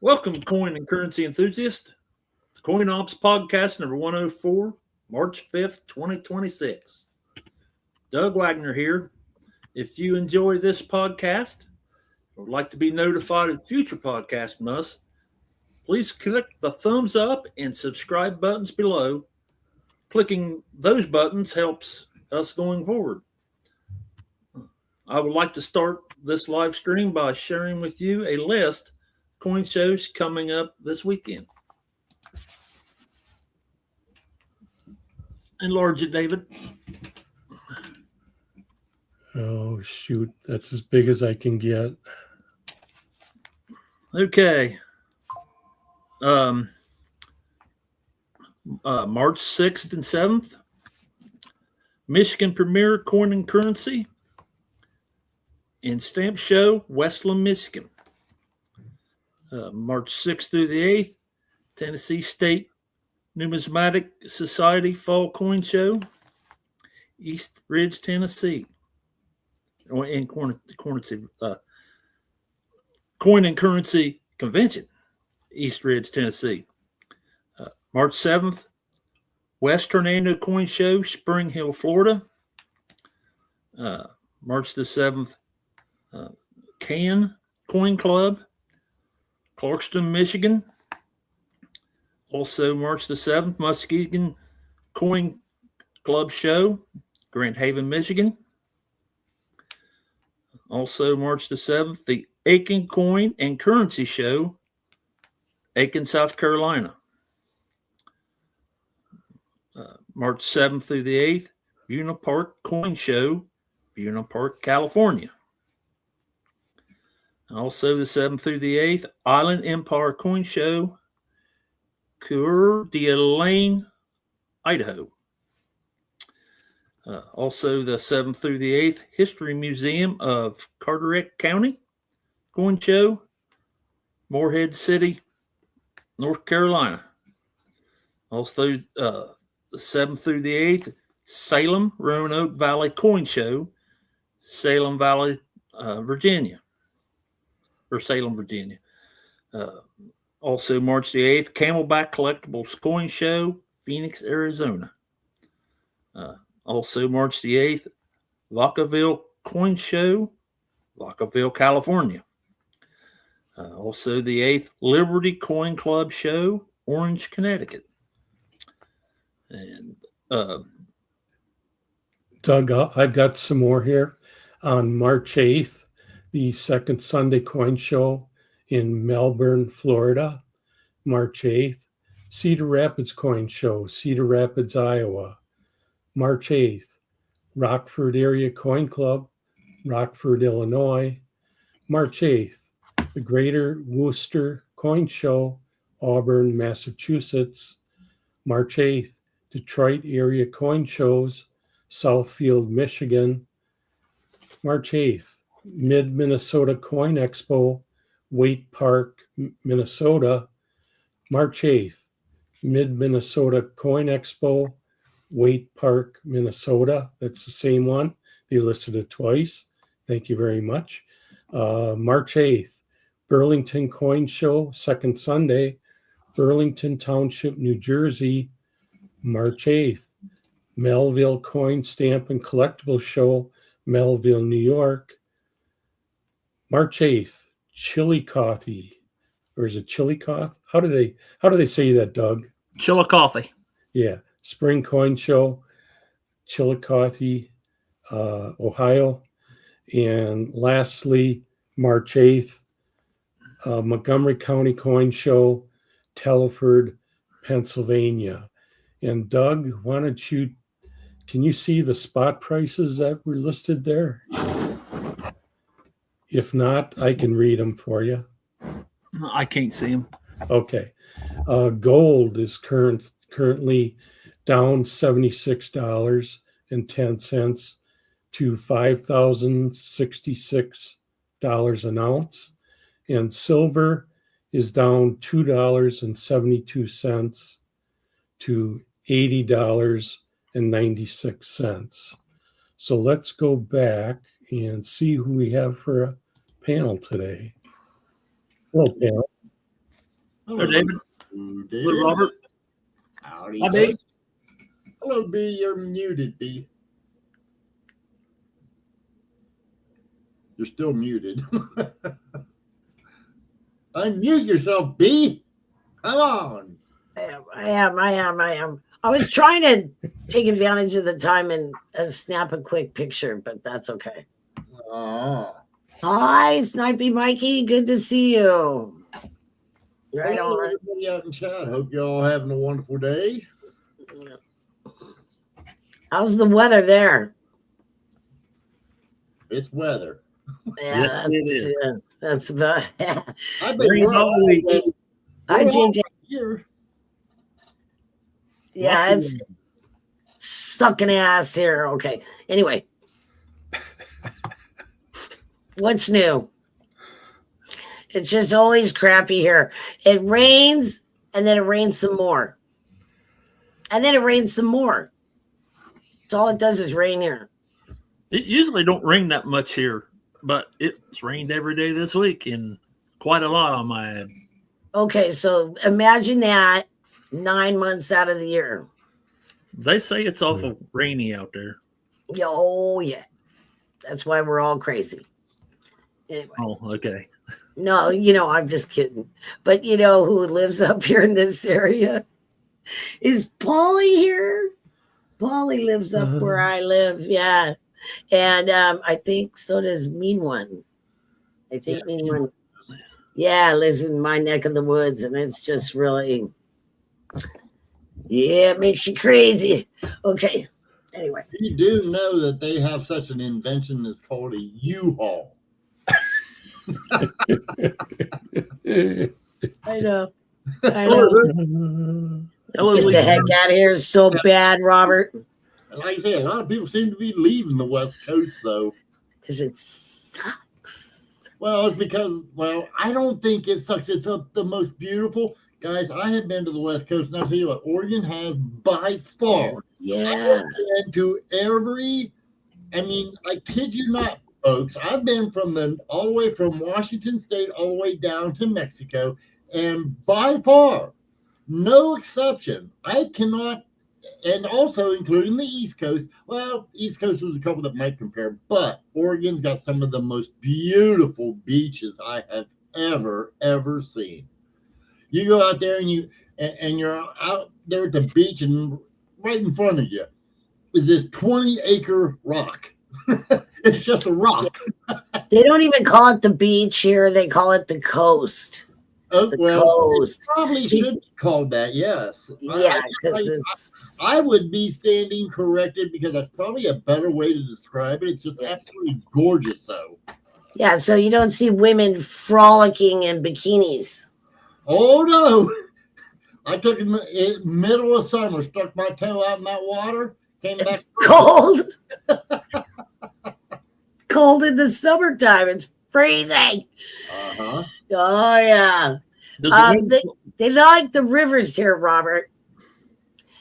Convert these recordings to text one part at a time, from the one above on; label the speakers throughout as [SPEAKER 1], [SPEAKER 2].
[SPEAKER 1] Welcome, coin and currency enthusiast. CoinOps podcast number 104, March 5th, 2026. Doug Wagner here. If you enjoy this podcast or would like to be notified of future podcasts from us, please click the thumbs up and subscribe buttons below. Clicking those buttons helps us going forward. I would like to start this live stream by sharing with you a list of coin shows coming up this weekend. Enlarge it, David.
[SPEAKER 2] Oh, shoot. That's as big as I can get.
[SPEAKER 1] Okay. March 6th and 7th, Michigan Premier Coin and Currency and Stamp Show, Westland, Michigan. March 6th through the 8th, Tennessee State Numismatic Society Fall Coin Show, East Ridge, Tennessee. And Coin and Currency Convention, East Ridge, Tennessee. March 7th, West Hernando Coin Show, Spring Hill, Florida. March the 7th, Can Coin Club, Clarkston, Michigan. Also, March the 7th, Muskegon Coin Club Show, Grand Haven, Michigan. Also, March the 7th, the Aiken Coin and Currency Show, Aiken, South Carolina. March 7th through the 8th, Buena Park Coin Show, Buena Park, California. Also, the 7th through the 8th, Island Empire Coin Show, Coeur d'Alene, Idaho. Also, the 7th through the 8th, History Museum of Carteret County Coin Show, Morehead City, North Carolina. Also, the 7th through the 8th, Salem Roanoke Valley Coin Show, Salem Valley, Virginia, or Salem, Virginia. Also, March the 8th, Camelback Collectibles Coin Show, Phoenix, Arizona. Also, March the 8th, Vacaville Coin Show, Vacaville, California. Also, the 8th, Liberty Coin Club Show, Orange, Connecticut. And
[SPEAKER 2] Doug, I've got some more here. On March 8th, the second Sunday Coin Show in Melbourne, Florida. March 8th, Cedar Rapids Coin Show, Cedar Rapids, Iowa. March 8th, Rockford Area Coin Club, Rockford, Illinois. March 8th, the Greater Worcester Coin Show, Auburn, Massachusetts. March 8th, Detroit Area Coin Shows, Southfield, Michigan. March 8th, Mid-Minnesota Coin Expo, Waite Park, Minnesota. March 8th, Mid-Minnesota Coin Expo, Waite Park, Minnesota. That's the same one. They listed it twice. Thank you very much. March 8th, Burlington Coin Show, second Sunday, Burlington Township, New Jersey. March 8th, Melville Coin Stamp and Collectible Show, Melville, New York. March 8th, Chillicothe, or is it Chillicothe? How do they say that, Doug?
[SPEAKER 1] Chillicothe.
[SPEAKER 2] Yeah, Spring Coin Show, Chillicothe, Ohio. And lastly, March 8th, Montgomery County Coin Show, Telford, Pennsylvania. And Doug, can you see the spot prices that were listed there? If not, I can read them for you.
[SPEAKER 1] I can't see them.
[SPEAKER 2] Okay. Gold is currently down $76.10 to $5,066 an ounce. And silver is down $2.72 to $80.96. So let's go back and see who we have for a panel today. Hello, panel.
[SPEAKER 1] Hello, David.
[SPEAKER 3] David.
[SPEAKER 1] Hello, Robert.
[SPEAKER 3] Howdy,
[SPEAKER 1] Hi,
[SPEAKER 3] Doug.
[SPEAKER 1] B.
[SPEAKER 3] Hello, B. You're muted, B. You're still muted. Unmute yourself, B. Come on.
[SPEAKER 4] I am. I was trying to take advantage of the time and snap a quick picture, but that's okay.
[SPEAKER 3] Oh.
[SPEAKER 4] Hi, Snipey Mikey. Good to see you. Right
[SPEAKER 3] Hello,
[SPEAKER 4] on.
[SPEAKER 3] everybody out in chat. Hope you're all having a wonderful day.
[SPEAKER 4] How's the weather there?
[SPEAKER 3] It's weather.
[SPEAKER 4] Yeah,
[SPEAKER 1] Yes, it is.
[SPEAKER 4] That's about.
[SPEAKER 3] I've been
[SPEAKER 1] Rain all week.
[SPEAKER 4] Hi,
[SPEAKER 3] we're all
[SPEAKER 4] JJ.
[SPEAKER 3] here.
[SPEAKER 4] Yeah,
[SPEAKER 1] Lots of
[SPEAKER 4] it's sucking ass here. Okay. Anyway, what's new? It's just always crappy here. It rains and then it rains some more. And then it rains some more. That's all it does is rain here.
[SPEAKER 1] It usually don't rain that much here, but it's rained every day this week and quite a lot on my end.
[SPEAKER 4] Okay, so imagine that 9 months out of the year.
[SPEAKER 1] They say it's awful rainy out there.
[SPEAKER 4] Yeah, oh, yeah. That's why we're all crazy. Anyway.
[SPEAKER 1] Oh, okay.
[SPEAKER 4] No, I'm just kidding. But who lives up here in this area? Is Polly here? Polly lives up where I live, yeah. And I think so does Mean One. I think Mean One, lives in my neck of the woods, and it's just really, it makes you crazy. Okay, anyway.
[SPEAKER 3] You do know that they have such an invention that's called a U-Haul.
[SPEAKER 4] I know.
[SPEAKER 1] Hello,
[SPEAKER 4] Get the
[SPEAKER 1] Lisa.
[SPEAKER 4] heck out of here. It's so bad, Robert.
[SPEAKER 3] And like I say, a lot of people seem to be leaving the West Coast, though.
[SPEAKER 4] Because it sucks.
[SPEAKER 3] Well, it's because, I don't think it sucks. It's the most beautiful. Guys, I have been to the West Coast, and I'll tell you what, Oregon has by far.
[SPEAKER 4] Yeah.
[SPEAKER 3] And to I kid you not, folks. I've been all the way from Washington State all the way down to Mexico, and by far, no exception, I cannot, and also including the East Coast. Well, East Coast was a couple that might compare, but Oregon's got some of the most beautiful beaches I have ever seen. You go out there and you're out there at the beach, and right in front of you is this 20-acre rock. It's just a rock.
[SPEAKER 4] They don't even call it the beach here. They call it the coast. The coast.
[SPEAKER 3] It probably should be called that, yes.
[SPEAKER 4] Yeah, because
[SPEAKER 3] I would be standing corrected because that's probably a better way to describe it. It's just absolutely gorgeous, though.
[SPEAKER 4] Yeah, so you don't see women frolicking in bikinis.
[SPEAKER 3] Oh, no. I took it in middle of summer, stuck my toe out in that water, came back.
[SPEAKER 4] It's cold. Cold in the summertime. It's freezing.
[SPEAKER 3] Uh-huh.
[SPEAKER 4] Oh, yeah. They like the rivers here, Robert.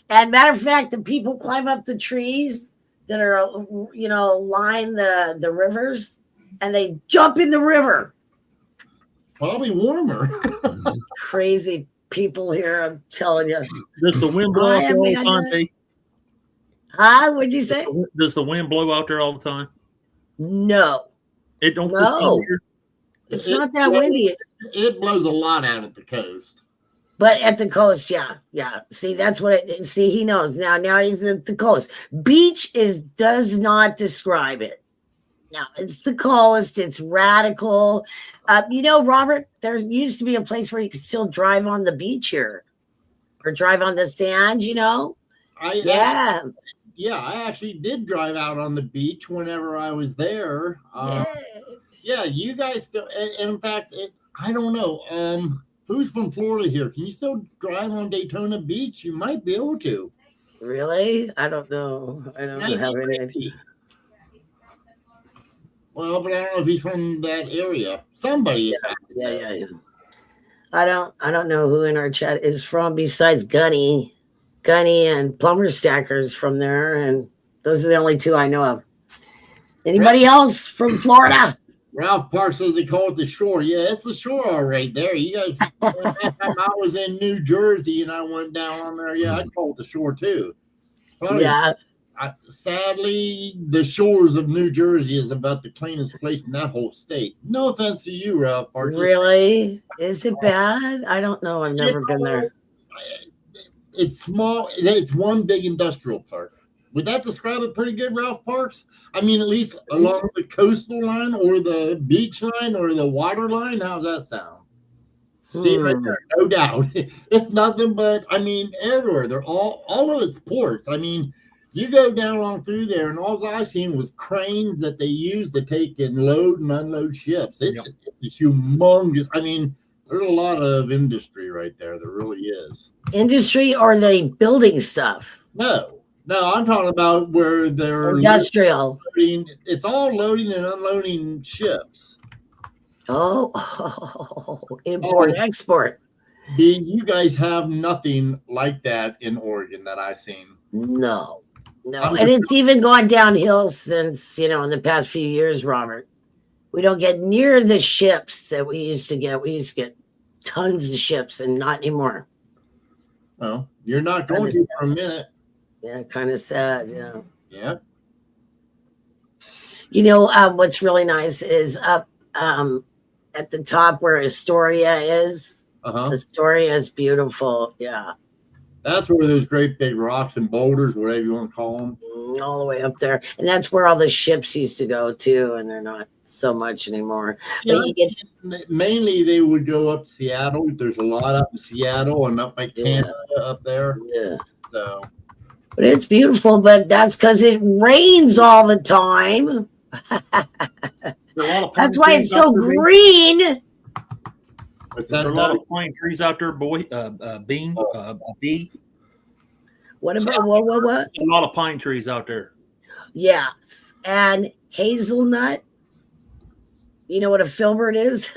[SPEAKER 4] And matter of fact, the people climb up the trees that are, line the rivers, and they jump in the river.
[SPEAKER 3] Probably warmer.
[SPEAKER 4] Crazy people here, I'm telling you.
[SPEAKER 1] Does the wind blow out there all the time, Pete?
[SPEAKER 4] Huh? What'd you say?
[SPEAKER 1] Does the wind blow out there all the time?
[SPEAKER 4] No.
[SPEAKER 1] It don't
[SPEAKER 4] No.
[SPEAKER 1] this time of year?
[SPEAKER 4] It's not that windy.
[SPEAKER 3] It blows a lot out at the coast.
[SPEAKER 4] But at the coast, yeah. See, that's what he knows. Now he's at the coast. Beach does not describe it. Now, it's the coast. It's radical. Robert, there used to be a place where you could still drive on the beach here. Or drive on the sand,
[SPEAKER 3] I actually did drive out on the beach whenever I was there. Yeah, you guys still, and in fact, I don't know. Who's from Florida here? Can you still drive on Daytona Beach? You might be able to.
[SPEAKER 4] Really? I don't know. I don't have any.
[SPEAKER 3] Well, but I don't know if he's from that area. Somebody.
[SPEAKER 4] Yeah. I don't know who in our chat is from besides Gunny and Plumber Stackers from there, and those are the only two I know of. Anybody else from Florida?
[SPEAKER 3] Ralph Park says they call it the shore. Yeah, it's the shore all right there. You guys, that time I was in New Jersey and I went down on there. Yeah, I call it the shore too. Probably,
[SPEAKER 4] Yeah.
[SPEAKER 3] Sadly, the shores of New Jersey is about the cleanest place in that whole state. No offense to you, Ralph Park.
[SPEAKER 4] Really? Is it bad? I don't know. I've never been there.
[SPEAKER 3] It's small. It's one big industrial park. Would that describe it pretty good, Ralph Parks? I mean, at least along the coastal line or the beach line or the water line. How's that sound? See right there, no doubt. It's nothing but, I mean, everywhere. They're all of it's ports. I mean, you go down along through there, and all I seen was cranes that they use to take and load and unload ships. It's humongous. I mean, there's a lot of industry right there. There really is.
[SPEAKER 4] Industry, or are they building stuff?
[SPEAKER 3] No, I'm talking about where they're
[SPEAKER 4] industrial.
[SPEAKER 3] Loading, it's all loading and unloading ships.
[SPEAKER 4] Import, export.
[SPEAKER 3] You guys have nothing like that in Oregon that I've seen.
[SPEAKER 4] No. And it's even gone downhill since, in the past few years, Robert. We don't get near the ships that we used to get. We used to get tons of ships, and not anymore.
[SPEAKER 3] Well, you're not going to for a minute.
[SPEAKER 4] Yeah, kind of sad.
[SPEAKER 3] Yeah.
[SPEAKER 4] What's really nice is up at the top where Astoria is. Astoria is beautiful. Yeah.
[SPEAKER 3] That's where those great big rocks and boulders, whatever you want to call them.
[SPEAKER 4] All the way up there. And that's where all the ships used to go too, and they're not so much anymore.
[SPEAKER 3] Yeah, mainly they would go up to Seattle. There's a lot up in Seattle and up by Canada up there.
[SPEAKER 4] Yeah.
[SPEAKER 3] So.
[SPEAKER 4] But it's beautiful, but that's because it rains all the time. That's why it's so green.
[SPEAKER 1] There's a lot of pine trees out there, boy. B.
[SPEAKER 4] What about what?
[SPEAKER 1] A lot of pine trees out there.
[SPEAKER 4] Yes, and hazelnut. You know what a filbert is?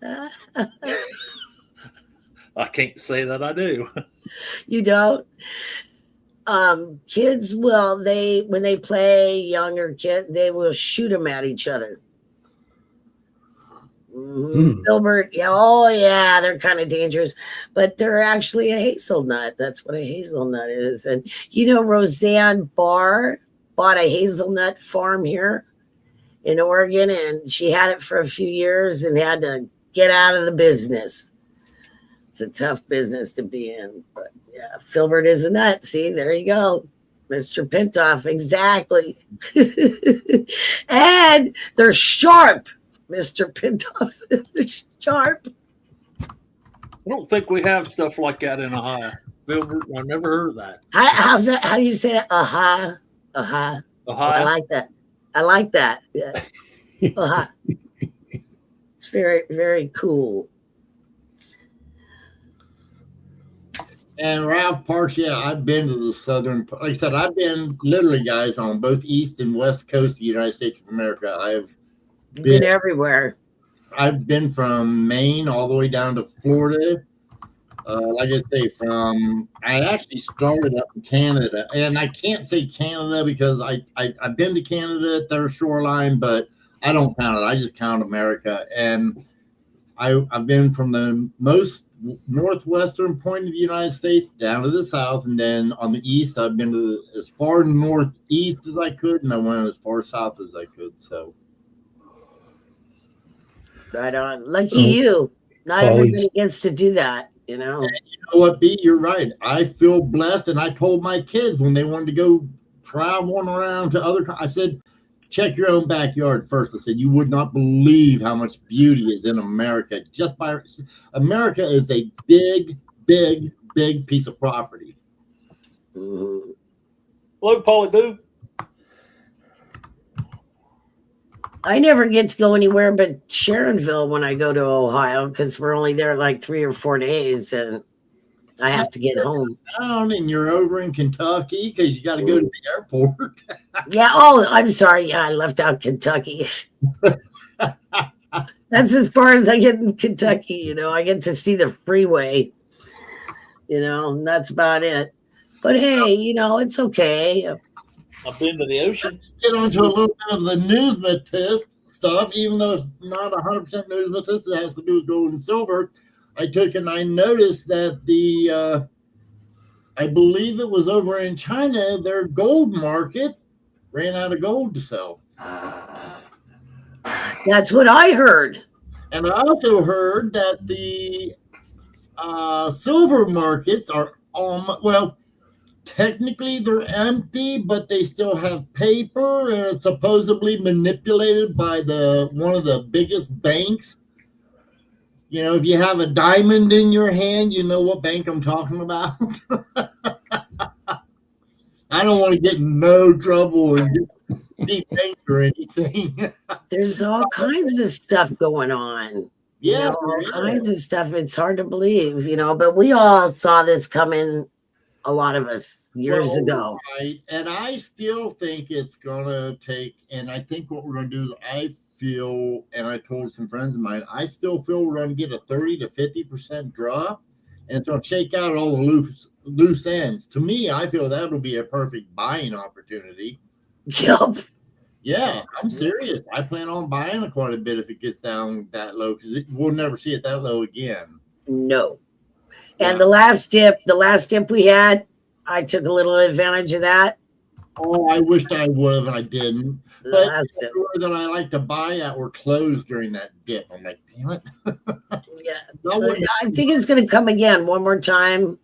[SPEAKER 1] I can't say that I do.
[SPEAKER 4] You don't? Kids will, when they play, younger kids, they will shoot them at each other. Filbert, yeah, they're kind of dangerous, but they're actually a hazelnut. That's what a hazelnut is. And Roseanne Barr bought a hazelnut farm here in Oregon, and she had it for a few years and had to get out of the business. It's a tough business to be in, but yeah, filbert is a nut. See, there you go. Mr. Pintoff, exactly. And they're sharp, Mr. Pintoff. They're sharp.
[SPEAKER 1] I don't think we have stuff like that in Ohio. Filbert, I've never heard of that.
[SPEAKER 4] How's that? How do you say that? Ohio. I like that. Yeah. Ohio. It's very, very cool.
[SPEAKER 3] And Ralph Parks, yeah, I've been to the southern. Like I said, I've been literally, guys, on both east and west coast of the United States of America. I've
[SPEAKER 4] been everywhere.
[SPEAKER 3] I've been from Maine all the way down to Florida. Like I say, I actually started up in Canada, and I can't say Canada because I've been to Canada at their shoreline, but I don't count it. I just count America, and I've been from the most northwestern point of the United States down to the south, and then on the east I've been to as far northeast as I could, and I went as far south as I could. So
[SPEAKER 4] right on. Lucky you. Not everybody gets to do that, And you know
[SPEAKER 3] what, B, you're right. I feel blessed, and I told my kids when they wanted to go traveling around to other, I said, check your own backyard first. I said, you would not believe how much beauty is in America. America is a big, big, big piece of property.
[SPEAKER 1] Hello, Paulie Boo.
[SPEAKER 4] I never get to go anywhere but Sharonville when I go to Ohio because we're only there like 3 or 4 days and I have to get home.
[SPEAKER 3] And you're over in Kentucky because you got to go to the airport.
[SPEAKER 4] Yeah. Oh, I'm sorry. Yeah, I left out Kentucky. That's as far as I get in Kentucky. I get to see the freeway. And that's about it. But hey, it's okay.
[SPEAKER 1] I've been to the ocean.
[SPEAKER 3] Get onto a little bit of the stuff, even though it's not 100% numismatics, it has to do with gold and silver. I took and I noticed that the I believe it was over in China, their gold market ran out of gold to sell.
[SPEAKER 4] That's what I heard.
[SPEAKER 3] And I also heard that the silver markets are well, technically they're empty, but they still have paper, and it's supposedly manipulated by one of the biggest banks. You know, if you have a diamond in your hand, you know what bank I'm talking about. I don't want to get in no trouble and be banked or anything.
[SPEAKER 4] There's all kinds of stuff going on.
[SPEAKER 3] Yeah,
[SPEAKER 4] all kinds of stuff. It's hard to believe, but we all saw this coming, a lot of us, years ago.
[SPEAKER 3] Right. And I still think it's going to take, and I think what we're going to do is I feel, and I told some friends of mine, I still feel we're going to get a 30 to 50% drop, and it's going to shake out all the loose ends. To me, I feel that'll be a perfect buying opportunity.
[SPEAKER 4] Yep.
[SPEAKER 3] Yeah, I'm serious. I plan on buying quite a bit if it gets down that low, because we'll never see it that low again.
[SPEAKER 4] No. And the last dip we had, I took a little advantage of that.
[SPEAKER 3] Oh, I wished I would have, and I didn't. But that I like to buy at were closed during that dip. I'm like, damn it.
[SPEAKER 4] Yeah. I think it's going to come again one more time.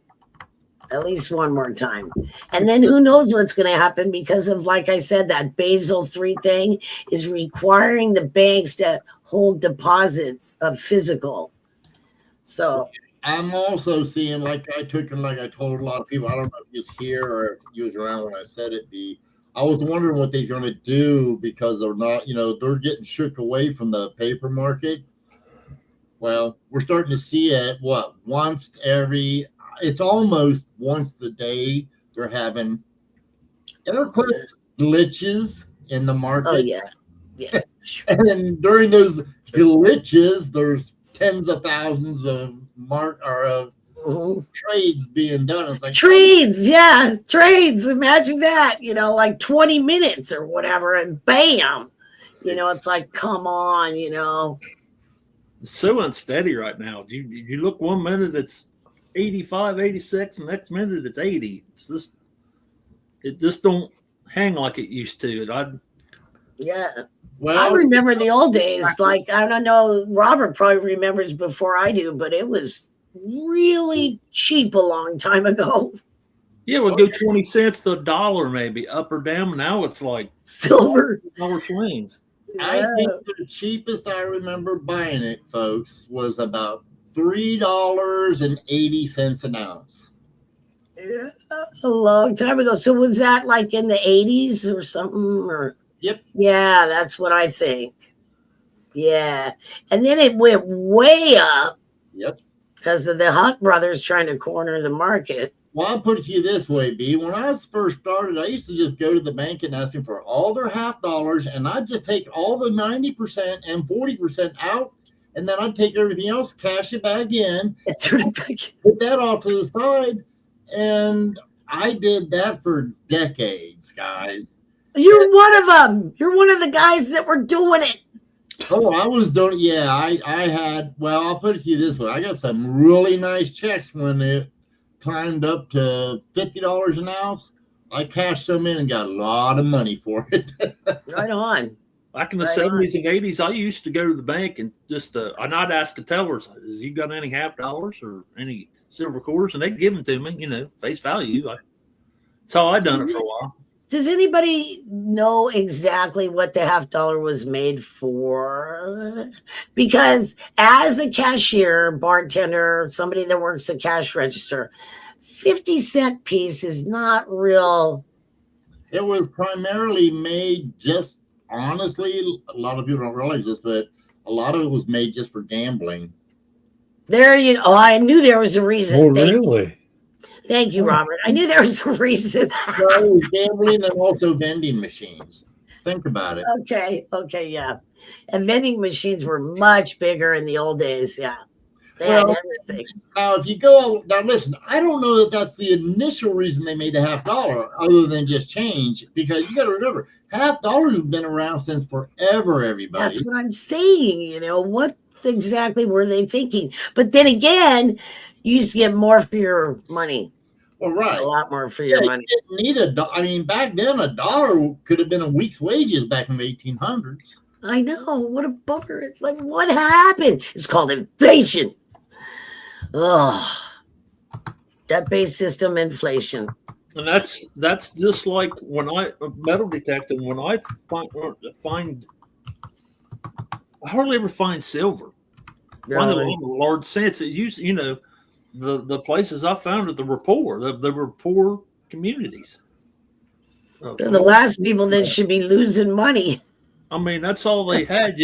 [SPEAKER 4] At least one more time. And then who knows what's going to happen because of, like I said, that Basel III thing is requiring the banks to hold deposits of physical. So
[SPEAKER 3] I'm also seeing, like I took and like I told a lot of people, I don't know if you was here or if you was around when I said it, I was wondering what they're going to do because they're not, they're getting shook away from the paper market. Well, we're starting to see it, it's almost once a day they're having air quotes glitches in the market.
[SPEAKER 4] Oh, yeah. Yeah.
[SPEAKER 3] And during those glitches, there's tens of thousands of trades being done. It's like
[SPEAKER 4] trades, trades. Imagine that, like 20 minutes or whatever, and bam. It's like, come on,
[SPEAKER 1] It's so unsteady right now. You look 1 minute, it's 85, 86, and next minute it's 80. It just don't hang like it used to.
[SPEAKER 3] Well,
[SPEAKER 4] I remember the old days. Like, I don't know, Robert probably remembers before I do, but it was really cheap a long time ago.
[SPEAKER 1] Yeah, we'll go 20 cents to $1 maybe up or down. Now it's like
[SPEAKER 4] silver
[SPEAKER 1] dollar swings.
[SPEAKER 3] I think the cheapest I remember buying it, folks, was about $3.80 an ounce.
[SPEAKER 4] Yeah, a long time ago. So was that like in the 80s or something? Or
[SPEAKER 3] yep.
[SPEAKER 4] Yeah, that's what I think. Yeah. And then it went way up.
[SPEAKER 3] Yep.
[SPEAKER 4] Because of the Hunt brothers trying to corner the market.
[SPEAKER 3] Well, I'll put it to you this way, B. When I first started, I used to just go to the bank and ask them for all their $50, and I'd just take all the 90% and 40% out, and then I'd take everything else, cash it back in, put that off to the side, and I did that for decades, guys.
[SPEAKER 4] You're one of them. You're one of the guys that were doing it.
[SPEAKER 3] Oh, I was doing. Yeah, I had. Well, I'll put it to you this way: I got some really nice checks when it climbed up to $50 an ounce. I cashed them in and got a lot of money for it.
[SPEAKER 4] Right on.
[SPEAKER 1] Back in the 70s and 80s, I used to go to the bank and just I'd ask the tellers, "Has you got any $50 or any silver quarters?" And they'd give them to me, face value. That's how I done it for a while.
[SPEAKER 4] Does anybody know exactly what the $50 was made for? Because as a cashier, bartender, somebody that works the cash register, 50-cent piece is not real.
[SPEAKER 3] It was primarily made just, honestly, a lot of people don't realize this, but a lot of it was made just for gambling.
[SPEAKER 4] There you go. Oh, I knew there was a reason.
[SPEAKER 2] Oh, really?
[SPEAKER 4] Thank you, Robert. I knew there was a reason.
[SPEAKER 3] So gambling and also vending machines. Think about it.
[SPEAKER 4] Okay, yeah. And vending machines were much bigger in the old days, yeah. They had
[SPEAKER 3] Well,
[SPEAKER 4] everything.
[SPEAKER 3] now, if you go now, listen. I don't know that that's the initial reason they made the $50, other than just change. Because you got to remember, $50 has been around since forever. Everybody.
[SPEAKER 4] That's what I'm saying. You know, what exactly were they thinking? But then again, you used to get more for your money.
[SPEAKER 3] Well, right.
[SPEAKER 4] A lot more for your money.
[SPEAKER 3] You didn't need I mean, back then, $1 could have been a week's wages back in the 1800s.
[SPEAKER 4] I know. What a bummer. It's like, what happened? It's called inflation. Oh, debt-based system inflation.
[SPEAKER 1] And that's just like when I metal detecting. When I find, I hardly ever find silver. Find a lot of large cents. It used, you know, the places I found it, they were poor. They were poor communities.
[SPEAKER 4] They're the last people that should be losing money.
[SPEAKER 1] I mean, that's all they had.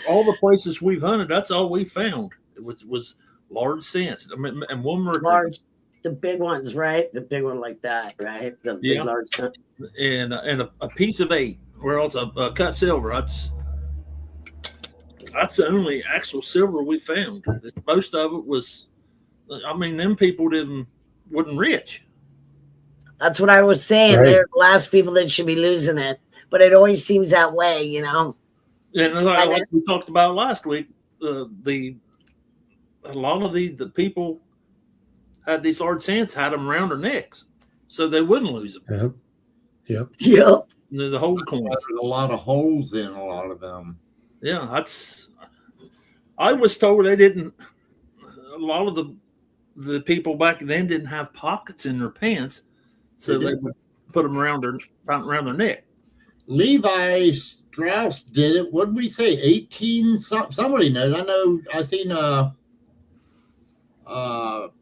[SPEAKER 1] All the places we've hunted, that's all we found. It was large cents. I mean, and one mercury.
[SPEAKER 4] Large, the big ones, right? The big one like that, right? The big large cent.
[SPEAKER 1] And a piece of 8, or else a cut silver. That's the only actual silver we found. Most of it was, I mean, them people wasn't rich.
[SPEAKER 4] That's what I was saying.
[SPEAKER 2] Right.
[SPEAKER 4] They're the last people that should be losing it. But it always seems that way, you know.
[SPEAKER 1] And like we talked about last week, a lot of the people had these large cents, had them around their necks, so they wouldn't lose them.
[SPEAKER 2] Yep.
[SPEAKER 1] The whole coins.
[SPEAKER 3] There's a lot of holes in a lot of them.
[SPEAKER 1] Yeah, I was told they didn't. A lot of the people back then didn't have pockets in their pants, so they would put them around their neck.
[SPEAKER 3] Levi Strauss did it. What did we say? 18. Somebody knows. I know. I seen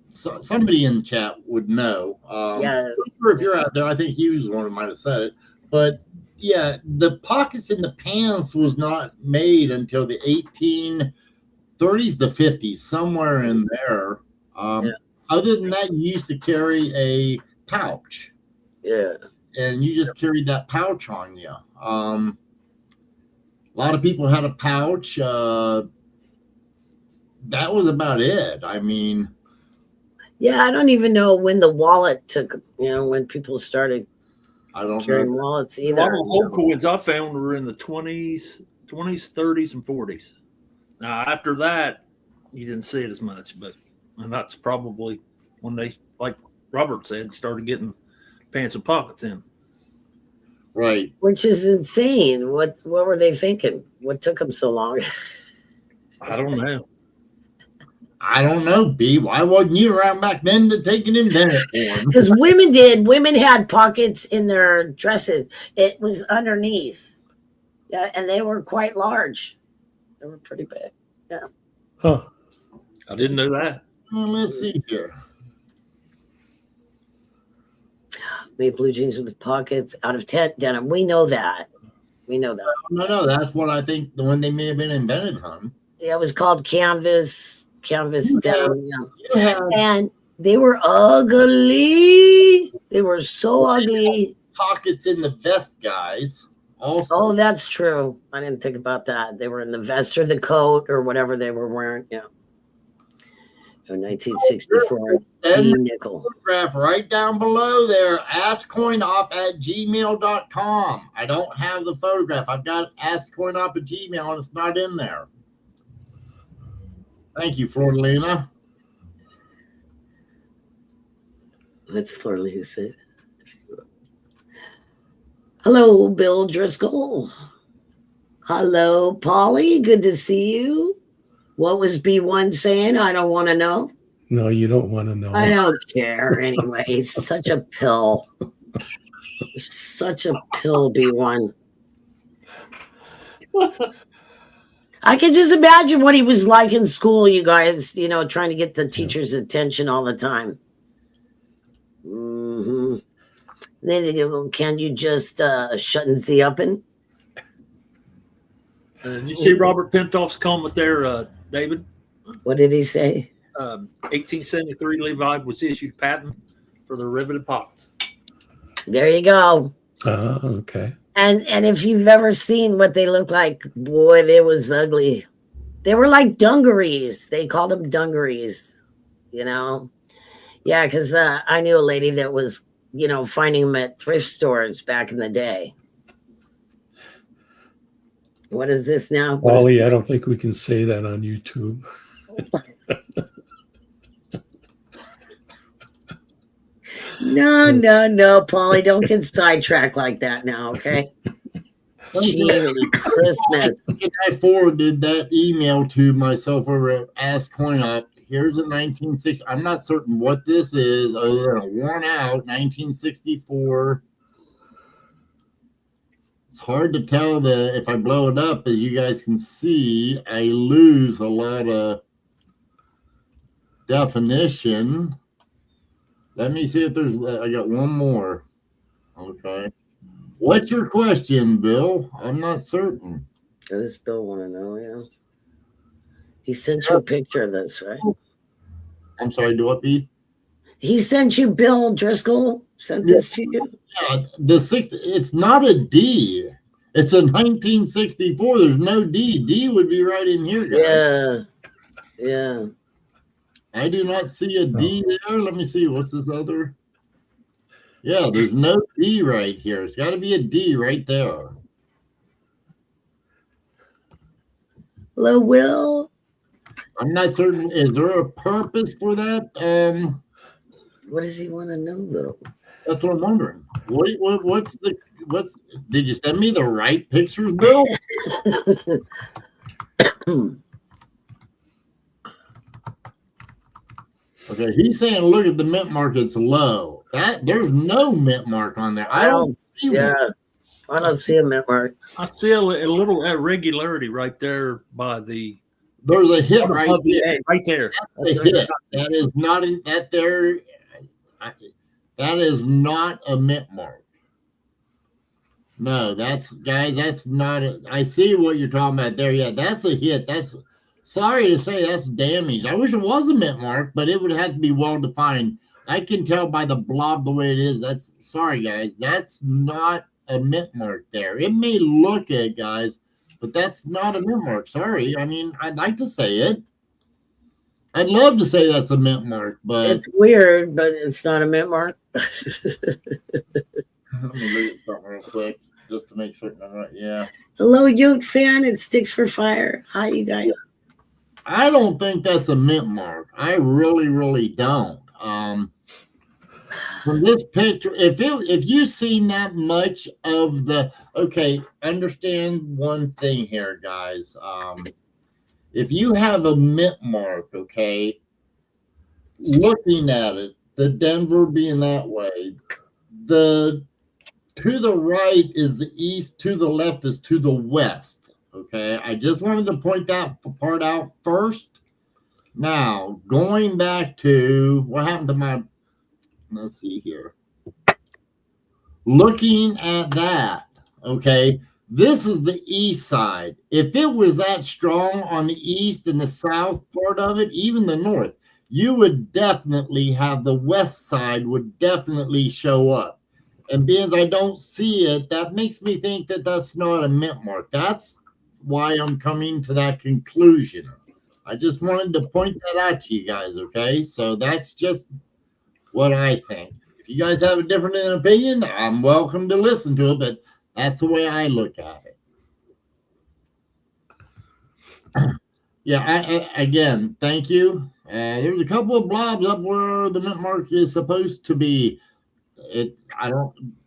[SPEAKER 3] somebody in the chat would know.
[SPEAKER 4] Yeah.
[SPEAKER 3] If you're out there, I think he was the one who might have said it. But yeah, the pockets in the pants was not made until the 1830s to 50s, somewhere in there. Other than that, you used to carry a pouch.
[SPEAKER 4] Yeah.
[SPEAKER 3] And you just carried that pouch on you. A lot of people had a pouch. That was about it. I mean,
[SPEAKER 4] yeah, I don't even know when the wallet took. You know, when people started carrying wallets either.
[SPEAKER 1] A lot of old coins I found were in the 20s, 30s, and 40s. Now after that, you didn't see it as much, and that's probably when they, like Robert said, started getting pants with pockets in.
[SPEAKER 3] Right.
[SPEAKER 4] Which is insane. What were they thinking? What took them so long?
[SPEAKER 1] I don't know.
[SPEAKER 3] I don't know, B. Why wasn't you around back then to take an inventor for them?
[SPEAKER 4] Because women did. Women had pockets in their dresses. It was underneath. Yeah, and they were quite large. They were pretty big. Yeah.
[SPEAKER 2] Huh.
[SPEAKER 1] I didn't know that.
[SPEAKER 3] Well, let's see here.
[SPEAKER 4] Made blue jeans with pockets out of denim. We know that.
[SPEAKER 3] No, that's what I think the one they may have been invented, hon.
[SPEAKER 4] Yeah, it was called canvas denim.
[SPEAKER 3] Yeah.
[SPEAKER 4] And they were ugly. They were so ugly.
[SPEAKER 3] Pockets in the vest, guys. Also.
[SPEAKER 4] Oh, that's true. I didn't think about that. They were in the vest or the coat or whatever they were wearing. Yeah. 1964 D nickel.
[SPEAKER 3] Photograph right down below there, askcoinopp@gmail.com. I don't have the photograph. I've got askcoinopp at Gmail and it's not in there. Thank you, Flordelina.
[SPEAKER 4] That's Flordelina said. Hello, Bill Driscoll. Hello, Polly. Good to see you. What was B1 saying? I don't want to know.
[SPEAKER 2] No, you don't want to know.
[SPEAKER 4] I don't care anyway. He's such a pill. Such a pill, B1. I can just imagine what he was like in school, you guys, you know, trying to get the teacher's attention all the time. Mm-hmm. Then they go, can you just shut and see up and?
[SPEAKER 1] You see Robert Pentoff's comment there, David?
[SPEAKER 4] What did he say?
[SPEAKER 1] 1873, Levi was issued patent for the riveted pockets.
[SPEAKER 4] There you go.
[SPEAKER 2] Okay.
[SPEAKER 4] And if you've ever seen what they look like, boy, it was ugly. They were like dungarees. They called them dungarees, you know? Yeah, because I knew a lady that was, finding them at thrift stores back in the day. What is this now?
[SPEAKER 2] Wally, I don't think we can say that on YouTube.
[SPEAKER 4] No, Polly, don't get sidetracked like that now, okay? Gee, Christmas.
[SPEAKER 3] I forwarded that email to myself over at askcoinopp. Here's a 1960. I'm not certain what this is, other than a worn out 1964. It's hard to tell if I blow it up, as you guys can see, I lose a lot of definition. Let me see if there's, I got one more. Okay. What's your question, Bill? I'm not certain.
[SPEAKER 4] Does Bill want to know? Yeah. He sent you a picture of this, right?
[SPEAKER 3] I'm sorry, do what, Pete?
[SPEAKER 4] He sent you, Bill Driscoll sent this to you?
[SPEAKER 3] Yeah, it's not a D. It's a 1964. There's no D. D would be right in here, guys.
[SPEAKER 4] Yeah.
[SPEAKER 3] I do not see a D there. Let me see. What's this other? Yeah, there's no D right here. It's got to be a D right there.
[SPEAKER 4] Hello, Will.
[SPEAKER 3] I'm not certain. Is there a purpose for that?
[SPEAKER 4] What does he want to know, though?
[SPEAKER 3] That's what I'm wondering. What's did you send me the right pictures, Bill? Okay, he's saying look at the mint market's low. There's no mint mark on there. I don't see one.
[SPEAKER 4] I don't see a mint mark.
[SPEAKER 1] I see a little irregularity right there by the.
[SPEAKER 3] There's a hit right there.
[SPEAKER 1] Right there.
[SPEAKER 3] That's a hit. That is not in that there. That is not a mint mark. No, that's not it. I see what you're talking about there. Yeah, that's a hit. That's sorry to say that's damage. I wish it was a mint mark, but it would have to be well defined. I can tell by the blob the way it is. That's sorry, guys. That's not a mint mark there. It may look it, guys, but that's not a mint mark. Sorry. I mean, I'd like to say it. I'd love to say that's a mint mark, but
[SPEAKER 4] it's weird, but it's not a mint mark.
[SPEAKER 3] Let me look at something real quick just to make certain I'm right. Yeah.
[SPEAKER 4] Hello, Yoke fan. It sticks for fire. Hi, you guys.
[SPEAKER 3] I don't think that's a mint mark. I really, really don't. From this picture, if you've seen that much of the understand one thing here, guys. If you have a mint mark, looking at it, the Denver being that way, to the right is the east, to the left is to the west. Okay, I just wanted to point that part out first. Now, going back to what happened to my, let's see here. Looking at that, this is the east side. If it was that strong on the east and the south part of it, even the north, you would definitely have the west side would definitely show up. And because I don't see it, that makes me think that that's not a mint mark. That's why I'm coming to that conclusion. I just wanted to point that out to you guys, okay? So that's just what I think. If you guys have a different opinion, I'm welcome to listen to it, but that's the way I look at it. Yeah, again, thank you. There's a couple of blobs up where the mint mark is supposed to be.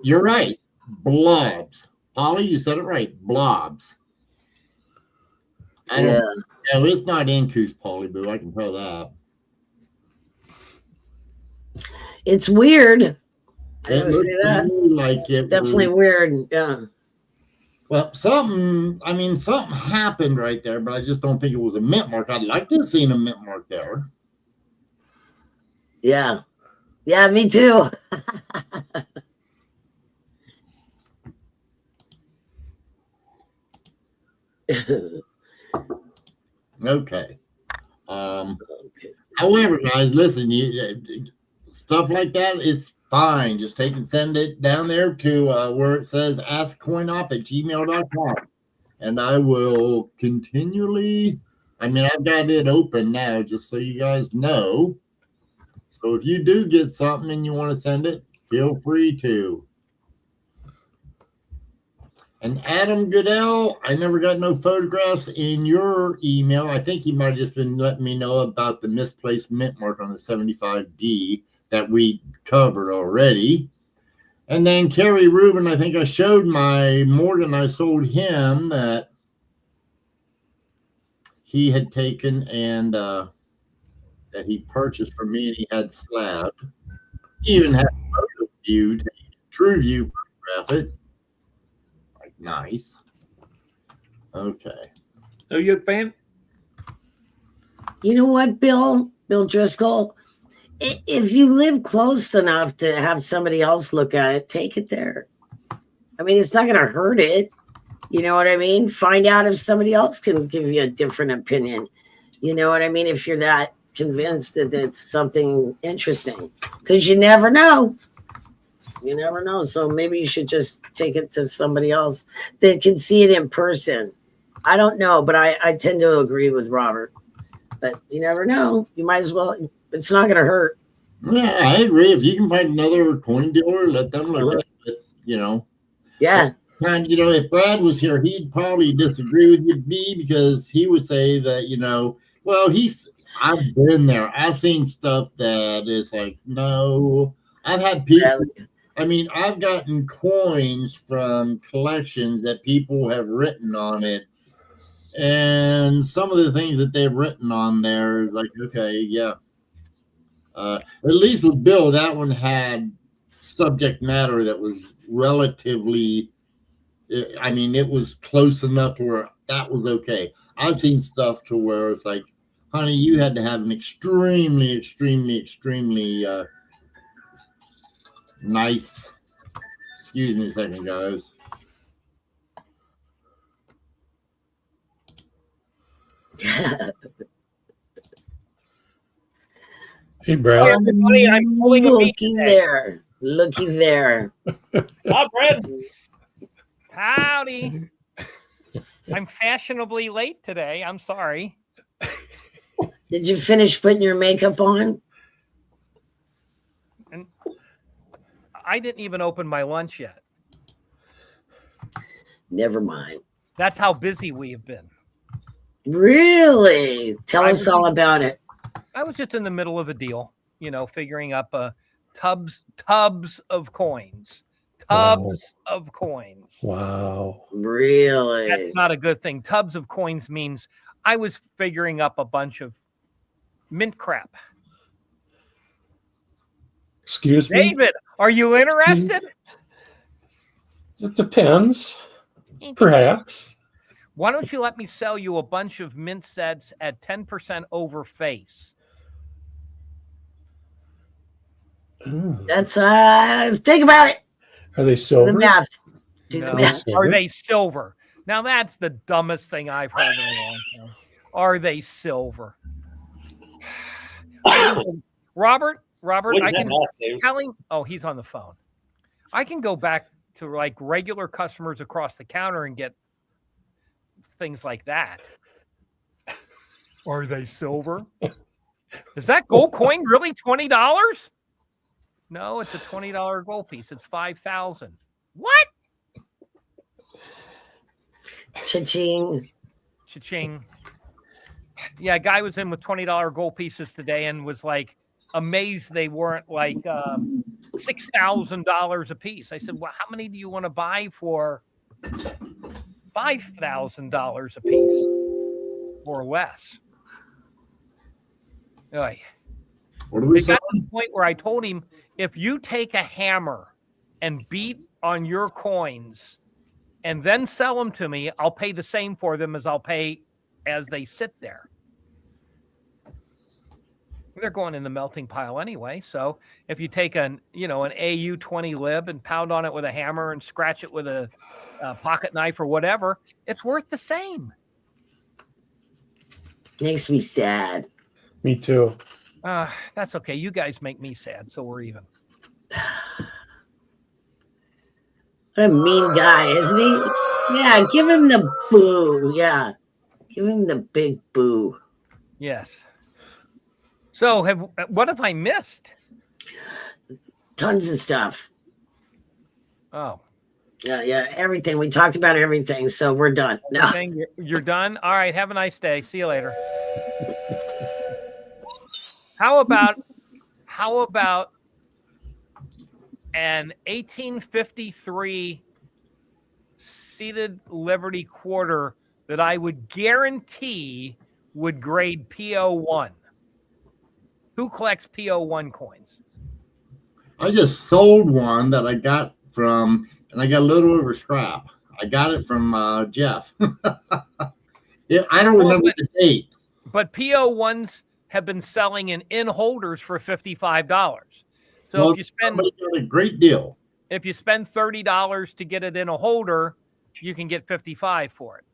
[SPEAKER 3] You're right. Blobs. Polly, you said it right. Blobs. No, it's not incus, Polly Boo. I can tell that.
[SPEAKER 4] It's weird. I
[SPEAKER 3] It
[SPEAKER 4] would say that.
[SPEAKER 3] Like it
[SPEAKER 4] definitely
[SPEAKER 3] was,
[SPEAKER 4] weird. Yeah.
[SPEAKER 3] Well, something happened right there, but I just don't think it was a mint mark. I'd like to have seen a mint mark there.
[SPEAKER 4] Yeah. Yeah, me too.
[SPEAKER 3] Okay. However, guys, listen, stuff like that is fine. Just take and send it down there to where it says askcoinopp@gmail.com. And I will continually I mean, I've got it open now, just so you guys know. So if you do get something and you want to send it, feel free to. And Adam Goodell, I never got no photographs in your email. I think he might have just been letting me know about the misplaced mint mark on the 75D that we covered already. And then Kerry Rubin, I think I showed my Morgan I sold him that he had taken and that he purchased from me, and he had slabbed. He even had photo viewed, true view photograph it. Like, nice. Okay.
[SPEAKER 1] Are you a fan?
[SPEAKER 4] You know what, Bill Driscoll? If you live close enough to have somebody else look at it, take it there. I mean, it's not going to hurt it. You know what I mean? Find out if somebody else can give you a different opinion. You know what I mean? If you're that convinced that it's something interesting, because you never know. You never know. So maybe you should just take it to somebody else that can see it in person. I don't know, but I tend to agree with Robert. But you never know. You might as well. It's not going to hurt.
[SPEAKER 3] Yeah, I agree. If you can find another coin dealer, let them look at it, you know.
[SPEAKER 4] Yeah.
[SPEAKER 3] And, you know, if Brad was here, he'd probably disagree with me because he would say that, you know, well, I've been there. I've seen stuff that is like, no. I've had people, I mean, I've gotten coins from collections that people have written on it. And some of the things that they've written on there is like, okay, yeah. At least with Bill, that one had subject matter that was relatively, I mean, it was close enough to where that was okay. I've seen stuff to where it's like, honey, you had to have an extremely nice, excuse me a second, guys.
[SPEAKER 2] Hey, Brad.
[SPEAKER 5] Everybody, I'm pulling a
[SPEAKER 4] looky there. Looky there.
[SPEAKER 5] Hi, Brad. Howdy. I'm fashionably late today. I'm sorry.
[SPEAKER 4] Did you finish putting your makeup on?
[SPEAKER 5] And I didn't even open my lunch yet.
[SPEAKER 4] Never mind.
[SPEAKER 5] That's how busy we have been.
[SPEAKER 4] Really? Tell us all about it.
[SPEAKER 5] I was just in the middle of a deal, you know, figuring up tubs of coins. Tubs of coins.
[SPEAKER 2] Wow.
[SPEAKER 4] Really?
[SPEAKER 5] That's not a good thing. Tubs of coins means I was figuring up a bunch of mint crap.
[SPEAKER 2] Excuse me?
[SPEAKER 5] David, are you interested?
[SPEAKER 2] It depends. Perhaps.
[SPEAKER 5] Why don't you let me sell you a bunch of mint sets at 10% over face?
[SPEAKER 4] That's think about it.
[SPEAKER 2] Are they
[SPEAKER 4] Do
[SPEAKER 2] silver?
[SPEAKER 4] the math.
[SPEAKER 5] No.
[SPEAKER 4] math.
[SPEAKER 5] Are they silver? Now that's the dumbest thing I've heard in a long time. Are they silver? Robert, I can tell him. Oh, he's on the phone. I can go back to like regular customers across the counter and get things like that. Are they silver? Is that gold coin really $20? No, it's a $20 gold piece. It's 5,000. What?
[SPEAKER 4] Cha-ching.
[SPEAKER 5] Cha-ching. Yeah, a guy was in with $20 gold pieces today and was like amazed they weren't like $6,000 a piece. I said, well, how many do you want to buy for $5,000 a piece or less? It got to the point where I told him, if you take a hammer and beat on your coins and then sell them to me, I'll pay the same for them as I'll pay as they sit there. They're going in the melting pile anyway. So if you take an AU-20 lib and pound on it with a hammer and scratch it with a pocket knife or whatever, it's worth the same.
[SPEAKER 4] Makes me sad.
[SPEAKER 2] Me too.
[SPEAKER 5] That's okay. You guys make me sad, so we're even.
[SPEAKER 4] What a mean guy, isn't he? Yeah, give him the boo. Yeah. Give him the big boo.
[SPEAKER 5] Yes. So what have I missed?
[SPEAKER 4] Tons of stuff.
[SPEAKER 5] Oh.
[SPEAKER 4] Yeah, everything. We talked about everything, so we're done. No.
[SPEAKER 5] You're done? All right, have a nice day. See you later. How about an 1853 seated Liberty quarter that I would guarantee would grade PO1? Who collects PO1 coins?
[SPEAKER 3] I just sold one that I got from, and I got a little over scrap. I got it from Jeff. Yeah, I don't remember the date.
[SPEAKER 5] But PO1s have been selling in holders for $55. So
[SPEAKER 3] Well,
[SPEAKER 5] if you spend
[SPEAKER 3] a great deal.
[SPEAKER 5] If you spend $30 to get it in a holder, you can get $55 for it.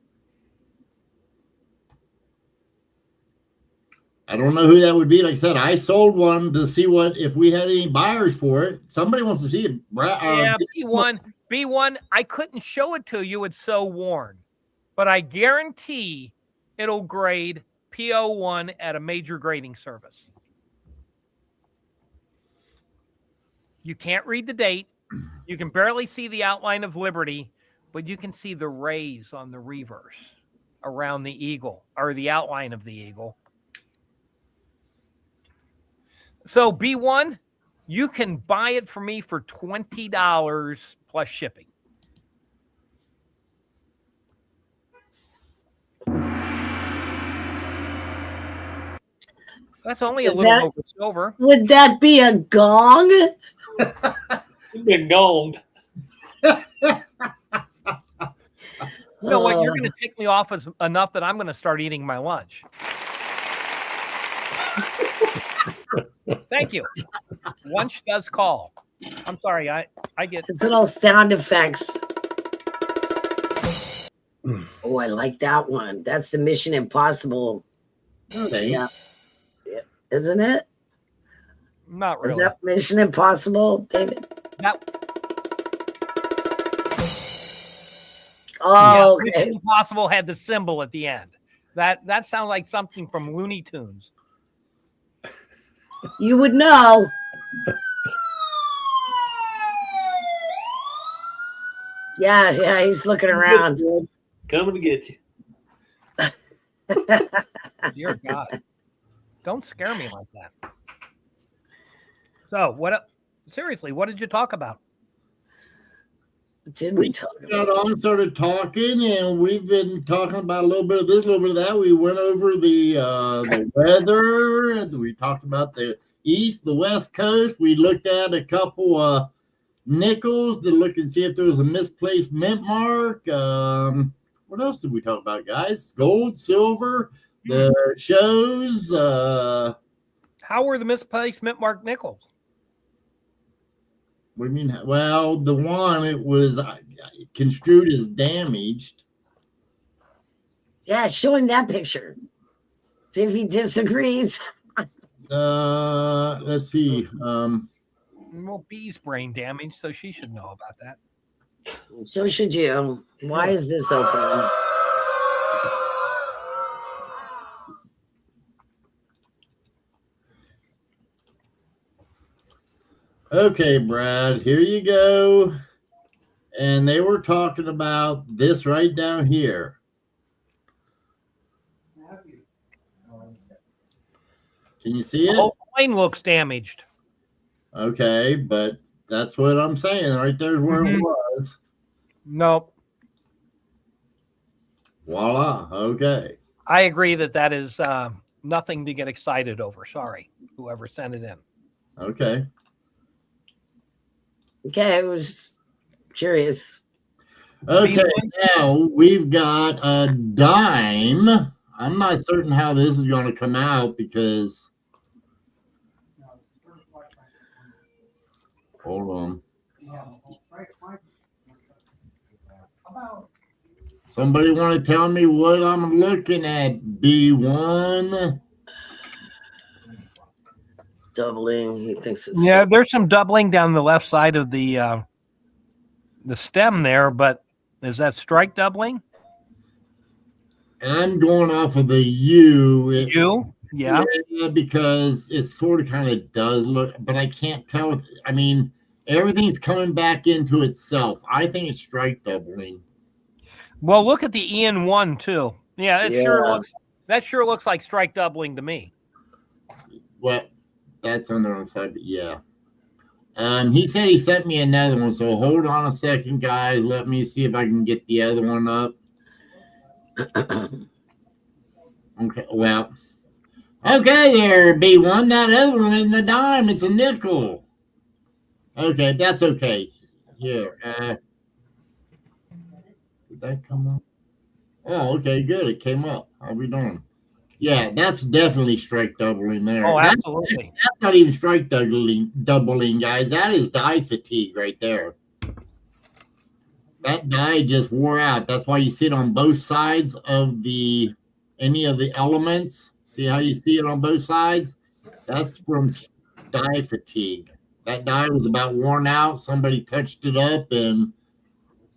[SPEAKER 3] I don't know who that would be. Like I said, I sold one to see if we had any buyers for it. Somebody wants to see it.
[SPEAKER 5] Yeah, B1. I couldn't show it to you. It's so worn, but I guarantee it'll grade PO1 at a major grading service. You can't read the date. You can barely see the outline of Liberty, but you can see the rays on the reverse around the eagle, or the outline of the eagle. So B1, you can buy it for me for $20 plus shipping. That's only a little over silver.
[SPEAKER 4] Would that be a gong?
[SPEAKER 1] You've been gonged.
[SPEAKER 5] You know what? You're going to tick me off enough that I'm going to start eating my lunch. Thank you. Lunch does call. I'm sorry. I get
[SPEAKER 4] it's little sound effects. Oh, I like that one. That's the Mission Impossible.
[SPEAKER 3] Okay.
[SPEAKER 4] Yeah. Isn't it?
[SPEAKER 5] Not really.
[SPEAKER 4] Is that Mission Impossible, David? Oh, okay.
[SPEAKER 5] Mission Impossible had the symbol at the end. That sounds like something from Looney Tunes.
[SPEAKER 4] You would know. Yeah, he's looking around.
[SPEAKER 1] Coming to get you.
[SPEAKER 5] Dear God. Don't scare me like that. So, seriously, what did you talk about?
[SPEAKER 4] Did we talk about?
[SPEAKER 3] Got on, started talking, and we've been talking about a little bit of this, a little bit of that. We went over the weather, and we talked about the East, the West Coast. We looked at a couple nickels to look and see if there was a misplaced mint mark. What else did we talk about, guys? Gold, silver, the shows.
[SPEAKER 5] How were the misplaced mint mark nickels?
[SPEAKER 3] What do you mean? Well, the one, it was construed as damaged.
[SPEAKER 4] Yeah, show him that picture. See if he disagrees.
[SPEAKER 3] Let's see.
[SPEAKER 5] Well, B's brain damage, so she should know about that.
[SPEAKER 4] So should you. Why is this open?
[SPEAKER 3] Okay, Brad, here you go. And they were talking about this right down here. Can you see it?
[SPEAKER 5] The whole coin looks damaged.
[SPEAKER 3] Okay, but that's what I'm saying. Right there's where it was.
[SPEAKER 5] Nope.
[SPEAKER 3] Voila. Okay.
[SPEAKER 5] I agree that is nothing to get excited over. Sorry, whoever sent it in.
[SPEAKER 3] Okay.
[SPEAKER 4] Okay, I was curious.
[SPEAKER 3] Okay, now we've got a dime. I'm not certain how this is going to come out because. Hold on. Somebody want to tell me what I'm looking at? B1.
[SPEAKER 4] Doubling. He thinks it's
[SPEAKER 5] There's some doubling down the left side of the stem there, but is that strike doubling?
[SPEAKER 3] I'm going off of the U.
[SPEAKER 5] Yeah.
[SPEAKER 3] Because it sort of kind of does look, but I can't tell. I mean, everything's coming back into itself. I think it's strike doubling.
[SPEAKER 5] Well, look at the EN1 too. Yeah, that sure looks like strike doubling to me.
[SPEAKER 3] Well, that's on the wrong side, but yeah. He said he sent me another one, so hold on a second, guys. Let me see if I can get the other one up. Okay, well. Okay there, B1. That other one isn't a dime, it's a nickel. Okay, that's okay. Here. Did that come up? Oh, okay, good. It came up. How we doing? Yeah, that's definitely strike doubling there.
[SPEAKER 5] Oh, absolutely.
[SPEAKER 3] That's not even strike doubling, guys. That is die fatigue right there. That die just wore out. That's why you see it on both sides of any of the elements. See how you see it on both sides? That's from die fatigue. That die was about worn out. Somebody touched it up, and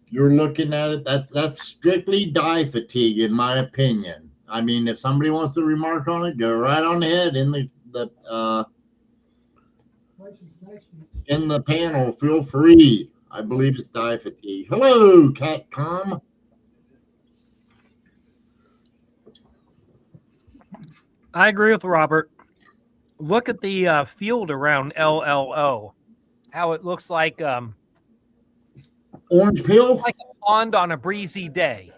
[SPEAKER 3] you're looking at it. That's strictly die fatigue, in my opinion. I mean, if somebody wants to remark on it, go right on ahead in the panel. Feel free. I believe it's die fatigue. Hello, Catcom.
[SPEAKER 5] I agree with Robert. Look at the field around LLO. How it looks like
[SPEAKER 3] orange pill,
[SPEAKER 5] like a pond on a breezy day.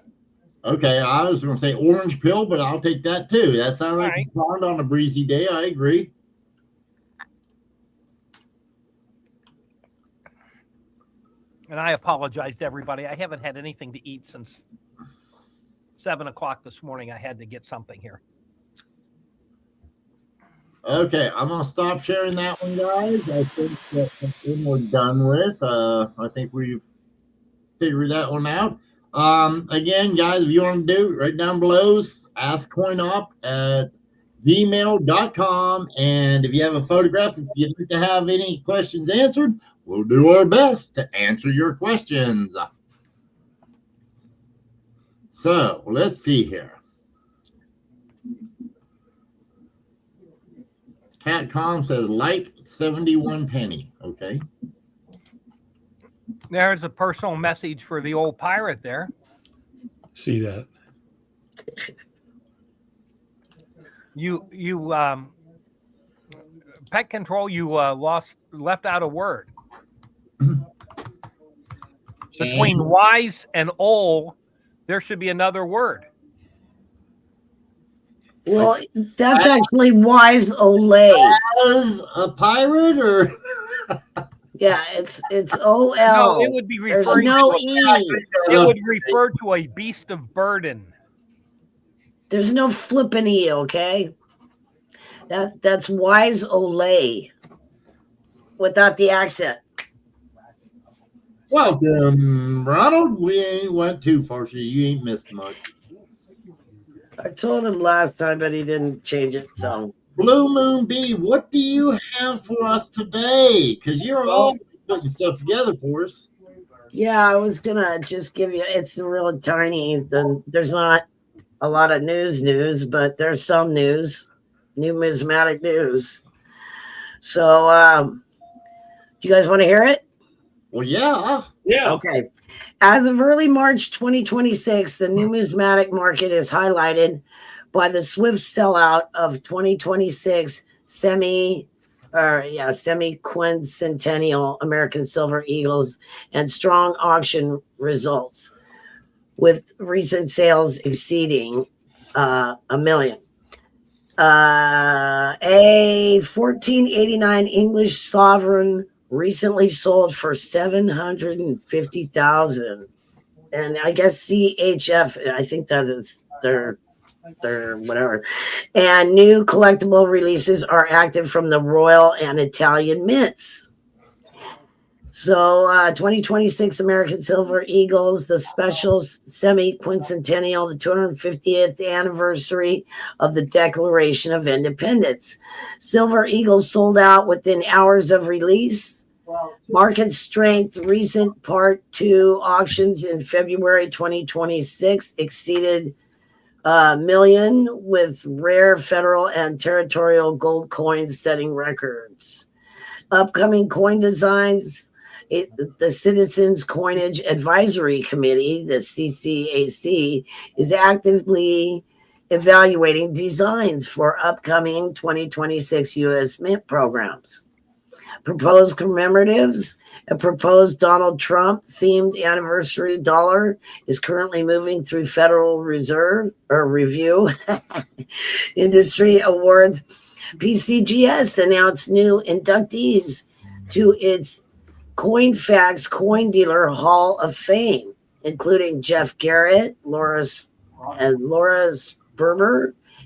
[SPEAKER 3] Okay, I was going to say orange pill, but I'll take that too. That sounds like a pond on a breezy day. I agree.
[SPEAKER 5] And I apologize to everybody. I haven't had anything to eat since 7 o'clock this morning. I had to get something here.
[SPEAKER 3] Okay, I'm going to stop sharing that one, guys. I think that's something we're done with. I think we've figured that one out. Again, guys, if you want to do, right down below, askcoinopp at gmail.com. And if you have a photograph, if you'd like to have any questions answered, we'll do our best to answer your questions. So let's see here. Catcom says like 71 penny. Okay.
[SPEAKER 5] There's a personal message for the old pirate there.
[SPEAKER 2] See that?
[SPEAKER 5] You pet control, you left out a word. Between wise and old, there should be another word.
[SPEAKER 4] Well, that's actually wise Olay.
[SPEAKER 3] As a pirate, or
[SPEAKER 4] yeah, it's OL.
[SPEAKER 5] No, it would be
[SPEAKER 4] There's
[SPEAKER 5] referring
[SPEAKER 4] no
[SPEAKER 5] to
[SPEAKER 4] E.
[SPEAKER 5] It would refer to a beast of burden.
[SPEAKER 4] There's no flipping E, okay? That's wise Olay without the accent.
[SPEAKER 3] Welcome, Ronald. We ain't went too far, so you ain't missed much.
[SPEAKER 4] I told him last time, but he didn't change it. So,
[SPEAKER 3] Blue Moon B, what do you have for us today? Because you're all putting stuff together for us.
[SPEAKER 4] yeah, I was gonna just give you. It's really tiny. There's not a lot of news, but there's some news, numismatic news. So, do you guys want to hear it?
[SPEAKER 3] Well, yeah.
[SPEAKER 1] Yeah.
[SPEAKER 4] Okay. As of early March 2026, the numismatic market is highlighted by the swift sellout of 2026 semi-quincentennial American Silver Eagles and strong auction results, with recent sales exceeding a million. A 1489 English sovereign recently sold for $750,000, and I guess CHF. I think that is their whatever. And new collectible releases are active from the Royal and Italian mints. So, 2026 American Silver Eagles, the special semi-quincentennial, the 250th anniversary of the Declaration of Independence. Silver Eagles sold out within hours of release. Market strength, recent Part 2 auctions in February 2026 exceeded million, with rare federal and territorial gold coins setting records. Upcoming coin designs, the Citizens Coinage Advisory Committee, the CCAC, is actively evaluating designs for upcoming 2026 U.S. Mint programs. Proposed commemoratives, a proposed Donald Trump themed anniversary dollar is currently moving through Federal Reserve or review. Industry awards. PCGS announced new inductees to its CoinFacts Coin Dealer Hall of Fame, including Jeff Garrett, Laura Sperber,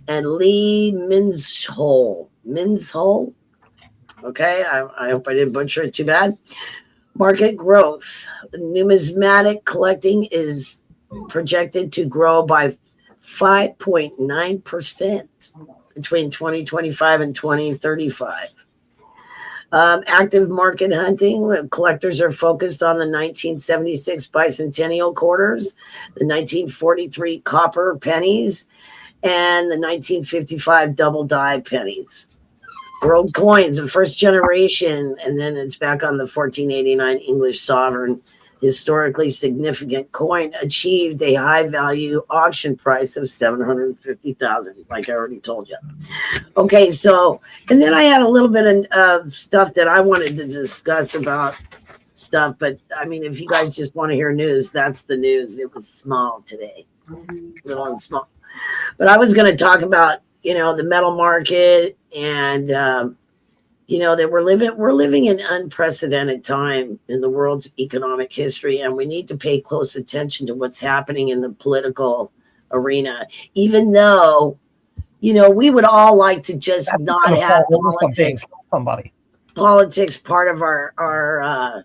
[SPEAKER 4] and Lee Minshole. Okay, I hope I didn't butcher it too bad. Market growth. Numismatic collecting is projected to grow by 5.9% between 2025 and 2035. Active market hunting. Collectors are focused on the 1976 bicentennial quarters, the 1943 copper pennies, and the 1955 double die pennies. World coins, the first generation, and then it's back on the 1489 English sovereign, historically significant coin, achieved a high value auction price of $750,000, like I already told you. Okay, so, and then I had a little bit of stuff that I wanted to discuss about stuff, but I mean, if you guys just want to hear news, that's the news. It was small today, little and small. But I was going to talk about, the metal market, and that we're living in unprecedented time in the world's economic history, and we need to pay close attention to what's happening in the political arena, even though we would all like to just not have politics part of our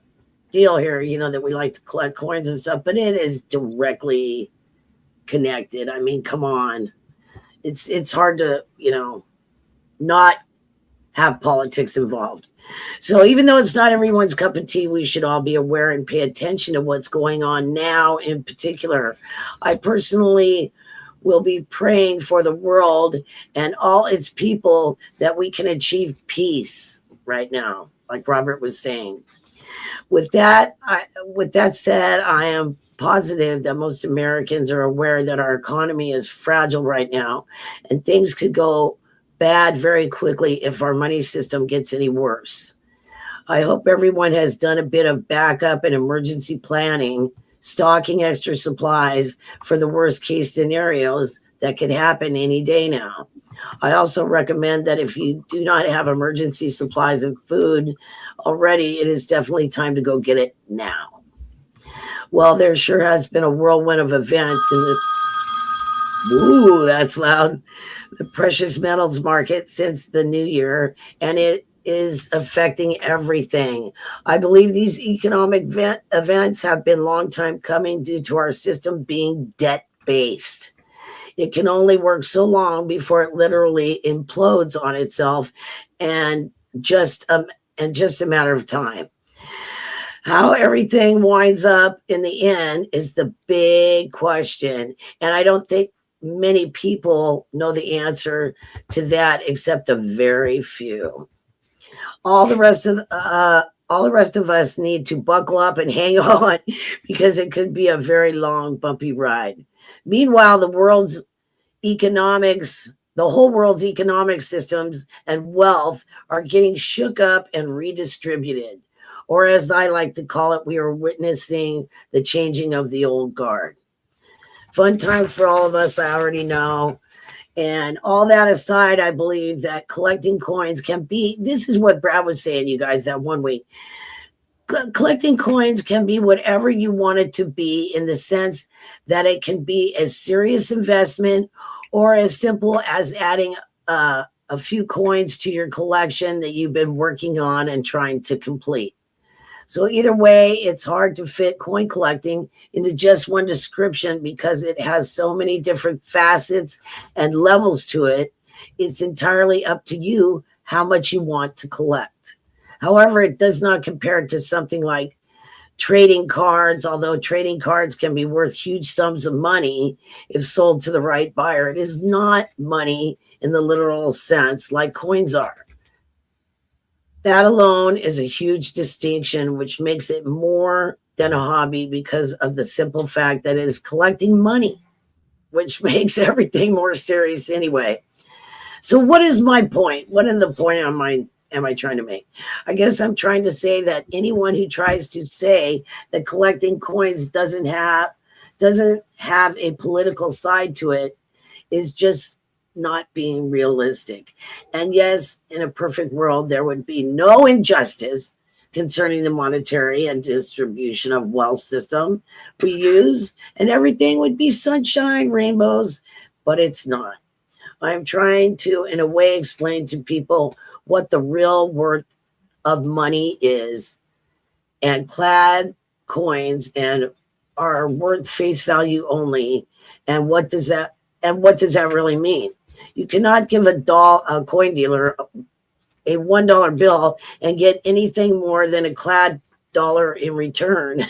[SPEAKER 4] deal here, that we like to collect coins and stuff, but it is directly connected. I mean, come on. It's hard to, not have politics involved. So even though it's not everyone's cup of tea, we should all be aware and pay attention to what's going on now in particular. I personally will be praying for the world and all its people that we can achieve peace right now, like Robert was saying. With that said, I am positive that most Americans are aware that our economy is fragile right now, and things could go bad very quickly if our money system gets any worse. I hope everyone has done a bit of backup and emergency planning, stocking extra supplies for the worst case scenarios that could happen any day now. I also recommend that if you do not have emergency supplies of food already, it is definitely time to go get it now. Well, there sure has been a whirlwind of events in that's loud, the precious metals market since the new year, and it is affecting everything. I believe these economic events have been long time coming due to our system being debt-based. It can only work so long before it literally implodes on itself, and just a matter of time. How everything winds up in the end is the big question, and I don't think many people know the answer to that except a very few. All the rest of us need to buckle up and hang on, because it could be a very long, bumpy ride. Meanwhile, the whole world's economic systems and wealth are getting shook up and redistributed. Or as I like to call it, we are witnessing the changing of the old guard. Fun time for all of us, I already know. And all that aside, I believe that collecting coins can be, this is what Brad was saying, you guys, that 1 week. Collecting coins can be whatever you want it to be, in the sense that it can be a serious investment or as simple as adding a few coins to your collection that you've been working on and trying to complete. So either way, it's hard to fit coin collecting into just one description, because it has so many different facets and levels to it. It's entirely up to you how much you want to collect. However, it does not compare to something like trading cards, although trading cards can be worth huge sums of money if sold to the right buyer, it is not money in the literal sense like coins are. That alone is a huge distinction, which makes it more than a hobby because of the simple fact that it is collecting money, which makes everything more serious anyway. So what is my point? What is the point am I trying to make? I guess I'm trying to say that anyone who tries to say that collecting coins doesn't have a political side to it is just not being realistic. And yes, in a perfect world, there would be no injustice concerning the monetary and distribution of wealth system we use, and everything would be sunshine, rainbows, but it's not. I'm trying to, in a way, explain to people what the real worth of money is, and clad coins and are worth face value only. And what does that really mean? You cannot give a coin dealer a $1 bill and get anything more than a clad dollar in return.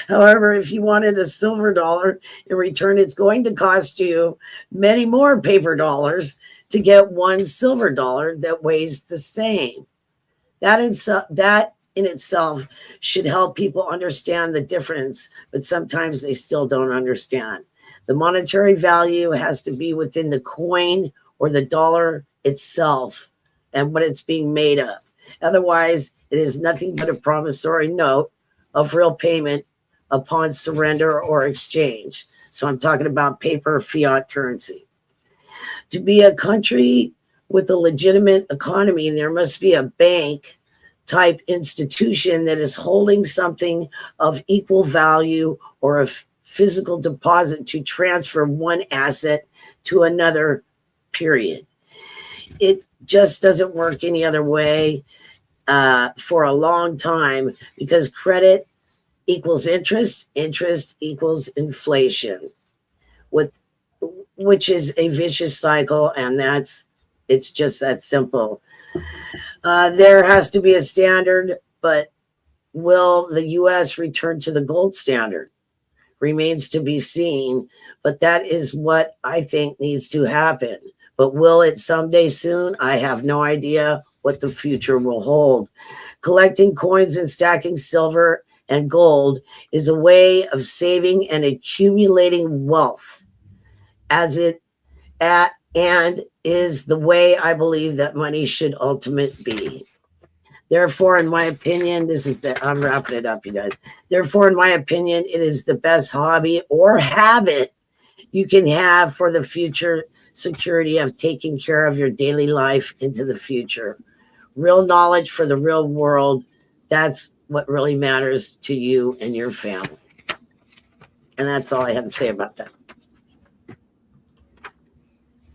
[SPEAKER 4] However, if you wanted a silver dollar in return, it's going to cost you many more paper dollars to get one silver dollar that weighs the same. That in itself should help people understand the difference, but sometimes they still don't understand. The monetary value has to be within the coin or the dollar itself and what it's being made of. Otherwise, it is nothing but a promissory note of real payment upon surrender or exchange. So I'm talking about paper fiat currency. To be a country with a legitimate economy, there must be a bank type institution that is holding something of equal value or a physical deposit to transfer one asset to another, period. It just doesn't work any other way for a long time, because credit equals interest, interest equals inflation, which is a vicious cycle, and it's just that simple. There has to be a standard, but will the U.S. return to the gold standard? Remains to be seen, but that is what I think needs to happen. But will it someday soon? I have no idea what the future will hold. Collecting coins and stacking silver and gold is a way of saving and accumulating wealth, and is the way I believe that money should ultimately be. Therefore, in my opinion, I'm wrapping it up, you guys. Therefore, in my opinion, it is the best hobby or habit you can have for the future security of taking care of your daily life into the future. Real knowledge for the real world. That's what really matters to you and your family. And that's all I have to say about that.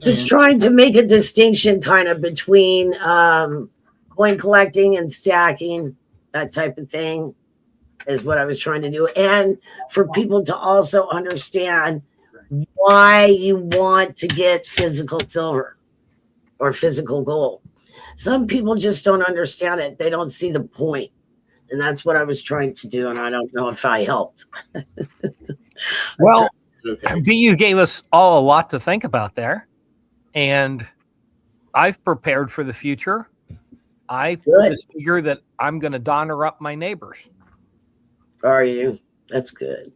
[SPEAKER 4] Just trying to make a distinction kind of between coin collecting and stacking, that type of thing is what I was trying to do. And for people to also understand why you want to get physical silver or physical gold. Some people just don't understand it. They don't see the point. And that's what I was trying to do. And I don't know if I helped.
[SPEAKER 5] Well, you gave us all a lot to think about there. And I've prepared for the future. I just figure that I'm going to donor up my neighbors.
[SPEAKER 4] Are you? That's good.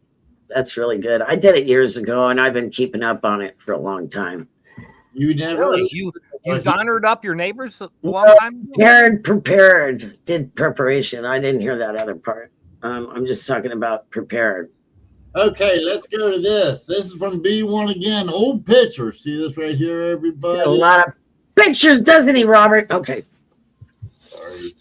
[SPEAKER 4] That's really good. I did it years ago, and I've been keeping up on it for a long time.
[SPEAKER 3] You never
[SPEAKER 5] really? You donnered up your neighbors a long time ago?
[SPEAKER 4] Prepared. Did preparation. I didn't hear that other part. I'm just talking about prepared.
[SPEAKER 3] Okay, let's go to this. This is from B1 again. Old picture. See this right here, everybody?
[SPEAKER 4] A lot of pictures, doesn't he, Robert? Okay.
[SPEAKER 3] Sorry.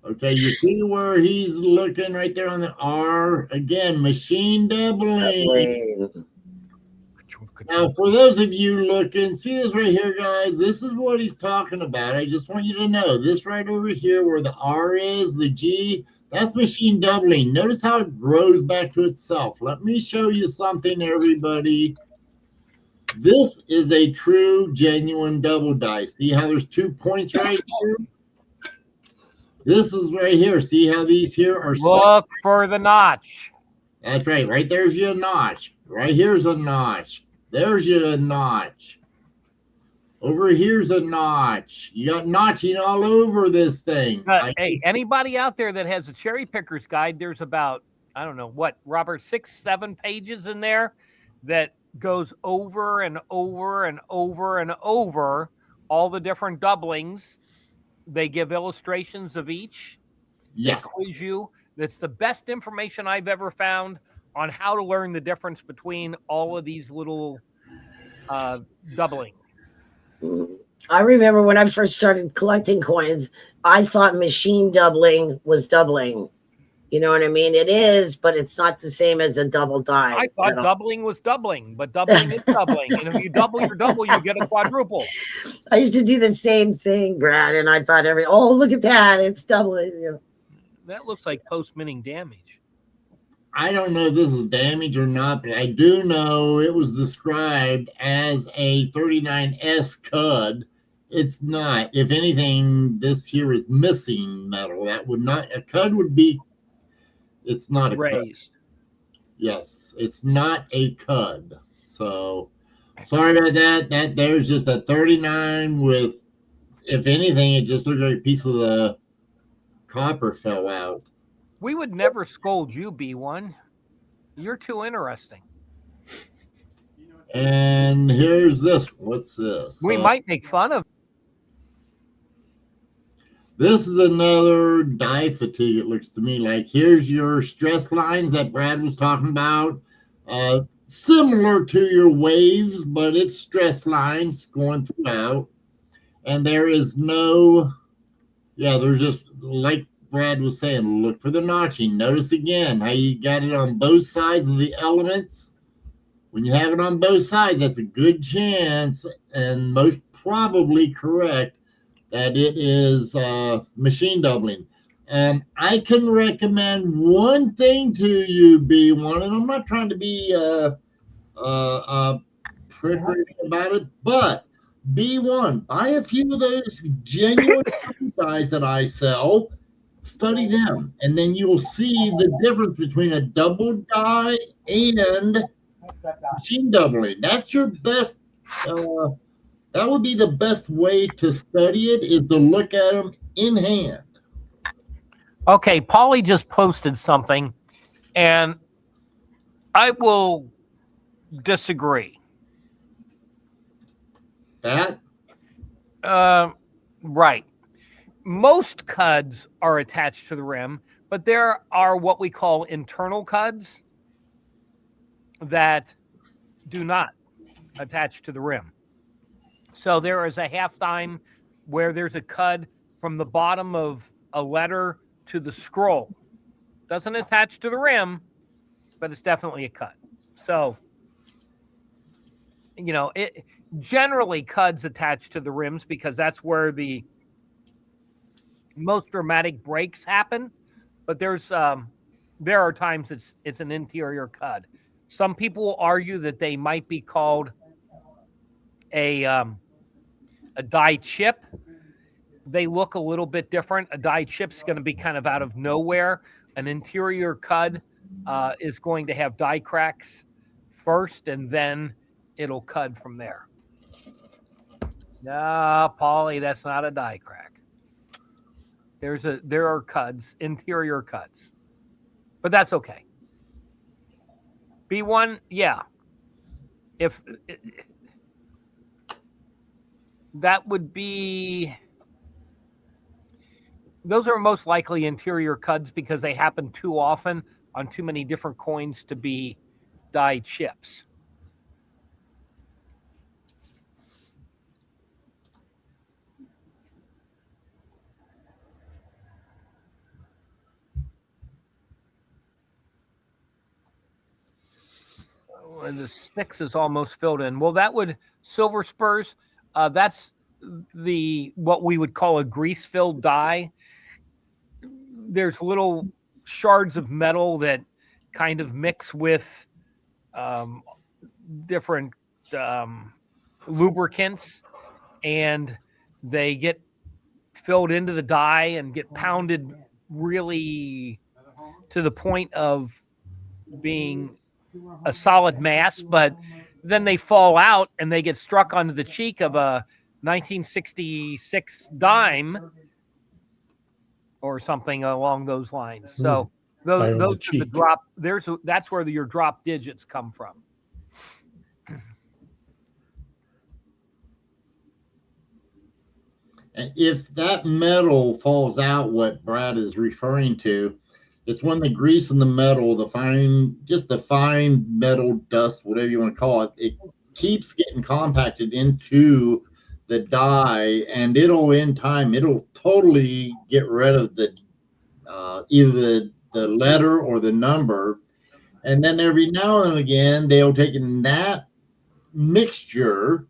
[SPEAKER 3] Okay, you see where he's looking right there on the R? Again, machine doubling. Now, for those of you looking, see this right here, guys? This is what he's talking about. I just want you to know this right over here where the R is, the G, that's machine doubling. Notice how it grows back to itself. Let me show you something, everybody. This is a true, genuine double die. See how there's 2 points right here? This is right here. See how these here are?
[SPEAKER 5] Look for the notch.
[SPEAKER 3] That's right. Right there's your notch. Right here's a notch. There's your notch. Over here's a notch. You got notching all over this thing.
[SPEAKER 5] Hey, anybody out there that has a cherry picker's guide, there's about, I don't know what, Robert, 6-7 pages in there that goes over and over and over and over all the different doublings. They give illustrations of each.
[SPEAKER 3] Yes.
[SPEAKER 5] They quiz you. That's the best information I've ever found on how to learn the difference between all of these little doubling.
[SPEAKER 4] I remember when I first started collecting coins, I thought machine doubling was doubling. You know what I mean? It is, but it's not the same as a double die.
[SPEAKER 5] I thought doubling was doubling, but doubling is doubling. And if you double your double, you get a quadruple.
[SPEAKER 4] I used to do the same thing, Brad, and I thought look at that, it's doubling. You know.
[SPEAKER 5] That looks like post-minting damage.
[SPEAKER 3] I don't know if this is damage or not, but I do know it was described as a 39S cud. It's not. If anything, this here is missing metal. That would not, a cud would be, it's not a
[SPEAKER 5] raised.
[SPEAKER 3] Yes, it's not a cud. So sorry about that. There's just a 39 with, if anything, it just looked like a piece of the copper fell out.
[SPEAKER 5] We would never scold you, B1. You're too interesting.
[SPEAKER 3] And here's this. What's this?
[SPEAKER 5] We might make fun of.
[SPEAKER 3] This is another die fatigue, it looks to me like. Here's your stress lines that Brad was talking about. Similar to your waves, but it's stress lines going throughout. And there is no, there's just, like Brad was saying, look for the notching. Notice again how you got it on both sides of the elements. When you have it on both sides, that's a good chance and most probably correct that it is machine doubling. I can recommend one thing to you, B1, and I'm not trying to be prickly about it, but B1, buy a few of those genuine dies that I sell, study them, and then you will see the difference between a double die and machine doubling. That's your best. That would be the best way to study it, is to look at them in hand.
[SPEAKER 5] Okay, Paulie just posted something, and I will disagree.
[SPEAKER 3] That?
[SPEAKER 5] Right. Most cuds are attached to the rim, but there are what we call internal cuds that do not attach to the rim. So there is a half dime where there's a cud from the bottom of a letter to the scroll. Doesn't attach to the rim, but it's definitely a cud. So, it generally cuds attach to the rims because that's where the most dramatic breaks happen. But there are times it's an interior cud. Some people will argue that they might be called a die chip. They look a little bit different. A die chip's going to be kind of out of nowhere. An interior cud is going to have die cracks first, and then it'll cud from there. No, Paulie, that's not a die crack. There are cuds, interior cuds, but that's okay. B1, yeah. If that would be, those are most likely interior cuds because they happen too often on too many different coins to be die chips. And the 6 is almost filled in. Well, that would silver spurs. That's what we would call a grease-filled die. There's little shards of metal that kind of mix with different lubricants, and they get filled into the die and get pounded really to the point of being a solid mass, but then they fall out and they get struck onto the cheek of a 1966 dime or something along those lines. So those are the drop. That's where your drop digits come from.
[SPEAKER 3] And if that metal falls out, what Brad is referring to, it's when the grease in the metal, the fine metal dust, whatever you want to call it, it keeps getting compacted into the die, and in time, it'll totally get rid of the either the letter or the number. And then every now and again, they'll take in that mixture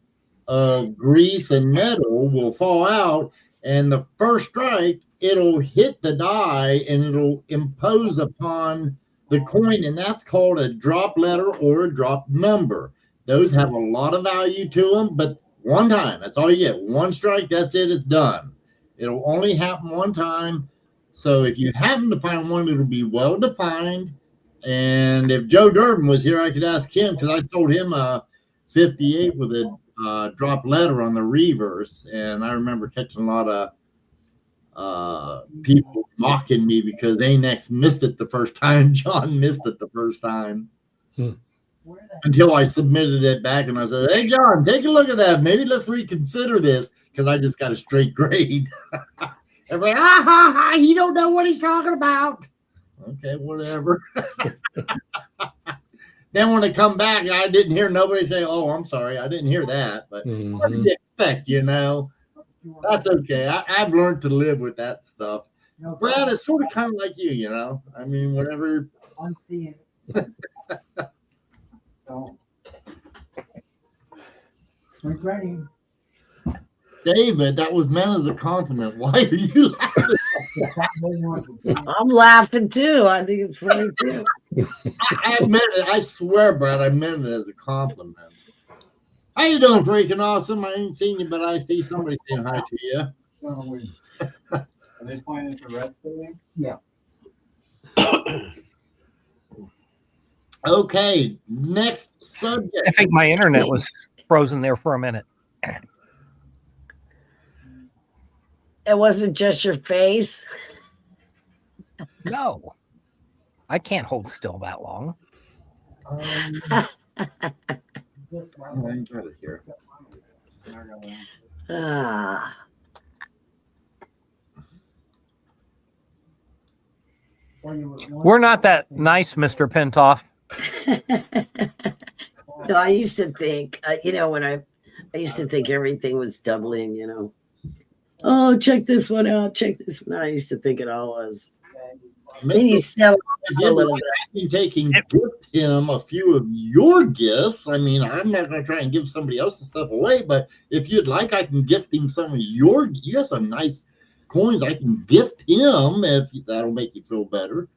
[SPEAKER 3] of grease and metal will fall out, and the first strike, it'll hit the die and it'll impose upon the coin, and that's called a drop letter or a drop number. Those have a lot of value to them, but one time, that's all you get. One strike, that's it, it's done. It'll only happen one time. So if you happen to find one, it'll be well defined. And if Joe Durbin was here, I could ask him, because I sold him a 58 with a drop letter on the reverse, and I remember catching a lot of people mocking me because Anex missed it the first time. John missed it the first time. Until I submitted it back and I said, "Hey John, take a look at that. Maybe let's reconsider this," because I just got a straight grade. Everybody, he don't know what he's talking about. Okay, whatever. Then when they come back, I didn't hear nobody say, "Oh, I'm sorry, I didn't hear that." But what do you expect, That's okay. I've learned to live with that stuff. Brad, it's sort of kind of like you, I mean, whatever.
[SPEAKER 6] I'm seeing Regretting.
[SPEAKER 3] David, that was meant as a compliment. Why are you laughing?
[SPEAKER 4] I'm laughing too. I think it's funny too.
[SPEAKER 3] I meant it. I swear, Brad, I meant it as a compliment. How you doing, freaking awesome? I ain't seen you, but I see somebody saying hi to you.
[SPEAKER 6] Are they pointing to red thing? Yeah.
[SPEAKER 3] Okay, next subject.
[SPEAKER 5] I think my internet was frozen there for a minute.
[SPEAKER 4] It wasn't just your face.
[SPEAKER 5] No, I can't hold still that long. We're not that nice, Mr. Pintoff.
[SPEAKER 4] No, I used to think, when I used to think everything was doubling, Oh, check this one out. Check this one out. I used to think it all was. Then you sell a little bit.
[SPEAKER 3] I've been taking gift him a few of your gifts. I mean, I'm not going to try and give somebody else's stuff away, but if you'd like, I can gift him some of you have some nice coins I can gift him if that'll make you feel better.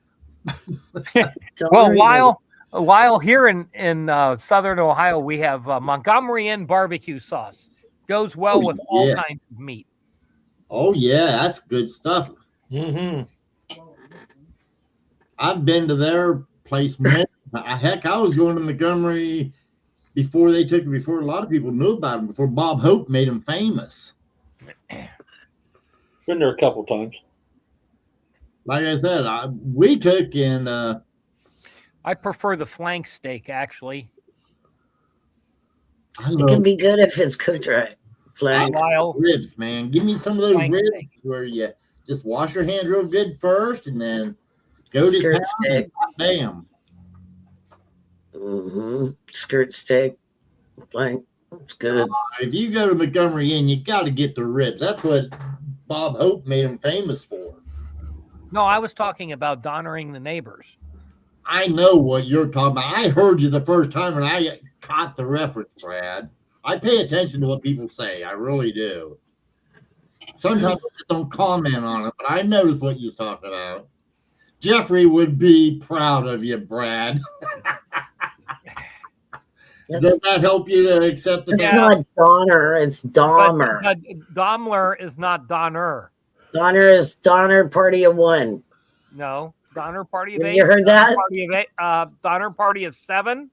[SPEAKER 5] Well, while here in Southern Ohio, we have Montgomery Inn barbecue sauce. Goes well with all kinds of meat.
[SPEAKER 3] Oh, yeah, that's good stuff.
[SPEAKER 1] Mm-hmm.
[SPEAKER 3] I've been to their place. Heck, I was going to Montgomery before a lot of people knew about him, before Bob Hope made him famous.
[SPEAKER 1] Been there a couple times.
[SPEAKER 3] Like I said, we took in.
[SPEAKER 5] I prefer the flank steak, actually.
[SPEAKER 4] It can be good if it's cooked right. Flank.
[SPEAKER 3] Ribs, man. Give me some of those ribs
[SPEAKER 5] steak.
[SPEAKER 3] where you just wash your hands real good first and then go to
[SPEAKER 4] skirt
[SPEAKER 3] town.
[SPEAKER 4] steak.
[SPEAKER 3] Damn.
[SPEAKER 4] Mm-hmm. Skirt steak. Flank. It's good.
[SPEAKER 3] If you go to Montgomery Inn, you got to get the ribs. That's what Bob Hope made him famous for.
[SPEAKER 5] No, I was talking about honoring the neighbors.
[SPEAKER 3] I know what you're talking about. I heard you the first time and I caught the reference, Brad. I pay attention to what people say. I really do. Sometimes I just don't comment on it, but I noticed what you're talking about. Jeffrey would be proud of you, Brad. Does that help you to accept the
[SPEAKER 4] fact? It's not Donner, it's Dahmer.
[SPEAKER 5] But Daimler is not Donner.
[SPEAKER 4] Donner Party of one.
[SPEAKER 5] No, Donner Party of
[SPEAKER 4] Have
[SPEAKER 5] 8.
[SPEAKER 4] you heard that?
[SPEAKER 5] Party of 8. Donner Party of 7.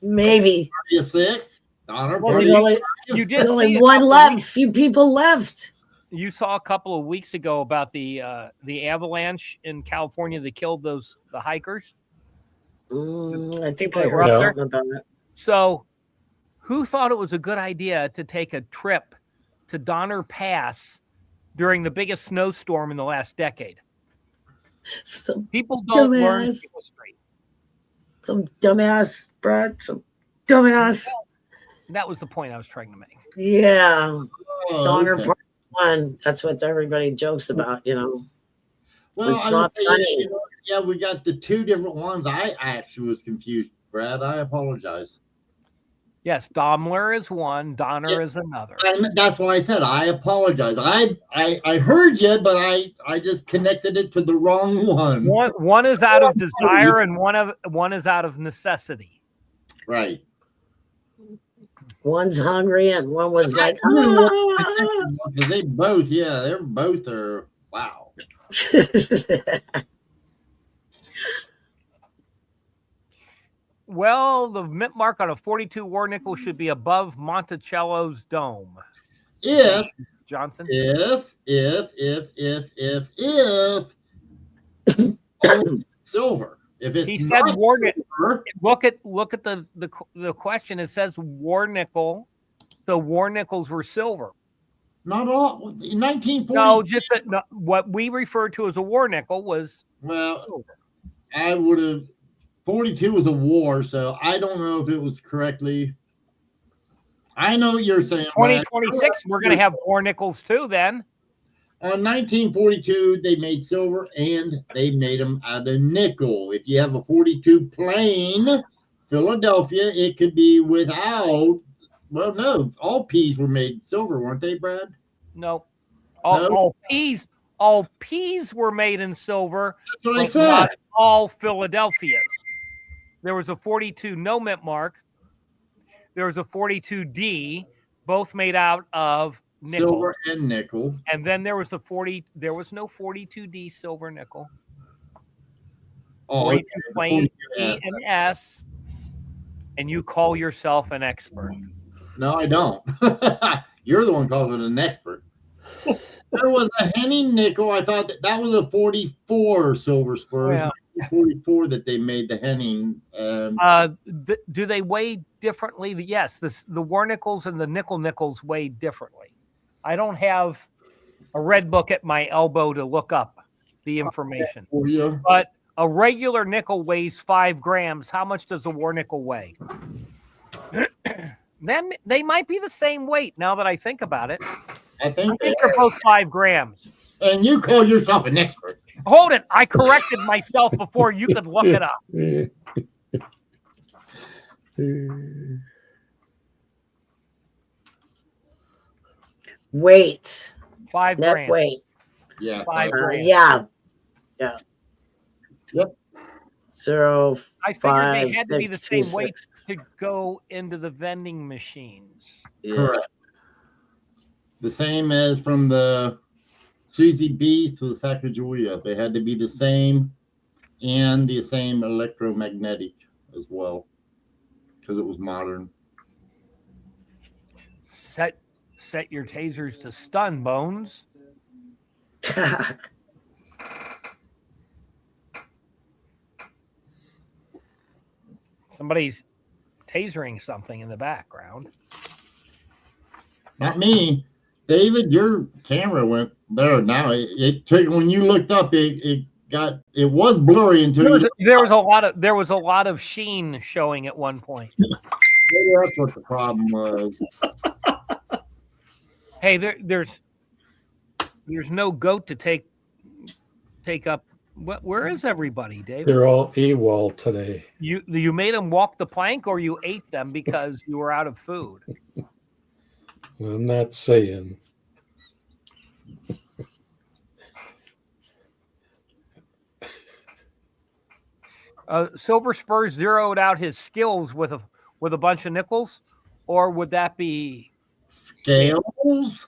[SPEAKER 4] Maybe.
[SPEAKER 3] Party of 6. Donner
[SPEAKER 5] Well,
[SPEAKER 3] Party
[SPEAKER 4] There's
[SPEAKER 3] of
[SPEAKER 4] only,
[SPEAKER 5] You did
[SPEAKER 4] there's only
[SPEAKER 5] see a
[SPEAKER 4] one
[SPEAKER 5] couple of
[SPEAKER 4] left.
[SPEAKER 5] weeks-
[SPEAKER 4] Few people left.
[SPEAKER 5] You saw a couple of weeks ago about the avalanche in California that killed the hikers.
[SPEAKER 4] I think I
[SPEAKER 5] Like
[SPEAKER 4] heard
[SPEAKER 5] Russ there?
[SPEAKER 4] something about it.
[SPEAKER 5] So, who thought it was a good idea to take a trip to Donner Pass during the biggest snowstorm in the last decade?
[SPEAKER 4] Some
[SPEAKER 5] People don't learn
[SPEAKER 4] dumbass.
[SPEAKER 5] history.
[SPEAKER 4] Some dumbass, Brad. Some dumbass.
[SPEAKER 5] That was the point I was trying to make.
[SPEAKER 4] Yeah.
[SPEAKER 3] Oh,
[SPEAKER 4] Donner
[SPEAKER 3] okay.
[SPEAKER 4] Party 1. That's what everybody jokes about, you know.
[SPEAKER 3] Well,
[SPEAKER 4] It's
[SPEAKER 3] I
[SPEAKER 4] not
[SPEAKER 3] would say,
[SPEAKER 4] funny.
[SPEAKER 3] you know, yeah, we got the two different ones. I actually was confused, Brad. I apologize.
[SPEAKER 5] Yes, Daimler is one, Donner
[SPEAKER 3] Yeah.
[SPEAKER 5] is another.
[SPEAKER 3] That's why I said I apologize. I heard you, but I just connected it to the wrong one.
[SPEAKER 5] One is out of desire, and one is out of necessity.
[SPEAKER 3] Right.
[SPEAKER 4] One's hungry and one was like,
[SPEAKER 3] Because they both, yeah, they're both are wow.
[SPEAKER 5] Well, the mint mark on a 42 war nickel should be above Monticello's dome.
[SPEAKER 3] If
[SPEAKER 5] Johnson.
[SPEAKER 3] only silver. If it's
[SPEAKER 5] He said
[SPEAKER 3] not
[SPEAKER 5] war nickel.
[SPEAKER 3] silver,
[SPEAKER 5] Look at the question. It says war nickel. So war nickels were silver.
[SPEAKER 3] not all 1940.
[SPEAKER 5] No, just that no, what we referred to as a war nickel was
[SPEAKER 3] Well,
[SPEAKER 5] silver.
[SPEAKER 3] I would have 42 was a war, so I don't know if it was correctly. I know what you're saying. Brad.
[SPEAKER 5] 2026, we're going to have war nickels too. Then
[SPEAKER 3] On 1942, they made silver and they made them out of nickel. If you have a 42 plain Philadelphia, it could be without. Well, no, all peas were made silver, weren't they, Brad?
[SPEAKER 5] no,
[SPEAKER 3] No?
[SPEAKER 5] all peas were made in silver,
[SPEAKER 3] That's what I
[SPEAKER 5] but
[SPEAKER 3] said.
[SPEAKER 5] not all Philadelphias. There was a 42 no mint mark. There was a 42D, both made out of nickel.
[SPEAKER 3] Silver and nickel.
[SPEAKER 5] And then there was there was no 42D silver nickel.
[SPEAKER 3] Oh,
[SPEAKER 5] 42 plain
[SPEAKER 3] yeah.
[SPEAKER 5] E and S. And you call yourself an expert.
[SPEAKER 3] No, I don't. You're the one calling it an expert. There was a Henning nickel. I thought that was a 44 silver spurs.
[SPEAKER 5] Yeah.
[SPEAKER 3] 44 that they made the Henning.
[SPEAKER 5] Do they weigh differently? Yes, the war nickels and the nickels weigh differently. I don't have a red book at my elbow to look up the information.
[SPEAKER 3] For you.
[SPEAKER 5] But a regular nickel weighs 5 grams. How much does a war nickel weigh? Then they might be the same weight now that I think about it.
[SPEAKER 3] I think
[SPEAKER 5] they're both 5 grams.
[SPEAKER 3] And you call yourself an expert.
[SPEAKER 5] Hold it. I corrected myself before you could look it up.
[SPEAKER 4] weight.
[SPEAKER 5] 5
[SPEAKER 4] Net
[SPEAKER 5] grams.
[SPEAKER 4] weight.
[SPEAKER 3] Yeah.
[SPEAKER 5] 5 grams.
[SPEAKER 4] Yeah.
[SPEAKER 3] Yep.
[SPEAKER 4] 0,
[SPEAKER 5] I figured
[SPEAKER 4] 5,
[SPEAKER 5] they had to be
[SPEAKER 4] 6,
[SPEAKER 5] the same
[SPEAKER 4] 2,
[SPEAKER 5] weight
[SPEAKER 4] 6.
[SPEAKER 5] to go into the vending machines.
[SPEAKER 4] Yeah.
[SPEAKER 3] Correct. The same as from the Susie B's to the Sacagawea. They had to be the same and the same electromagnetic as well because it was modern.
[SPEAKER 5] Set your tasers to stun, Bones. Somebody's tasering something in the background.
[SPEAKER 3] Not me. David, your camera went there now. It took when you looked up, it was blurry until
[SPEAKER 5] There was a lot of sheen showing at one point.
[SPEAKER 3] maybe that's what the problem was.
[SPEAKER 5] Hey, there's no goat to take up. Where is everybody, David?
[SPEAKER 2] They're all AWOL today.
[SPEAKER 5] You made them walk the plank, or you ate them because you were out of food?
[SPEAKER 2] I'm not saying.
[SPEAKER 5] Silver Spurs zeroed out his skills with a bunch of nickels, or would that be
[SPEAKER 3] Scales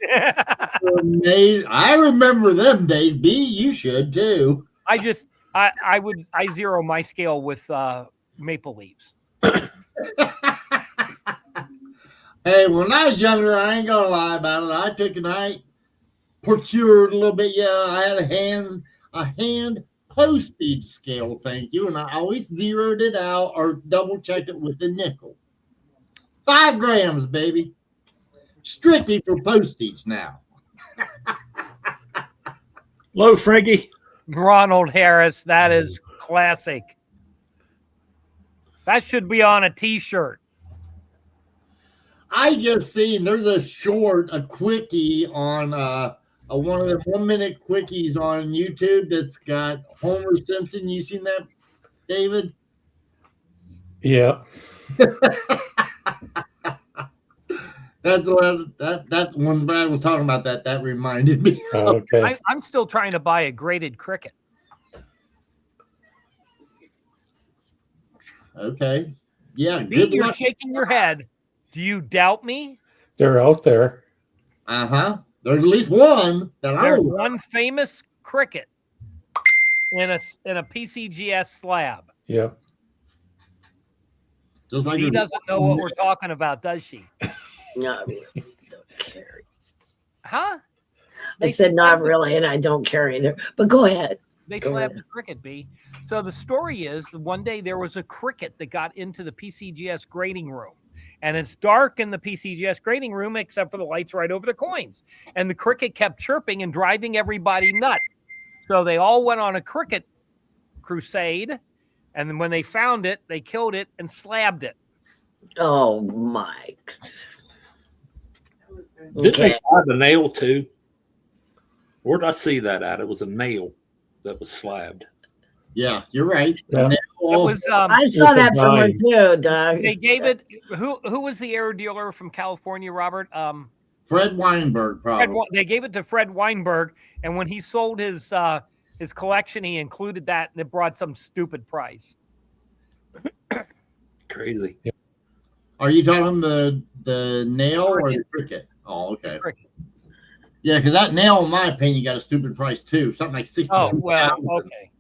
[SPEAKER 3] were made. I remember them days. B, you should too.
[SPEAKER 5] I zero my scale with maple leaves.
[SPEAKER 3] Hey, when I was younger, I ain't gonna lie about it. I took and I procured a little bit. Yeah, I had a hand postage scale, thank you, and I always zeroed it out or double checked it with a nickel. 5 grams, baby. Strictly for postage now.
[SPEAKER 1] Hello, Frankie.
[SPEAKER 5] Ronald Harris, that is classic. That should be on a t-shirt.
[SPEAKER 3] I just seen there's a quickie on one of the 1-minute quickies on YouTube that's got Homer Simpson. You seen that, David?
[SPEAKER 2] Yeah.
[SPEAKER 3] That's when Brad was talking about that reminded me.
[SPEAKER 2] Okay.
[SPEAKER 5] I'm still trying to buy a graded cricket.
[SPEAKER 3] Okay. Yeah.
[SPEAKER 5] You're shaking your head. Do you doubt me?
[SPEAKER 2] They're out there.
[SPEAKER 3] There's at least one that I
[SPEAKER 5] There's
[SPEAKER 3] know.
[SPEAKER 5] one famous cricket in a PCGS slab.
[SPEAKER 2] Yeah.
[SPEAKER 3] Just like
[SPEAKER 5] He doesn't know what we're talking about, does she?
[SPEAKER 4] No, I really don't care.
[SPEAKER 5] Huh?
[SPEAKER 4] I said not really, and I don't care either. But go ahead.
[SPEAKER 5] They
[SPEAKER 4] Go
[SPEAKER 5] slapped
[SPEAKER 4] ahead.
[SPEAKER 5] the cricket, B. So the story is one day there was a cricket that got into the PCGS grading room. And it's dark in the PCGS grading room except for the lights right over the coins. And the cricket kept chirping and driving everybody nuts. So they all went on a cricket crusade. And then when they found it, they killed it and slabbed it.
[SPEAKER 4] Oh, Mike.
[SPEAKER 1] Didn't they slab a nail too? Where did I see that at? It was a nail that was slabbed.
[SPEAKER 3] Yeah, you're right.
[SPEAKER 2] Yeah.
[SPEAKER 5] It was
[SPEAKER 4] I saw that somewhere
[SPEAKER 2] Nine.
[SPEAKER 4] too, Doug.
[SPEAKER 5] they gave it who was the air dealer from California, Robert?
[SPEAKER 3] Fred Weinberg, probably.
[SPEAKER 5] They gave it to Fred Weinberg, and when he sold his collection, he included that, and it brought some stupid price.
[SPEAKER 1] Crazy.
[SPEAKER 3] Are you talking the nail or the cricket? Oh, okay.
[SPEAKER 5] Cricket.
[SPEAKER 3] Yeah, because that nail, in my opinion, got a stupid price too. Something like 60.
[SPEAKER 5] Oh well, okay.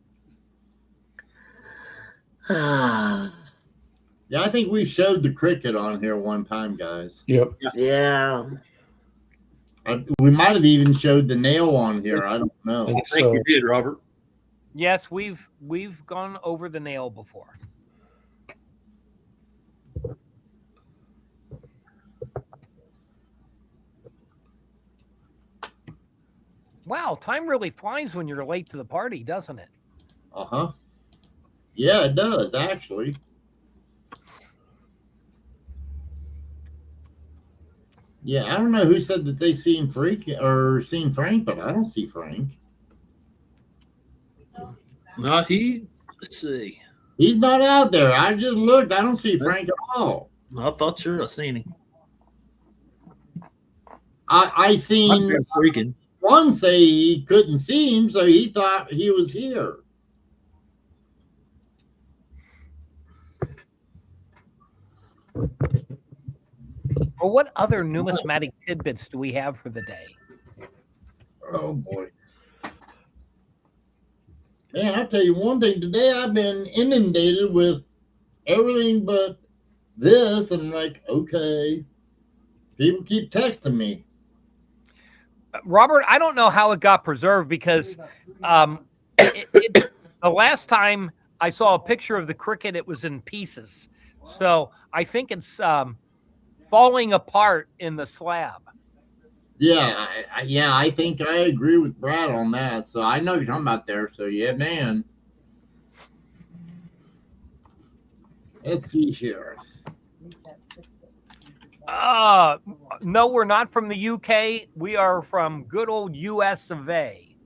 [SPEAKER 3] Yeah, I think we showed the cricket on here one time, guys.
[SPEAKER 2] Yep.
[SPEAKER 4] Yeah.
[SPEAKER 3] We might have even showed the nail on here. I don't know.
[SPEAKER 1] I think you did, Robert.
[SPEAKER 5] Yes, we've gone over the nail before. Wow, time really flies when you're late to the party, doesn't it?
[SPEAKER 3] Yeah, it does actually. Yeah, I don't know who said that they seen Frank, but I don't see Frank.
[SPEAKER 1] No, let's see.
[SPEAKER 3] He's not out there. I just looked. I don't see Frank at all.
[SPEAKER 1] I thought sure I seen him.
[SPEAKER 3] I seen
[SPEAKER 1] Freaking.
[SPEAKER 3] one say he couldn't see him, so he thought he was here.
[SPEAKER 5] Well, what other numismatic tidbits do we have for the day?
[SPEAKER 3] Oh boy. Man, I'll tell you one thing. Today I've been inundated with everything but this. And like, okay. People keep texting me.
[SPEAKER 5] Robert, I don't know how it got preserved because the last time I saw a picture of the cricket, it was in pieces. So I think it's falling apart in the slab.
[SPEAKER 3] Yeah, I think I agree with Brad on that. So I know you're talking about there. So yeah, man. Let's see here.
[SPEAKER 5] No, we're not from the UK. We are from good old US of A.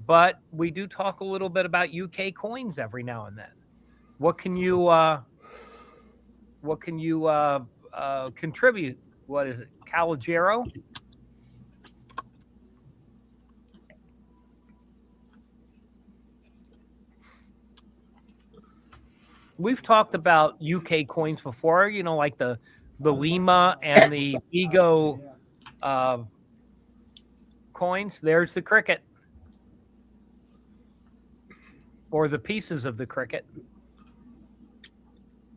[SPEAKER 5] But we do talk a little bit about UK coins every now and then. What can you contribute? What is it? Calogero? We've talked about UK coins before, like the Lima and the Vigo coins, there's the cricket. Or the pieces of the cricket.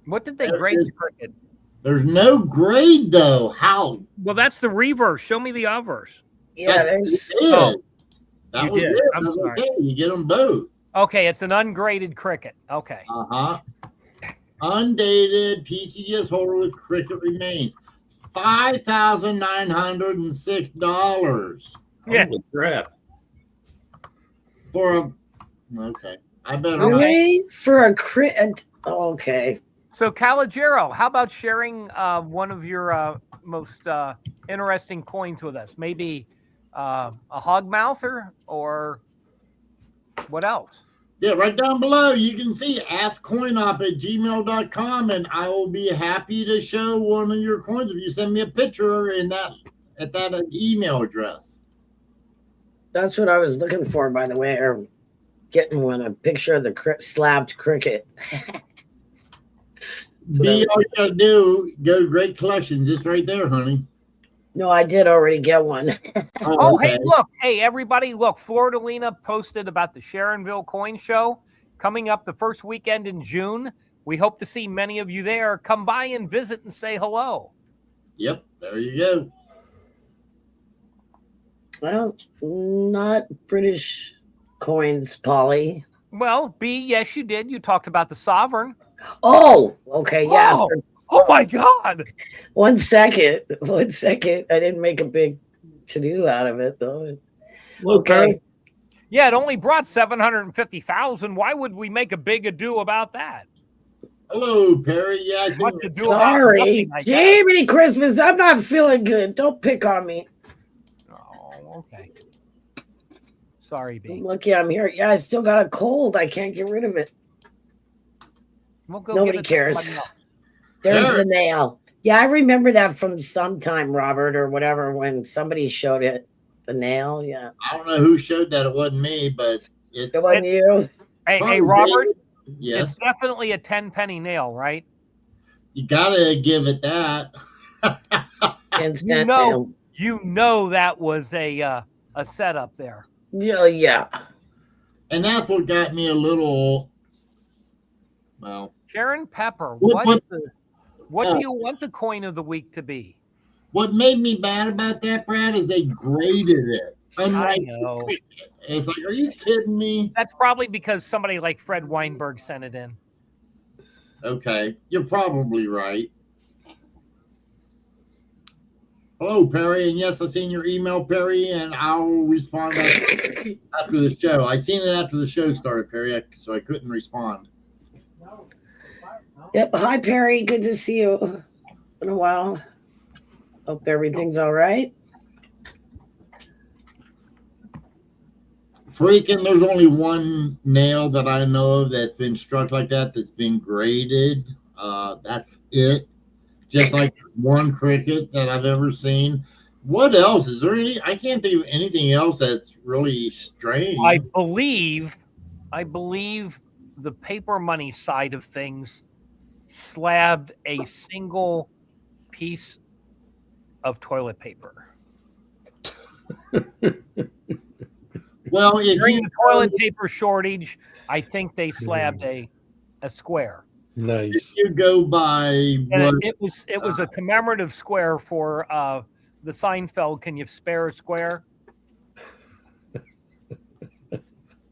[SPEAKER 5] What did they grade the cricket?
[SPEAKER 3] There's no grade though. How?
[SPEAKER 5] Well, that's the reverse. Show me the obverse.
[SPEAKER 4] Yeah,
[SPEAKER 3] That's
[SPEAKER 4] there's.
[SPEAKER 3] it.
[SPEAKER 5] Oh,
[SPEAKER 3] That
[SPEAKER 5] you
[SPEAKER 3] was
[SPEAKER 5] did.
[SPEAKER 3] it.
[SPEAKER 5] I'm
[SPEAKER 3] That's
[SPEAKER 5] sorry.
[SPEAKER 3] okay. You get them both.
[SPEAKER 5] Okay, it's an ungraded cricket. Okay.
[SPEAKER 3] Undated PCS holder with cricket remains. $5,906
[SPEAKER 5] Yeah.
[SPEAKER 1] Holy crap.
[SPEAKER 3] for a. Okay, I better.
[SPEAKER 4] Really? For a crit? Okay.
[SPEAKER 5] So, Calogero, how about sharing one of your most interesting coins with us? Maybe a hogmouther or what else?
[SPEAKER 3] Yeah, right down below, you can see askcoinopp@gmail.com, and I will be happy to show one of your coins if you send me a picture at that email address.
[SPEAKER 4] That's what I was looking for, by the way, or getting one, a picture of the slabbed cricket.
[SPEAKER 3] All you gotta do, go to Great Collections, just right there, honey.
[SPEAKER 4] No, I did already get one.
[SPEAKER 5] Oh,
[SPEAKER 3] okay.
[SPEAKER 5] hey, look. Hey, everybody, look. Florida Lena posted about the Sharonville Coin Show coming up the first weekend in June. We hope to see many of you there. Come by and visit and say hello.
[SPEAKER 3] Yep, there you go.
[SPEAKER 4] Well, not British coins, Polly.
[SPEAKER 5] Well, B, yes, you did. You talked about the sovereign.
[SPEAKER 4] Oh, okay, yeah.
[SPEAKER 5] Oh my God.
[SPEAKER 4] 1 second. 1 second. I didn't make a big to-do out of it, though. Okay.
[SPEAKER 5] Yeah, it only brought 750,000. Why would we make a big ado about that?
[SPEAKER 3] Hello, Perry. Yeah,
[SPEAKER 5] What's to do about
[SPEAKER 4] Sorry.
[SPEAKER 5] nothing, I guess.
[SPEAKER 4] Jiminy Christmas. I'm not feeling good. Don't pick on me.
[SPEAKER 5] Oh, okay. Sorry, B.
[SPEAKER 4] I'm lucky I'm here. Yeah, I still got a cold. I can't get rid of it.
[SPEAKER 5] We'll go
[SPEAKER 4] Nobody
[SPEAKER 5] give it to
[SPEAKER 4] cares.
[SPEAKER 5] somebody else.
[SPEAKER 4] There's
[SPEAKER 3] Sure.
[SPEAKER 4] the nail. Yeah, I remember that from sometime, Robert, or whatever, when somebody showed it. The nail, yeah.
[SPEAKER 3] I don't know who showed that. It wasn't me, but it's.
[SPEAKER 4] It wasn't you.
[SPEAKER 5] Hey, Robert,
[SPEAKER 3] Yes,
[SPEAKER 5] it's definitely a 10-penny nail, right?
[SPEAKER 3] you gotta give it that.
[SPEAKER 4] Instant
[SPEAKER 5] You know that was a setup there.
[SPEAKER 4] nail. Yeah.
[SPEAKER 3] And that's what got me a little. Well,
[SPEAKER 5] Sharon Pepper,
[SPEAKER 3] What-
[SPEAKER 5] what do you want the coin of the week to be?
[SPEAKER 3] what made me mad about that, Brad, is they graded it.
[SPEAKER 5] I know.
[SPEAKER 3] It's like, are you kidding me?
[SPEAKER 5] That's probably because somebody like Fred Weinberg sent it in.
[SPEAKER 3] Okay, you're probably right. Hello, Perry, and yes, I seen your email, Perry, and I'll respond after the show. I seen it after the show started, Perry, so I couldn't respond.
[SPEAKER 4] Yep. Hi, Perry. Good to see you. Been a while. Hope everything's all right.
[SPEAKER 3] Freaking, there's only one nail that I know of that's been struck like that's been graded. That's it. Just like one cricket that I've ever seen. What else? Is there any? I can't think of anything else that's really strange.
[SPEAKER 5] I believe the paper money side of things slabbed a single piece of toilet paper.
[SPEAKER 3] Well, if
[SPEAKER 5] During
[SPEAKER 3] you
[SPEAKER 5] the toilet paper shortage, I think they slabbed a square.
[SPEAKER 2] Nice.
[SPEAKER 3] you go by
[SPEAKER 5] And
[SPEAKER 3] what,
[SPEAKER 5] it was a commemorative square for the Seinfeld. Can you spare a square?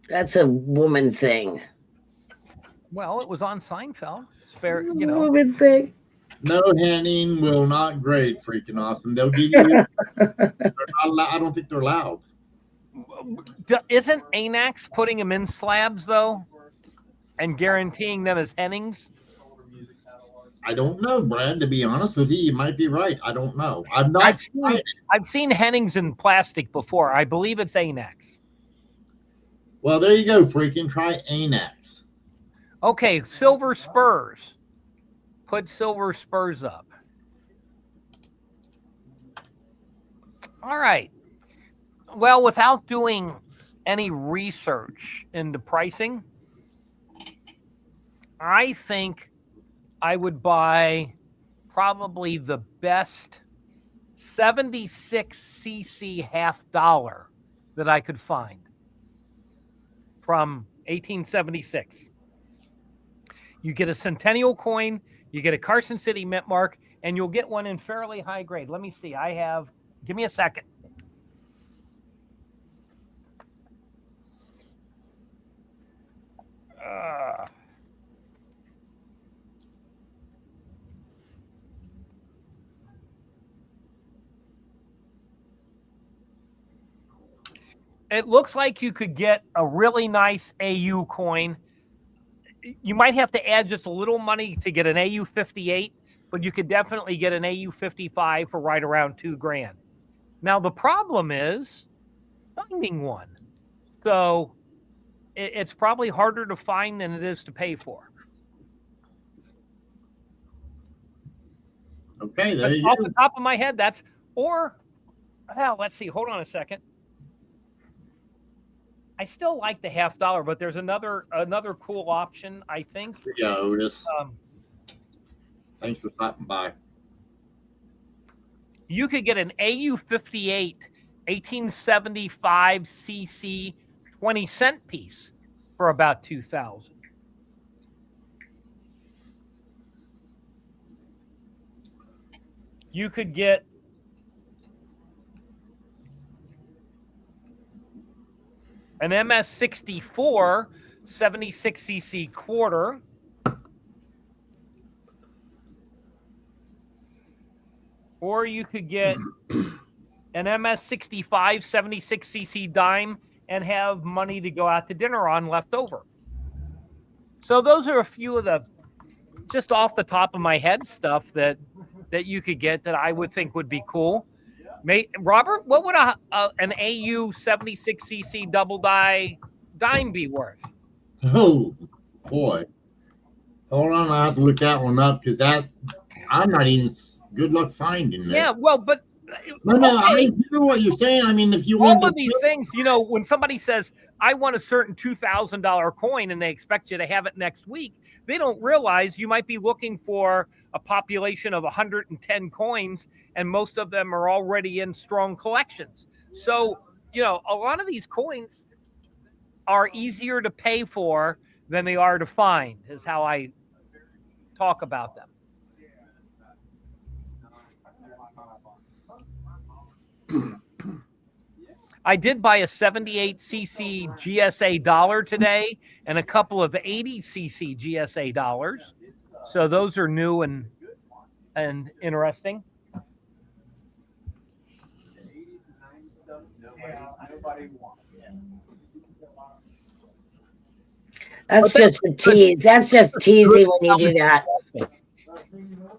[SPEAKER 4] That's a woman thing.
[SPEAKER 5] Well, it was on Seinfeld. Spare, you know.
[SPEAKER 4] Woman thing.
[SPEAKER 3] no Henning will not grade freaking awesome. They'll give you. I don't think they're allowed.
[SPEAKER 5] Isn't ANAX putting them in slabs though, and guaranteeing them as Hennings?
[SPEAKER 3] I don't know, Brad. To be honest with you, you might be right. I don't know.
[SPEAKER 5] I've seen Hennings in plastic before. I believe it's ANAX.
[SPEAKER 3] Well, there you go, freaking try ANAX.
[SPEAKER 5] Okay, silver spurs. Put silver spurs up. All right. Well, without doing any research into pricing, I think I would buy probably the best 76cc half dollar that I could find from 1876. You get a Centennial coin, you get a Carson City mint mark, and you'll get one in fairly high grade. Let me see. Give me a second. It looks like you could get a really nice AU coin. You might have to add just a little money to get an AU 58, but you could definitely get an AU 55 for right around $2,000. Now, the problem is finding one. So it's probably harder to find than it is to pay for.
[SPEAKER 3] Okay, there you
[SPEAKER 5] Off
[SPEAKER 3] go.
[SPEAKER 5] the top of my head, let's see. Hold on a second. I still like the half dollar, but there's another cool option, I think.
[SPEAKER 3] Yeah, Otis. Thanks for stopping by.
[SPEAKER 5] You could get an AU 58 1875 cc 20-cent piece for about $2,000. You could get an MS 64 76cc quarter. Or you could get an MS 65 76cc dime and have money to go out to dinner on left over. So those are a few of the just off the top of my head stuff that you could get that I would think would be cool. Robert, what would an AU 76cc double die dime be worth?
[SPEAKER 3] Oh, boy. Hold on, I have to look that one up because I'm not even good luck finding that.
[SPEAKER 5] Yeah, well, but
[SPEAKER 3] No,
[SPEAKER 5] okay.
[SPEAKER 3] I hear what you're saying. I mean, if you
[SPEAKER 5] All
[SPEAKER 3] want
[SPEAKER 5] of these things, when somebody says, I want a certain $2,000 coin and they expect you to have it next week, they don't realize you might be looking for a population of 110 coins, and most of them are already in strong collections. So, a lot of these coins are easier to pay for than they are to find, is how I talk about them. I did buy a 78cc GSA dollar today and a couple of 80cc GSA dollars. So those are new and interesting.
[SPEAKER 4] That's just a tease. That's just teasing when you do that.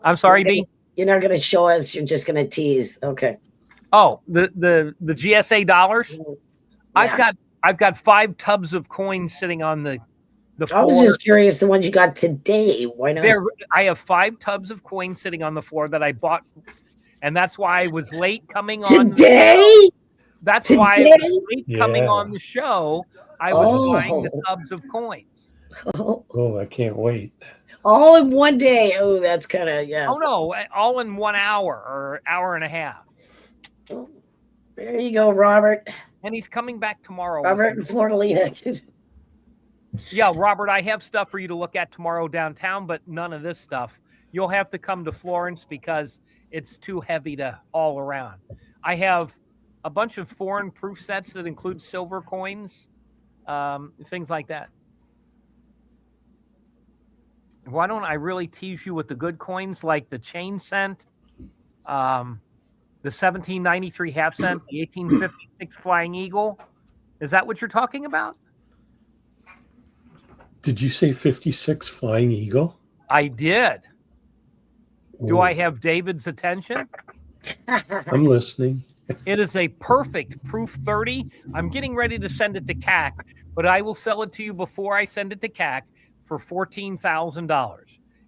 [SPEAKER 5] I'm sorry, B.
[SPEAKER 4] You're not going to show us. You're just going to tease. Okay.
[SPEAKER 5] Oh, the GSA dollars.
[SPEAKER 4] Yeah.
[SPEAKER 5] I've got 5 tubs of coins sitting on the floor.
[SPEAKER 4] I was just curious the ones you got today. Why not?
[SPEAKER 5] I have 5 tubs of coins sitting on the floor that I bought, and that's why I was late coming on
[SPEAKER 4] today.
[SPEAKER 5] That's why I was late coming on the show. I was buying the tubs of coins.
[SPEAKER 2] Oh, I can't wait.
[SPEAKER 4] All in one day. Oh, that's kind of
[SPEAKER 5] Oh no, all in 1 hour or hour and a half.
[SPEAKER 4] Oh, there you go, Robert.
[SPEAKER 5] And he's coming back tomorrow.
[SPEAKER 4] Robert and Florida.
[SPEAKER 5] Yeah, Robert, I have stuff for you to look at tomorrow downtown, but none of this stuff. You'll have to come to Florence because it's too heavy to haul around. I have a bunch of foreign proof sets that include silver coins, things like that. Why don't I really tease you with the good coins like the chain cent, the 1793 half cent, the 1856 Flying Eagle? Is that what you're talking about?
[SPEAKER 2] Did you say 56 Flying Eagle?
[SPEAKER 5] I did.
[SPEAKER 2] Ooh.
[SPEAKER 5] Do I have David's attention?
[SPEAKER 2] I'm listening.
[SPEAKER 5] It is a perfect proof 30. I'm getting ready to send it to CAC, but I will sell it to you before I send it to CAC for $14,000.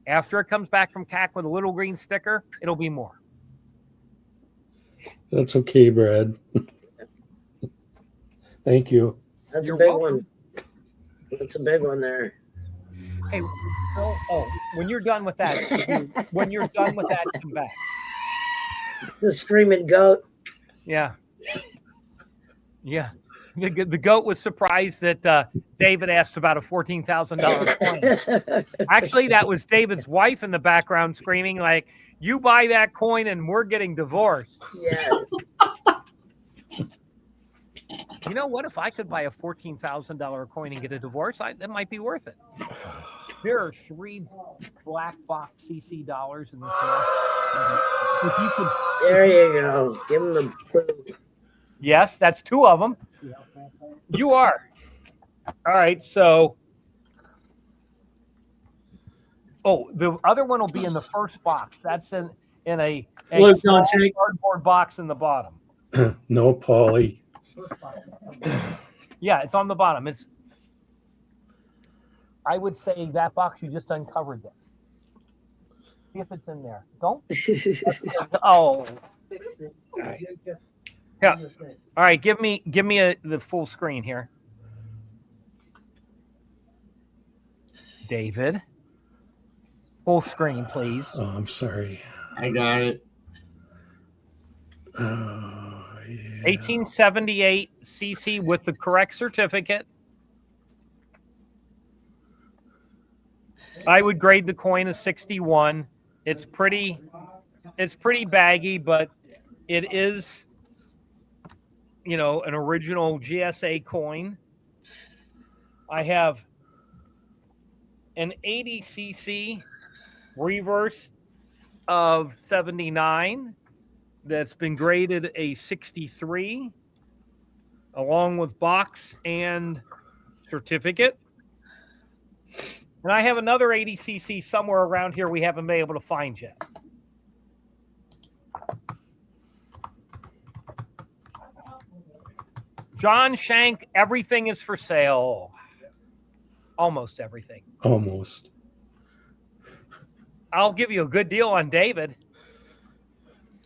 [SPEAKER 5] After it comes back from CAC with a little green sticker, it'll be more.
[SPEAKER 2] That's okay, Brad. Thank you.
[SPEAKER 4] That's
[SPEAKER 5] You're
[SPEAKER 4] a big
[SPEAKER 5] welcome.
[SPEAKER 4] one. That's a big one there.
[SPEAKER 5] Hey, when you're done with that, come back.
[SPEAKER 4] The screaming goat.
[SPEAKER 5] Yeah. Yeah. The goat was surprised that David asked about a $14,000 coin. Actually, that was David's wife in the background screaming like, "You buy that coin and we're getting divorced."
[SPEAKER 4] Yeah.
[SPEAKER 5] You know what? If I could buy a $14,000 coin and get a divorce, that might be worth it. There are 3 black box CC dollars in this mess. If you could,
[SPEAKER 4] There you go. Give him the clue.
[SPEAKER 5] yes, that's 2 of them. You are. All right. So, the other one will be in the first box. That's in a
[SPEAKER 1] Look,
[SPEAKER 5] small
[SPEAKER 1] John Shank.
[SPEAKER 5] cardboard box in the bottom.
[SPEAKER 2] No, Paulie.
[SPEAKER 5] Yeah, it's on the bottom. I would say that box you just uncovered there. See if it's in there. Don't. Oh. Yeah. All right. Give me the full screen here. David. Full screen, please.
[SPEAKER 2] Oh, I'm sorry.
[SPEAKER 3] I got it.
[SPEAKER 2] Yeah.
[SPEAKER 5] 1878 CC with the correct certificate. I would grade the coin a 61. It's pretty baggy, but it is, an original GSA coin. I have an 80 CC reverse of 79 that's been graded a 63 along with box and certificate. And I have another 80 CC somewhere around here we haven't been able to find yet. John Shank, everything is for sale. Almost everything.
[SPEAKER 2] Almost.
[SPEAKER 5] I'll give you a good deal on David.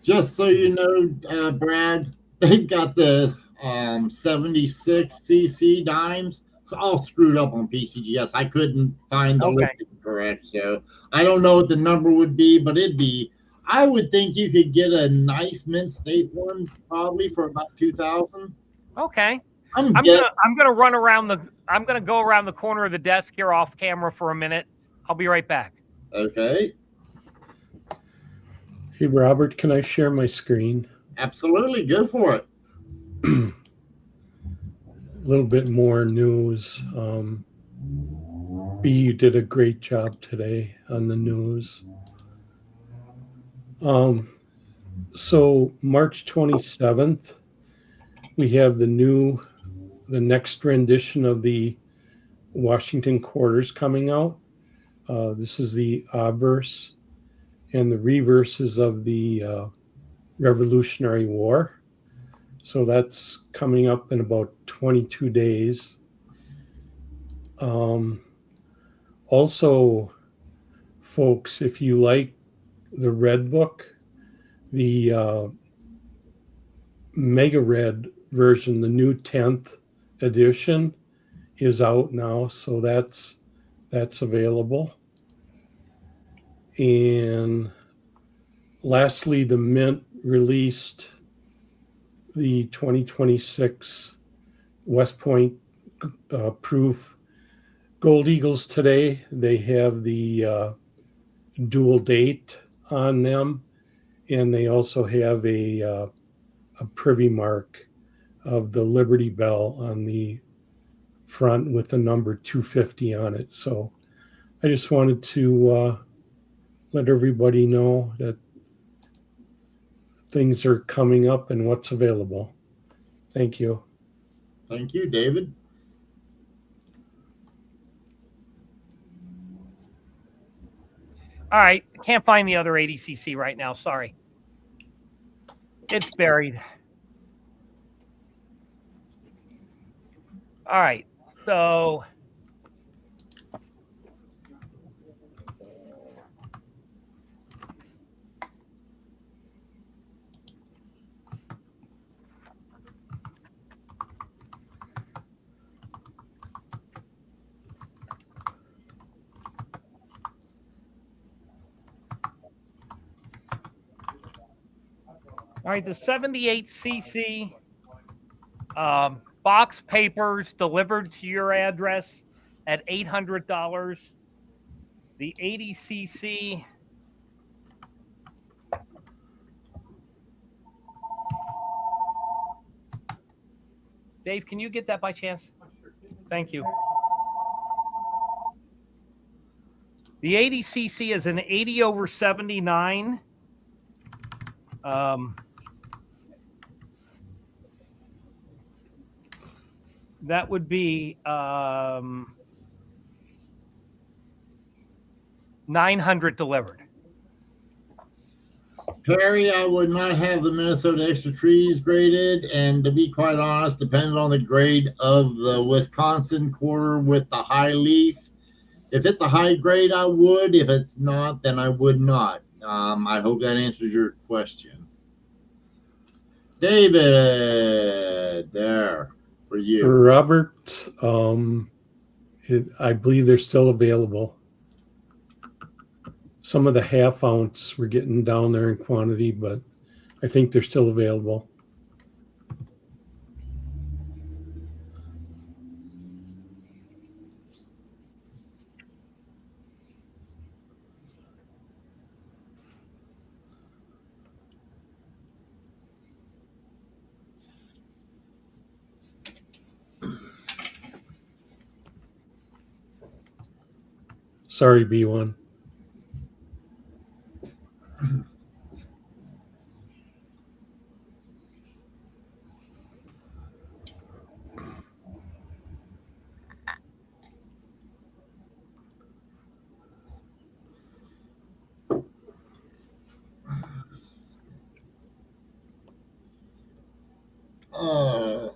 [SPEAKER 3] Just so you know, Brad, they got the 76 CC dimes all screwed up on PCGS. I couldn't find the listing correct, so I don't know what the number would be, but I would think you could get a nice mint state one probably for about 2,000.
[SPEAKER 5] Okay.
[SPEAKER 3] I'm
[SPEAKER 5] gonna go around the corner of the desk here off camera for a minute. I'll be right back.
[SPEAKER 3] Okay.
[SPEAKER 2] Hey, Robert, can I share my screen?
[SPEAKER 3] Absolutely. Go for it.
[SPEAKER 2] A little bit more news. B, you did a great job today on the news. So March 27th, we have the next rendition of the Washington Quarters coming out. This is the obverse and the reverses of the Revolutionary War. So that's coming up in about 22 days. Also, folks, if you like the Red Book, the Mega Red version, the new 10th edition, is out now. So that's available. And lastly, the Mint released the 2026 West Point proof Gold Eagles today. They have the dual date on them, and they also have a privy mark of the Liberty Bell on the front with the number 250 on it. So I just wanted to let everybody know that things are coming up and what's available. Thank you.
[SPEAKER 3] Thank you, David.
[SPEAKER 5] All right. Can't find the other 80cc right now. Sorry. It's buried. All right. So All right, the 78cc box papers delivered to your address at $800. The 80cc Dave, can you get that by chance? Thank you. The 80cc is an 80 over 79. That would be 900 delivered.
[SPEAKER 3] Perry, I would not have the Minnesota extra trees graded, and to be quite honest, depending on the grade of the Wisconsin quarter with the high leaf, if it's a high grade, I would. If it's not, then I would not. I hope that answers your question. David, there for you.
[SPEAKER 2] Robert, I believe they're still available. Some of the half ounce we're getting down there in quantity, but I think they're still available. Sorry, B1.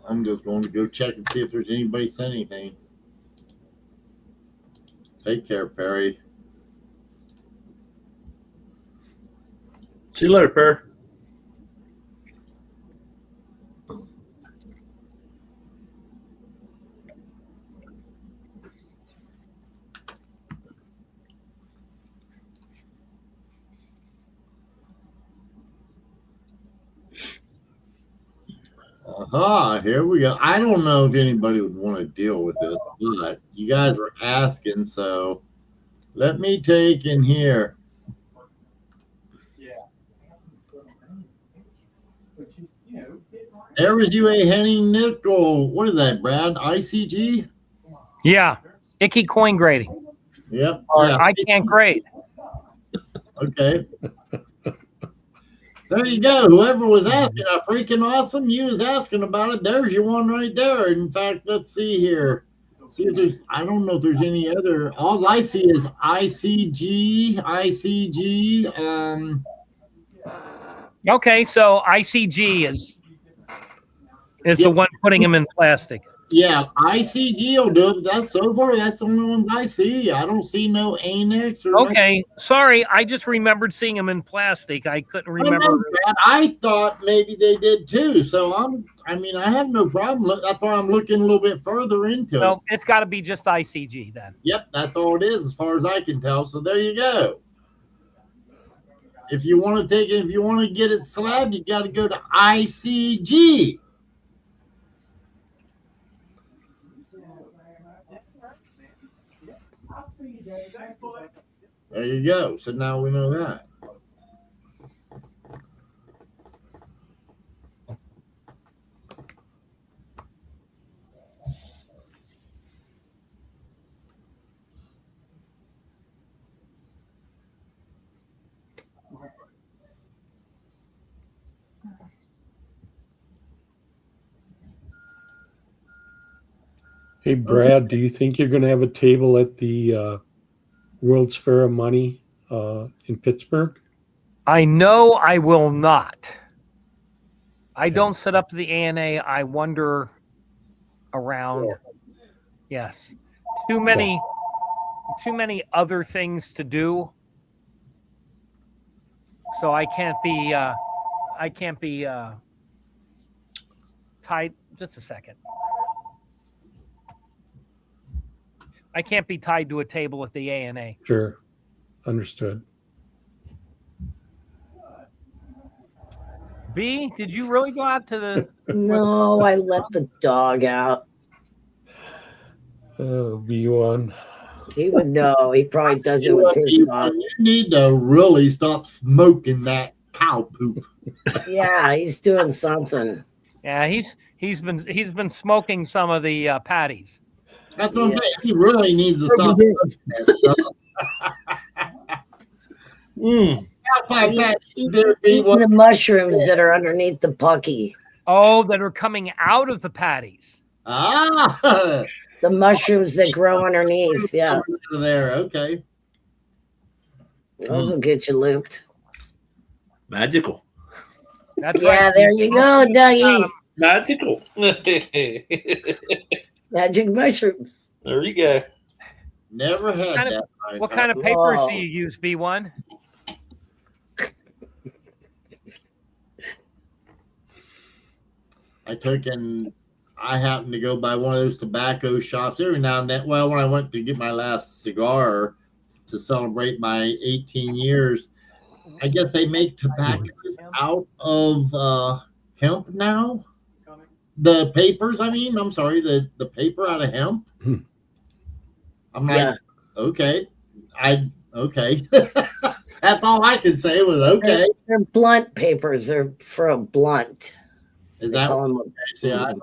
[SPEAKER 3] I'm just going to go check and see if there's anybody sent anything. Take care, Perry.
[SPEAKER 1] See you later, Perry.
[SPEAKER 3] Aha, here we go. I don't know if anybody would want to deal with this, but you guys were asking, so let me take in here. There was you a Henning nickel. What is that, Brad? ICG?
[SPEAKER 5] Yeah, icky coin grading.
[SPEAKER 3] Yep.
[SPEAKER 5] Or
[SPEAKER 3] Yeah.
[SPEAKER 5] I can't grade.
[SPEAKER 3] Okay. There you go. Whoever was asking, freaking awesome. You was asking about it. There's your one right there. In fact, let's see here. See if there's, I don't know if there's any other. All I see is ICG.
[SPEAKER 5] Okay, so ICG is the one putting them in plastic.
[SPEAKER 3] Yeah, ICG will do it. That's so far. That's the only ones I see. I don't see no Annex or.
[SPEAKER 5] Okay, sorry. I just remembered seeing them in plastic. I couldn't remember.
[SPEAKER 3] I thought maybe they did too. So I have no problem. That's why I'm looking a little bit further into it.
[SPEAKER 5] No, it's got to be just ICG then.
[SPEAKER 3] Yep, that's all it is as far as I can tell. So there you go. If you want to take it, if you want to get it slabbed, you got to go to ICG. There you go. So now we know that.
[SPEAKER 2] Hey, Brad, do you think you're going to have a table at the World's Fair of Money in Pittsburgh?
[SPEAKER 5] I know I will not. I don't set up the ANA. I wander around. Yes. Too many other things to do. So I can't be tied. Just a second. I can't be tied to a table at the ANA.
[SPEAKER 2] Sure. Understood.
[SPEAKER 5] B, did you really go out to the?
[SPEAKER 4] No, I let the dog out.
[SPEAKER 2] Oh, B1.
[SPEAKER 4] He would know. He probably does it with his dog.
[SPEAKER 3] You need to really stop smoking that cow poop.
[SPEAKER 4] Yeah, he's doing something.
[SPEAKER 5] Yeah, he's been smoking some of the patties.
[SPEAKER 3] That's what I'm saying. He really needs to stop smoking that stuff.
[SPEAKER 4] Eating the mushrooms that are underneath the pucky.
[SPEAKER 5] Oh, that are coming out of the patties.
[SPEAKER 3] Ah,
[SPEAKER 4] the mushrooms that grow underneath. Yeah,
[SPEAKER 3] there. Okay,
[SPEAKER 4] those will get you looped.
[SPEAKER 1] Magical.
[SPEAKER 5] That's
[SPEAKER 4] yeah,
[SPEAKER 5] right.
[SPEAKER 4] there you go, Dougie.
[SPEAKER 1] Magical.
[SPEAKER 4] Magic mushrooms.
[SPEAKER 1] There you go.
[SPEAKER 3] never had that.
[SPEAKER 5] What kind of papers do you use, B1?
[SPEAKER 3] I happened to go by one of those tobacco shops every now and then. Well, when I went to get my last cigar to celebrate my 18 years, I guess they make tobaccos out of hemp now. The papers, I'm sorry, the paper out of hemp. I'm like, okay. Okay. That's all I could say was okay.
[SPEAKER 4] They're blunt papers. They're for a blunt.
[SPEAKER 3] Is that okay? See, I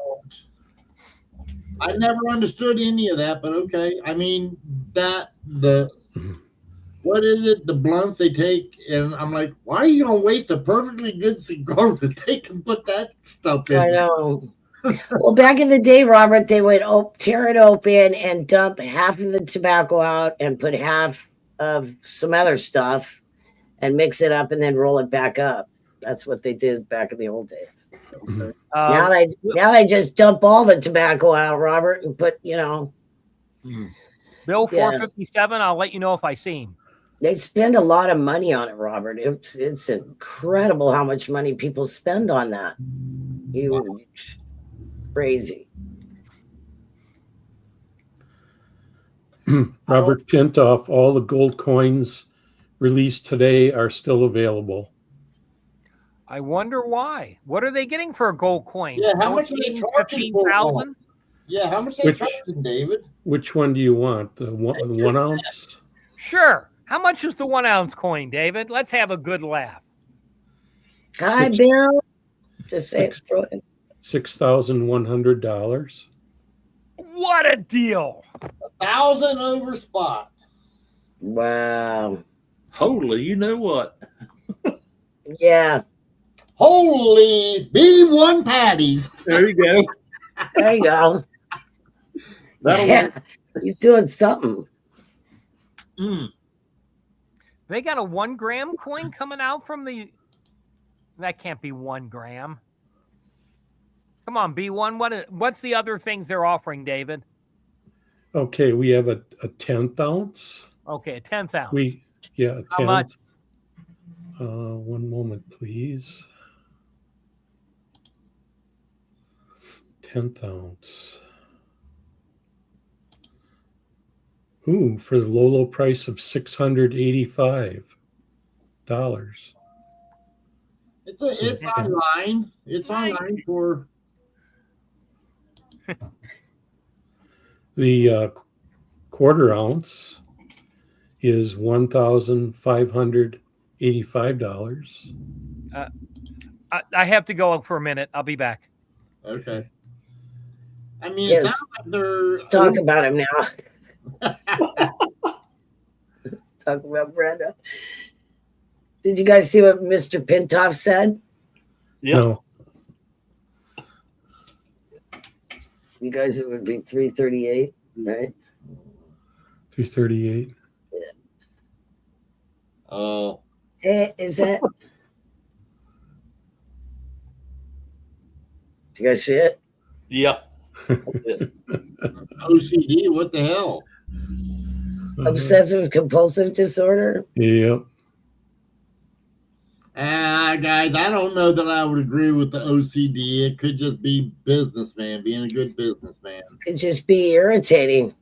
[SPEAKER 3] never understood any of that, but okay. What is it? The blunts they take, and I'm like, why are you gonna waste a perfectly good cigar to take and put that stuff in?
[SPEAKER 4] I know. Well, back in the day, Robert, they would tear it open and dump half of the tobacco out and put half of some other stuff and mix it up and then roll it back up. That's what they did back in the old days. Now they just dump all the tobacco out, Robert, and put,
[SPEAKER 5] Bill 457, I'll let you know if I see him.
[SPEAKER 4] They spend a lot of money on it, Robert. It's incredible how much money people spend on that. Huge. Crazy.
[SPEAKER 2] Robert Pintoff, all the gold coins released today are still available.
[SPEAKER 5] I wonder why. What are they getting for a gold coin?
[SPEAKER 3] Yeah, how much are they charging for
[SPEAKER 5] 15,000?
[SPEAKER 3] Yeah, how much are they charging, David?
[SPEAKER 2] Which one do you want? The 1 ounce?
[SPEAKER 5] Sure. How much is the 1 ounce coin, David? Let's have a good laugh.
[SPEAKER 4] Hi, Bill. Just say it.
[SPEAKER 2] $6,100.
[SPEAKER 5] What a deal!
[SPEAKER 3] 1,000 over spot.
[SPEAKER 4] Wow.
[SPEAKER 1] Holy, you know what?
[SPEAKER 4] Yeah.
[SPEAKER 3] Holy B1 patties.
[SPEAKER 1] There you go.
[SPEAKER 4] There you go. He's doing something.
[SPEAKER 5] They got a 1 gram coin coming out from the. That can't be 1 gram. Come on, B1. What's the other things they're offering, David?
[SPEAKER 2] Okay, we have a 10th ounce.
[SPEAKER 5] Okay, a 10th ounce.
[SPEAKER 2] A 10th.
[SPEAKER 5] How much?
[SPEAKER 2] 1 moment, please. 10th ounce. Ooh, for the low price of $685.
[SPEAKER 3] It's online. It's online for
[SPEAKER 2] the quarter ounce is $1,585.
[SPEAKER 5] I have to go for a minute. I'll be back.
[SPEAKER 3] Okay. It sounds like they're.
[SPEAKER 4] Let's talk about him now. Let's talk about Brenda. Did you guys see what Mr. Pintoff said?
[SPEAKER 1] Yeah.
[SPEAKER 2] No.
[SPEAKER 4] You guys, it would be 338, right?
[SPEAKER 2] 338.
[SPEAKER 4] Yeah.
[SPEAKER 3] Oh.
[SPEAKER 4] Is that? Do you guys see it?
[SPEAKER 1] Yeah. That's it.
[SPEAKER 3] OCD, what the hell?
[SPEAKER 4] Obsessive compulsive disorder?
[SPEAKER 2] Yep.
[SPEAKER 3] Guys, I don't know that I would agree with the OCD. It could just be businessman, being a good businessman.
[SPEAKER 4] Could just be irritating.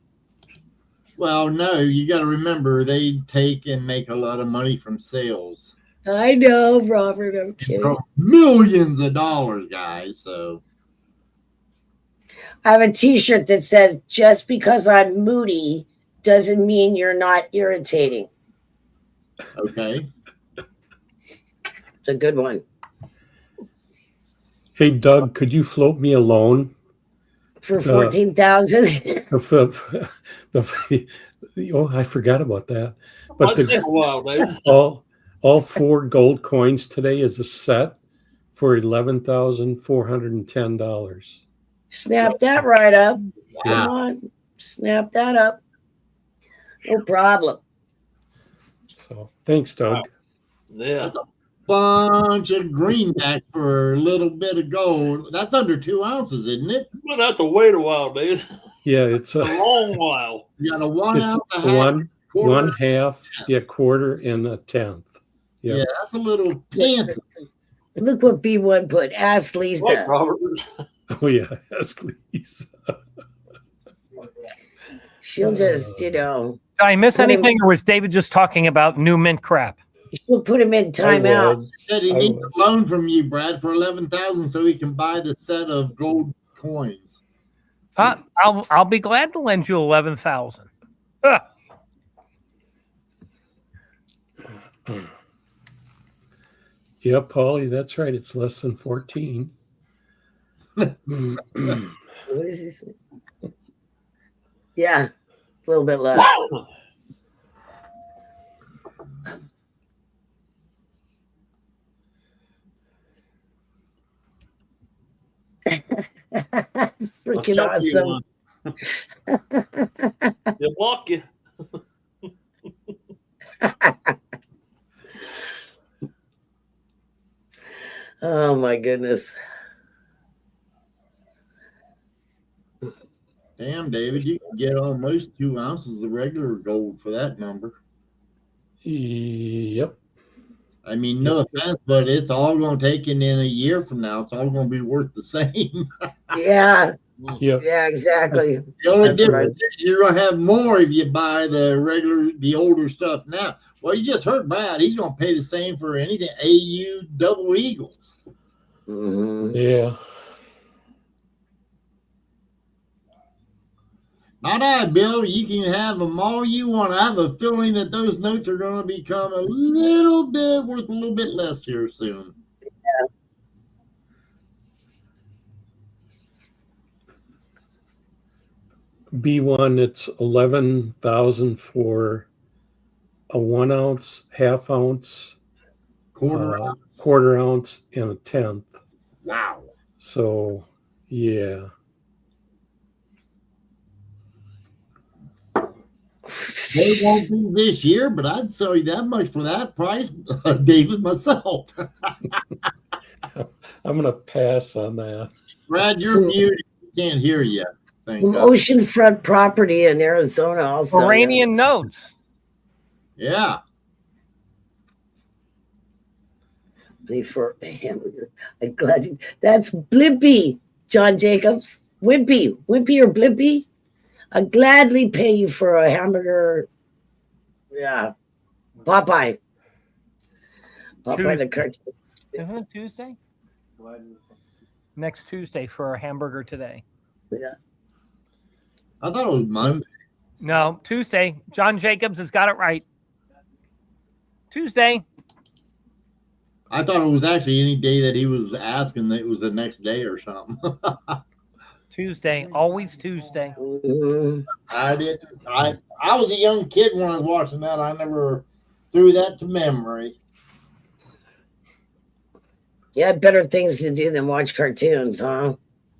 [SPEAKER 3] Well, no, you got to remember they take and make a lot of money from sales.
[SPEAKER 4] I know, Robert. I'm kidding.
[SPEAKER 3] From millions of dollars, guys. So
[SPEAKER 4] I have a T-shirt that says, "Just because I'm moody doesn't mean you're not irritating."
[SPEAKER 3] okay.
[SPEAKER 4] It's a good one.
[SPEAKER 2] Hey, Doug, could you float me a loan?
[SPEAKER 4] For 14,000.
[SPEAKER 2] Oh, I forgot about that. But
[SPEAKER 1] Might take a while, David.
[SPEAKER 2] all 4 gold coins today is a set for $11,410.
[SPEAKER 4] Snap that right up. Come
[SPEAKER 3] Wow.
[SPEAKER 4] on. Snap that up. No problem.
[SPEAKER 2] So thanks, Doug.
[SPEAKER 1] Yeah.
[SPEAKER 3] Bunch of greenback for a little bit of gold. That's under 2 ounces, isn't it?
[SPEAKER 1] You're gonna have to wait a while, dude.
[SPEAKER 2] Yeah, it's
[SPEAKER 1] A long while.
[SPEAKER 3] You got a 1
[SPEAKER 2] it's
[SPEAKER 3] ounce, a half,
[SPEAKER 2] one half, quarter, and a tenth. Yep.
[SPEAKER 3] Yeah, that's a little fancy.
[SPEAKER 4] Look what B1 put. Ask Lisa.
[SPEAKER 1] Right, Robert.
[SPEAKER 2] Oh yeah, yes, please.
[SPEAKER 4] She'll just,
[SPEAKER 5] Did I miss
[SPEAKER 4] Put him-
[SPEAKER 5] anything, or was David just talking about new mint crap?
[SPEAKER 4] she'll put him in timeout.
[SPEAKER 3] Said he needs a loan from you, Brad, for 11,000 so he can buy the set of gold coins.
[SPEAKER 5] I'll be glad to lend you 11,000.
[SPEAKER 2] Yeah, Paulie, that's right. It's less than 14.
[SPEAKER 4] What does he say? Yeah, a little bit less. Freaking
[SPEAKER 1] I'll show
[SPEAKER 4] awesome.
[SPEAKER 1] you one. They'll block you.
[SPEAKER 4] Oh my goodness.
[SPEAKER 3] Damn, David, you can get almost 2 ounces of regular gold for that number.
[SPEAKER 2] Yep.
[SPEAKER 3] I mean, no offense, but it's all going to take in a year from now. It's all going to be worth the same.
[SPEAKER 4] Yeah,
[SPEAKER 2] Yep.
[SPEAKER 4] yeah, exactly.
[SPEAKER 3] The only
[SPEAKER 4] That's
[SPEAKER 3] difference is you're going to have more if you buy the older stuff now. Well, you just heard Brad. He's going to pay the same for anything AU double eagles.
[SPEAKER 4] Mhm.
[SPEAKER 2] Yeah.
[SPEAKER 3] Not I, Bill. You can have them all you want. I have a feeling that those notes are going to become a little bit worth a little bit less here soon.
[SPEAKER 2] B1, it's 11,000 for a 1 ounce, half ounce, quarter ounce, and a tenth.
[SPEAKER 3] Wow.
[SPEAKER 2] So, yeah.
[SPEAKER 3] They won't be this year, but I'd sell you that much for that price, David, myself.
[SPEAKER 2] I'm going to pass on that.
[SPEAKER 3] Brad, you're
[SPEAKER 4] So-
[SPEAKER 3] muted. We can't hear you. Thank
[SPEAKER 4] Some
[SPEAKER 3] God.
[SPEAKER 4] oceanford property in Arizona also.
[SPEAKER 5] Iranian notes.
[SPEAKER 3] Yeah.
[SPEAKER 4] For a hamburger. I'm glad that's Blimpy, John Jacobs. Wimpy or Blimpy. I'd gladly pay you for a hamburger. Yeah. Popeye the cartoon.
[SPEAKER 5] Isn't it Tuesday? Next Tuesday for a hamburger today.
[SPEAKER 4] Yeah.
[SPEAKER 3] I thought it was Monday.
[SPEAKER 5] No, Tuesday. John Jacobs has got it right. Tuesday.
[SPEAKER 3] I thought it was actually any day that he was asking that it was the next day or something.
[SPEAKER 5] Tuesday. Always Tuesday.
[SPEAKER 4] Mhm.
[SPEAKER 3] I didn't. I was a young kid when I was watching that. I never threw that to memory.
[SPEAKER 4] You had better things to do than watch cartoons, huh?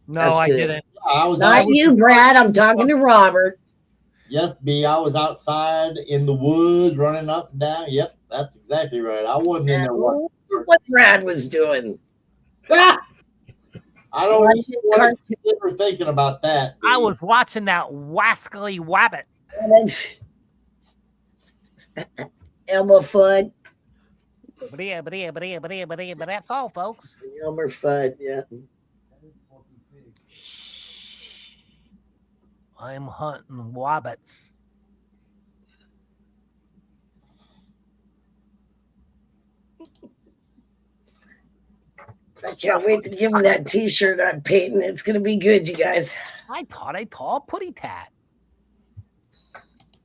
[SPEAKER 5] No,
[SPEAKER 4] That's
[SPEAKER 5] I
[SPEAKER 4] good.
[SPEAKER 5] didn't.
[SPEAKER 3] I was
[SPEAKER 4] Not you, Brad. I'm talking to Robert.
[SPEAKER 3] Yes, B. I was outside in the woods, running up and down. Yep, that's exactly right. I wasn't in there watching.
[SPEAKER 4] What Brad was doing.
[SPEAKER 3] I don't
[SPEAKER 4] Watching
[SPEAKER 3] know what
[SPEAKER 4] cartoons.
[SPEAKER 3] you were thinking about that.
[SPEAKER 5] I
[SPEAKER 3] B.
[SPEAKER 5] was watching that wascally wabbit.
[SPEAKER 4] Elmer Fudd.
[SPEAKER 5] But that's all, folks.
[SPEAKER 4] Elmer Fudd, yeah.
[SPEAKER 5] I'm hunting wabbits.
[SPEAKER 4] I can't wait to give him that T-shirt I'm painting. It's gonna be good, you guys.
[SPEAKER 5] I thought I saw a putty tat.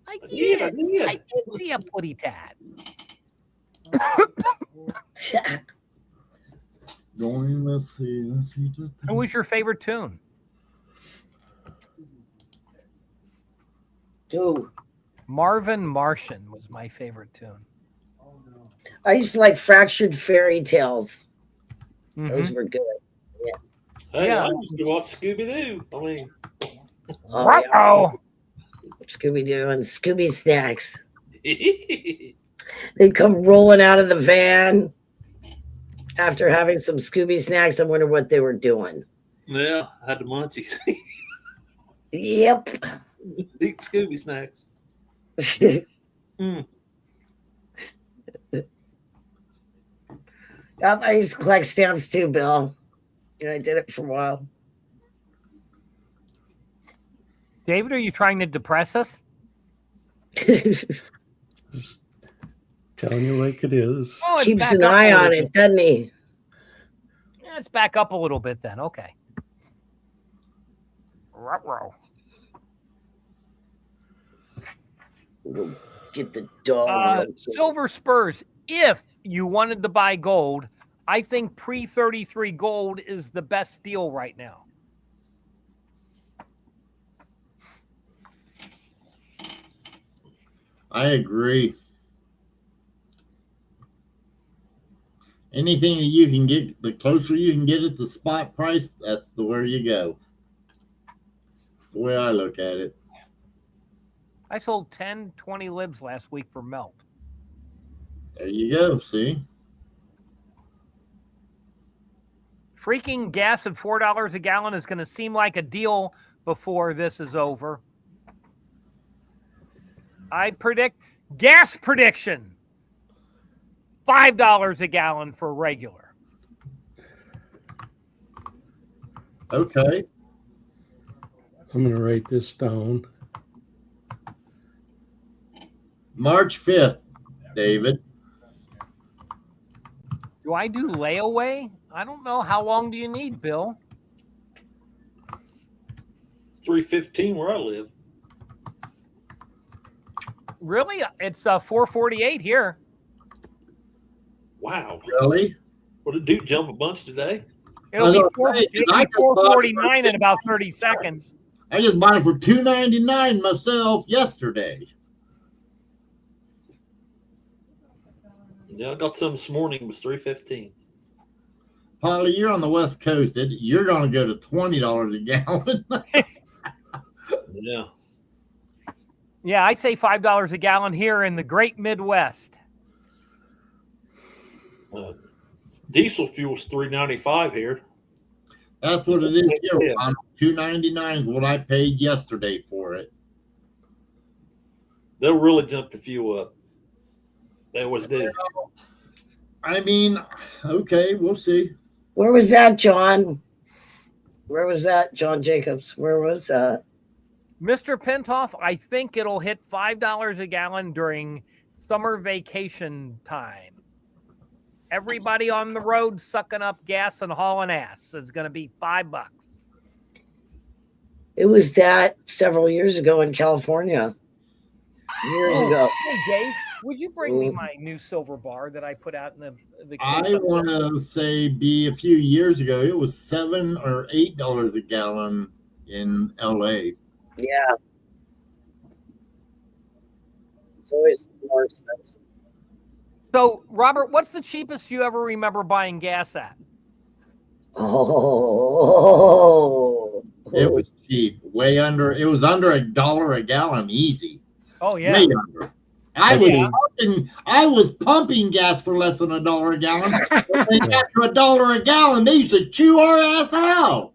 [SPEAKER 5] I
[SPEAKER 1] Yeah,
[SPEAKER 5] did.
[SPEAKER 1] yeah.
[SPEAKER 5] I did see a putty tat.
[SPEAKER 3] Going, let's see.
[SPEAKER 5] Who was your favorite tune?
[SPEAKER 4] Dude,
[SPEAKER 5] Marvin Martian was my favorite tune.
[SPEAKER 4] I used to like Fractured Fairy Tales.
[SPEAKER 5] Mhm.
[SPEAKER 4] Those were good.
[SPEAKER 1] Hey,
[SPEAKER 5] Yeah.
[SPEAKER 1] I used to watch Scooby Doo. I mean,
[SPEAKER 4] Oh, yeah.
[SPEAKER 5] Ruh-roh.
[SPEAKER 4] Scooby Doo and Scooby Snacks.
[SPEAKER 1] yeah,
[SPEAKER 4] They'd come rolling out of the van after having some Scooby Snacks. I wonder what they were doing.
[SPEAKER 1] I had the munchies.
[SPEAKER 4] Yep.
[SPEAKER 1] Eat Scooby snacks. Mm.
[SPEAKER 4] Yep, I used to collect stamps too, Bill. And I did it for a while.
[SPEAKER 5] David, are you trying to depress us?
[SPEAKER 2] Telling you like it is.
[SPEAKER 5] Oh, it's
[SPEAKER 4] Keeps
[SPEAKER 5] back
[SPEAKER 4] an
[SPEAKER 5] up a
[SPEAKER 4] eye
[SPEAKER 5] little
[SPEAKER 4] on
[SPEAKER 5] bit.
[SPEAKER 4] it, doesn't he?
[SPEAKER 5] Yeah, it's back up a little bit then. Okay. Ruh-roh.
[SPEAKER 4] We'll get the dog.
[SPEAKER 5] Silver Spurs. If you wanted to buy gold, I think pre-33 gold is the best deal right now.
[SPEAKER 3] I agree. Anything that you can get, the closer you can get it to spot price, that's the where you go. The way I look at it.
[SPEAKER 5] I sold 10, 20 libs last week for melt.
[SPEAKER 3] There you go. See?
[SPEAKER 5] Freaking gas at $4 a gallon is going to seem like a deal before this is over. I predict gas prediction $5 a gallon for regular.
[SPEAKER 3] Okay.
[SPEAKER 2] I'm going to write this down.
[SPEAKER 3] March 5th, David.
[SPEAKER 5] Do I do layaway? I don't know. How long do you need, Bill?
[SPEAKER 1] It's 3:15 where I live.
[SPEAKER 5] Really? It's 4:48 here.
[SPEAKER 1] Wow.
[SPEAKER 3] Really?
[SPEAKER 1] What did Duke jump a bunch today?
[SPEAKER 5] It'll be
[SPEAKER 3] I was gonna say, 'cause I just bought it
[SPEAKER 5] 4:49 in about 30 seconds.
[SPEAKER 3] I just bought it for $2.99 myself yesterday.
[SPEAKER 1] Yeah, I got some this morning. It was 3:15.
[SPEAKER 3] Polly, you're on the West Coast. You're going to go to $20 a gallon.
[SPEAKER 1] Yeah.
[SPEAKER 5] Yeah, I say $5 a gallon here in the great Midwest.
[SPEAKER 1] Diesel fuel's $3.95 here.
[SPEAKER 3] That's what it is here.
[SPEAKER 1] Yeah.
[SPEAKER 3] $2.99 is what I paid yesterday for it.
[SPEAKER 1] They'll really jump the fuel up. They always do.
[SPEAKER 3] I mean, okay, we'll see.
[SPEAKER 4] Where was that, John? Where was that, John Jacobs? Where was that?
[SPEAKER 5] Mr. Pentoff, I think it'll hit $5 a gallon during summer vacation time. Everybody on the road sucking up gas and hauling ass is going to be $5.
[SPEAKER 4] It was that several years ago in California. Years ago.
[SPEAKER 5] Hey, Dave, would you bring me my new silver bar that I put out in the
[SPEAKER 3] I
[SPEAKER 5] case?
[SPEAKER 3] want to say be a few years ago, it was $7 or $8 a gallon in LA.
[SPEAKER 4] Yeah. It's always more expensive.
[SPEAKER 5] So, Robert, what's the cheapest you ever remember buying gas at?
[SPEAKER 4] Oh.
[SPEAKER 3] It was cheap, way under. It was under $1 a gallon, easy.
[SPEAKER 5] Oh, yeah.
[SPEAKER 3] Way under. I
[SPEAKER 2] Okay.
[SPEAKER 3] was pumping gas for less than $1 a gallon. When they got to $1 a gallon, they used to chew our ass out.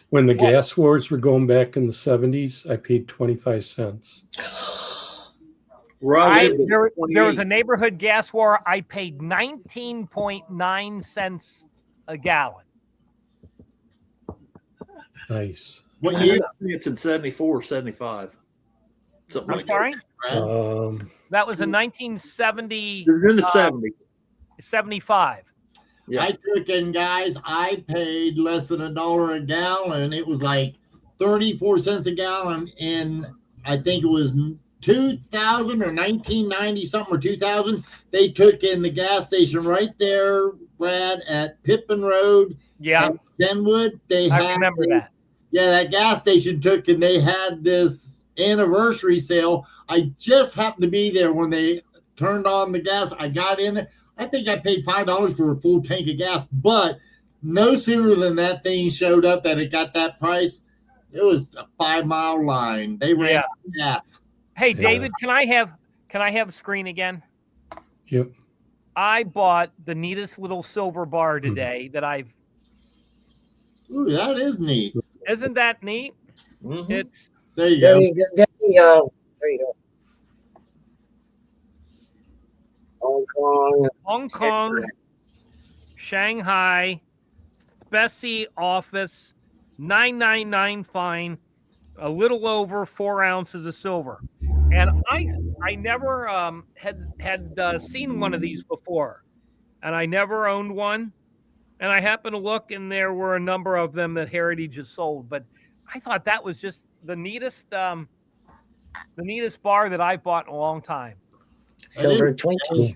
[SPEAKER 2] When the gas wars were going back in the 70s, I paid 25 cents.
[SPEAKER 1] Where I lived, it
[SPEAKER 5] There
[SPEAKER 1] was
[SPEAKER 5] was
[SPEAKER 1] 28.
[SPEAKER 5] a neighborhood gas war. I paid 19.9 cents a gallon.
[SPEAKER 2] Nice.
[SPEAKER 3] What
[SPEAKER 1] I
[SPEAKER 3] year?
[SPEAKER 1] think it's in 74 or 75. Something
[SPEAKER 5] I'm
[SPEAKER 1] like
[SPEAKER 5] sorry?
[SPEAKER 3] Brad?
[SPEAKER 5] That was in 1970.
[SPEAKER 1] that. It was in the 70s.
[SPEAKER 5] 75.
[SPEAKER 1] Yeah.
[SPEAKER 3] I took in, guys, I paid less than $1 a gallon. It was like 34 cents a gallon in, I think it was 2000 or 1990 something or 2000. They took in the gas station right there, Brad, at Pippin Road.
[SPEAKER 5] Yeah.
[SPEAKER 3] And Denwood.
[SPEAKER 5] I remember that.
[SPEAKER 3] Yeah, that gas station took, and they had this anniversary sale. I just happened to be there when they turned on the gas. I got in there. I think I paid $5 for a full tank of gas, but no sooner than that thing showed up that it got that price, it was a 5-mile line. They ran gas.
[SPEAKER 5] Hey, David, can I have screen again?
[SPEAKER 2] Yep.
[SPEAKER 5] I bought the neatest little silver bar today that I've.
[SPEAKER 3] Ooh, that is neat.
[SPEAKER 5] Isn't that neat?
[SPEAKER 1] Mhm.
[SPEAKER 5] It's
[SPEAKER 3] There you
[SPEAKER 4] There
[SPEAKER 3] go.
[SPEAKER 4] you go. There you go. There you go. Hong Kong.
[SPEAKER 5] Hong Kong, Shanghai, Specie office, 999 fine, a little over 4 ounces of silver. And I never had seen one of these before, and I never owned one. And I happened to look, and there were a number of them that Heritage has sold. But I thought that was just the neatest bar that I've bought in a long time.
[SPEAKER 4] Silver Twinkie.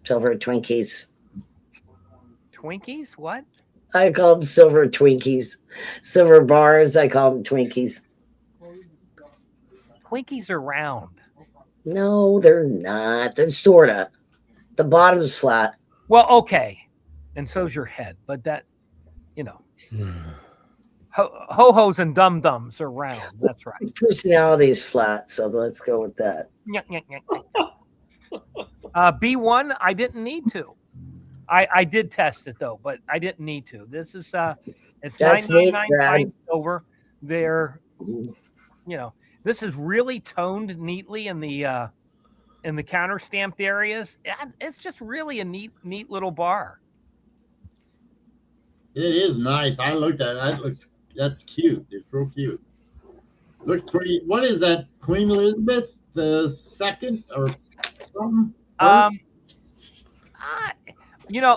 [SPEAKER 4] Silver Twinkies.
[SPEAKER 5] Twinkies? What?
[SPEAKER 4] I call them silver Twinkies. Silver bars, I call them Twinkies.
[SPEAKER 5] Twinkies are round.
[SPEAKER 4] No, they're not. They're sorta. The bottom's flat.
[SPEAKER 5] Well, okay. And so's your head. But that, ho-hos and dum-dums are round. That's right.
[SPEAKER 4] His personality is flat, so let's go with that.
[SPEAKER 5] B1, I didn't need to. I did test it though, but I didn't need to. This is it's
[SPEAKER 4] That's neat,
[SPEAKER 5] 999
[SPEAKER 4] Brad.
[SPEAKER 5] fine silver. They're this is really toned neatly in the counter stamped areas. It's just really a neat little bar.
[SPEAKER 3] It is nice. I looked at it. That's cute. It's real cute. Looks pretty. What is that? Queen Elizabeth II or something?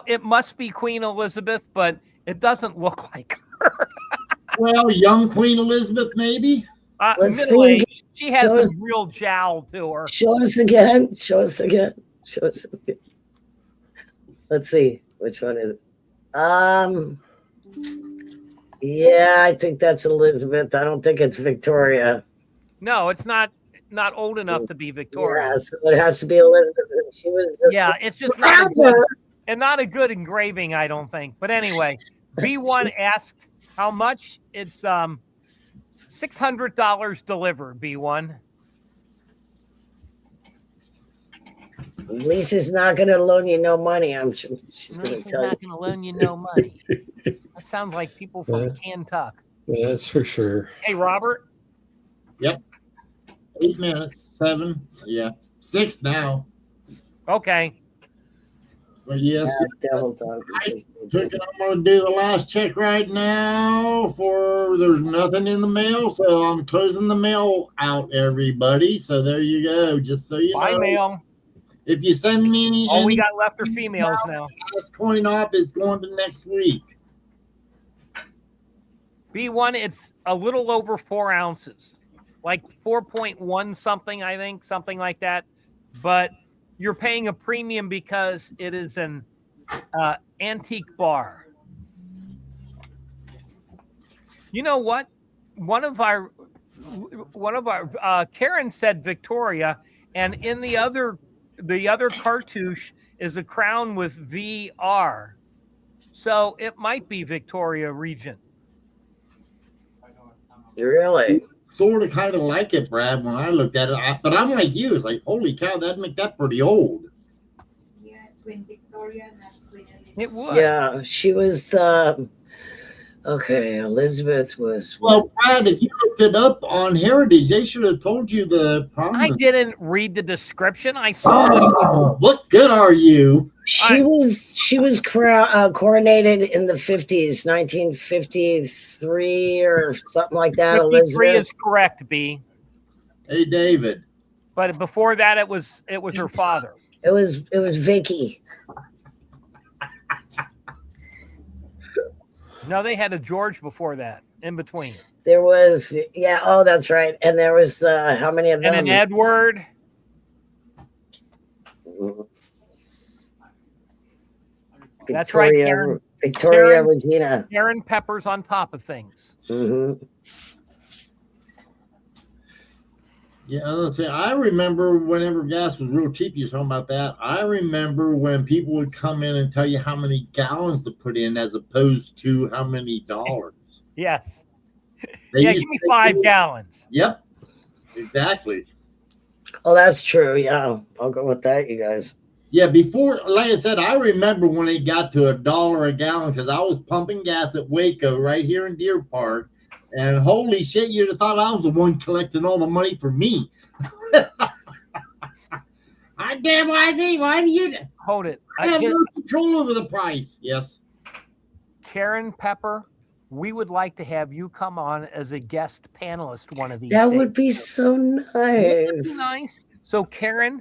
[SPEAKER 5] It must be Queen Elizabeth, but it doesn't look like her.
[SPEAKER 3] Well, young Queen Elizabeth, maybe.
[SPEAKER 4] Let's
[SPEAKER 5] Middle
[SPEAKER 4] see.
[SPEAKER 5] age. She has
[SPEAKER 4] Show us-
[SPEAKER 5] some real jowl to her.
[SPEAKER 4] Show us again. Show us again. Show us again. Let's see. Which one is it? Yeah, I think that's Elizabeth. I don't think it's Victoria.
[SPEAKER 5] No, it's not old enough to be Victoria.
[SPEAKER 4] Yeah, so it has to be Elizabeth. She was the
[SPEAKER 5] It's just not
[SPEAKER 4] grabber.
[SPEAKER 5] not a good engraving, I don't think. But anyway, B1 asked how much. It's $600 delivered. B1.
[SPEAKER 4] Lisa's not going to loan you no money. I'm sure she's going
[SPEAKER 5] She's
[SPEAKER 4] to tell you.
[SPEAKER 5] not going to loan you no money. That sounds like people from Kentucky.
[SPEAKER 2] That's for sure.
[SPEAKER 5] Hey, Robert.
[SPEAKER 3] 8 minutes, 7, 6 now.
[SPEAKER 5] Okay.
[SPEAKER 3] But yes,
[SPEAKER 4] Devil dog.
[SPEAKER 3] I'm going to do the last check right now. There's nothing in the mail, so I'm closing the mail out, everybody. So there you go. Just so you
[SPEAKER 5] Bye,
[SPEAKER 3] know,
[SPEAKER 5] mail.
[SPEAKER 3] if you send me
[SPEAKER 5] All we
[SPEAKER 3] any
[SPEAKER 5] got left are females now.
[SPEAKER 3] askcoinopp is going to next week.
[SPEAKER 5] B1, it's a little over 4 ounces, like 4.1 something, I think, something like that. But you're paying a premium because it is an antique bar. You know what? One of our Karen said Victoria, and in the other cartouche is a crown with VR. So it might be Victoria region.
[SPEAKER 4] Really?
[SPEAKER 3] Sort of kind of like it, Brad, when I looked at it. But I'm like you. It's like, holy cow, that'd make that pretty old.
[SPEAKER 7] Yeah, Queen Victoria, not Queen Elizabeth.
[SPEAKER 5] It would.
[SPEAKER 4] Yeah, she was. Okay, Elizabeth was.
[SPEAKER 3] Well, Brad, if you looked it up on Heritage, they should have told you the problem.
[SPEAKER 5] I didn't read the description. I saw that it was.
[SPEAKER 3] Oh, what good are you?
[SPEAKER 4] She was coronated in the 50s, 1953 or something like that.
[SPEAKER 5] 53
[SPEAKER 4] Elizabeth.
[SPEAKER 5] is correct, B.
[SPEAKER 3] Hey, David.
[SPEAKER 5] But before that, it was her father.
[SPEAKER 4] It was Vicky.
[SPEAKER 5] No, they had a George before that, in between.
[SPEAKER 4] There was, yeah. Oh, that's right. And there was how many of them?
[SPEAKER 5] And an Edward. That's right, Karen.
[SPEAKER 4] Victoria Regina.
[SPEAKER 5] Karen Pepper's on top of things.
[SPEAKER 4] Mm-hmm.
[SPEAKER 3] Yeah, let's say I remember whenever gas was real cheap, you were talking about that. I remember when people would come in and tell you how many gallons to put in as opposed to how many dollars.
[SPEAKER 5] Yes.
[SPEAKER 3] They
[SPEAKER 5] Yeah,
[SPEAKER 3] used
[SPEAKER 5] give me
[SPEAKER 3] to
[SPEAKER 5] 5
[SPEAKER 3] say-
[SPEAKER 5] gallons.
[SPEAKER 3] Yep, exactly.
[SPEAKER 4] Oh, that's true. Yeah, I'll go with that, you guys.
[SPEAKER 3] Yeah, before, like I said, I remember when it got to $1 a gallon because I was pumping gas at Waco right here in Deer Park. And holy shit, you'd have thought I was the one collecting all the money for me. I damn YZ, why do you
[SPEAKER 5] Hold it.
[SPEAKER 3] I have no control over the price? Yes.
[SPEAKER 5] Karen Pepper, we would like to have you come on as a guest panelist one of these
[SPEAKER 4] That
[SPEAKER 5] days.
[SPEAKER 4] would be so
[SPEAKER 5] Wouldn't it be
[SPEAKER 4] nice.
[SPEAKER 5] nice? So, Karen,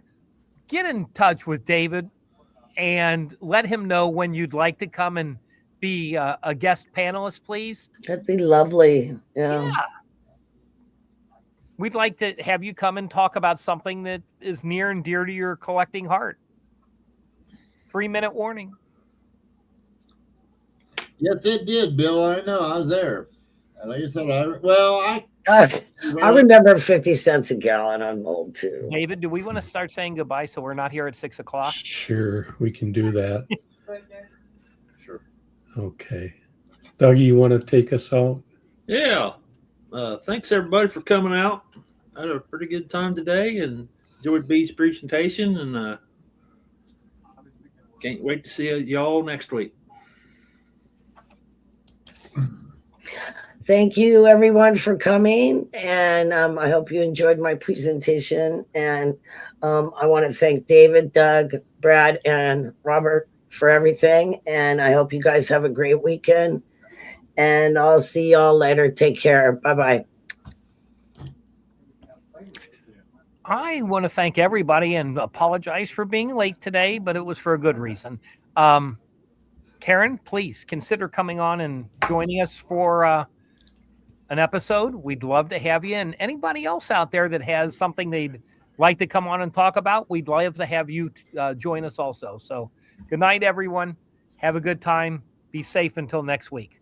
[SPEAKER 5] get in touch with David and let him know when you'd like to come and be a guest panelist, please.
[SPEAKER 4] That'd be lovely. Yeah.
[SPEAKER 5] We'd like to have you come and talk about something that is near and dear to your collecting heart. 3-minute warning.
[SPEAKER 3] Yes, it did, Bill. I know. I was there. And like I said,
[SPEAKER 4] I remember 50 cents a gallon. I'm old too.
[SPEAKER 5] David, do we want to start saying goodbye so we're not here at 6 o'clock?
[SPEAKER 2] Sure, we can do that.
[SPEAKER 3] Sure.
[SPEAKER 2] Okay. Dougie, you want to take us out?
[SPEAKER 1] Yeah. Thanks everybody for coming out. I had a pretty good time today and enjoyed B's presentation, and can't wait to see y'all next week.
[SPEAKER 4] Thank you, everyone, for coming. And I hope you enjoyed my presentation. And I want to thank David, Doug, Brad, and Robert for everything. And I hope you guys have a great weekend. And I'll see y'all later. Take care. Bye-bye.
[SPEAKER 5] I want to thank everybody and apologize for being late today, but it was for a good reason. Karen, please consider coming on and joining us for an episode. We'd love to have you. And anybody else out there that has something they'd like to come on and talk about, we'd love to have you join us also. So good night, everyone. Have a good time. Be safe until next week.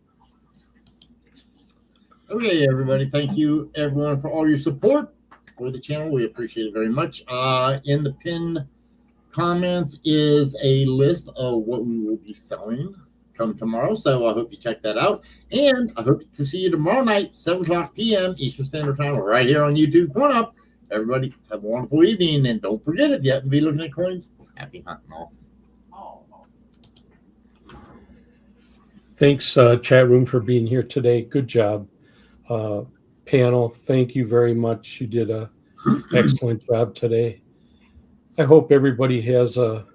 [SPEAKER 3] Okay, everybody. Thank you, everyone, for all your support for the channel. We appreciate it very much. In the pinned comments is a list of what we will be selling come tomorrow. So I hope you check that out. And I hope to see you tomorrow night, 7 o'clock p.m. Eastern Standard Time, right here on YouTube. Coin Up. Everybody have a wonderful evening. And don't forget, if you happen to be looking at coins, happy hunting all.
[SPEAKER 2] Thanks, chat room, for being here today. Good job. Panel, thank you very much. You did an excellent job today. I hope everybody has a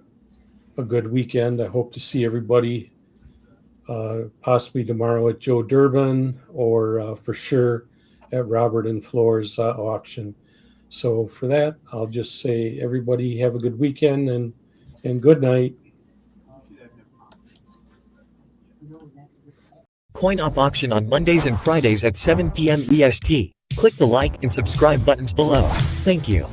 [SPEAKER 2] good weekend. I hope to see everybody possibly tomorrow at Joe Durbin or for sure at Robert and Floor's auction. So for that, I'll just say everybody have a good weekend and good night.
[SPEAKER 8] Coin Op auction on Mondays and Fridays at 7 p.m. EST. Click the like and subscribe buttons below. Thank you.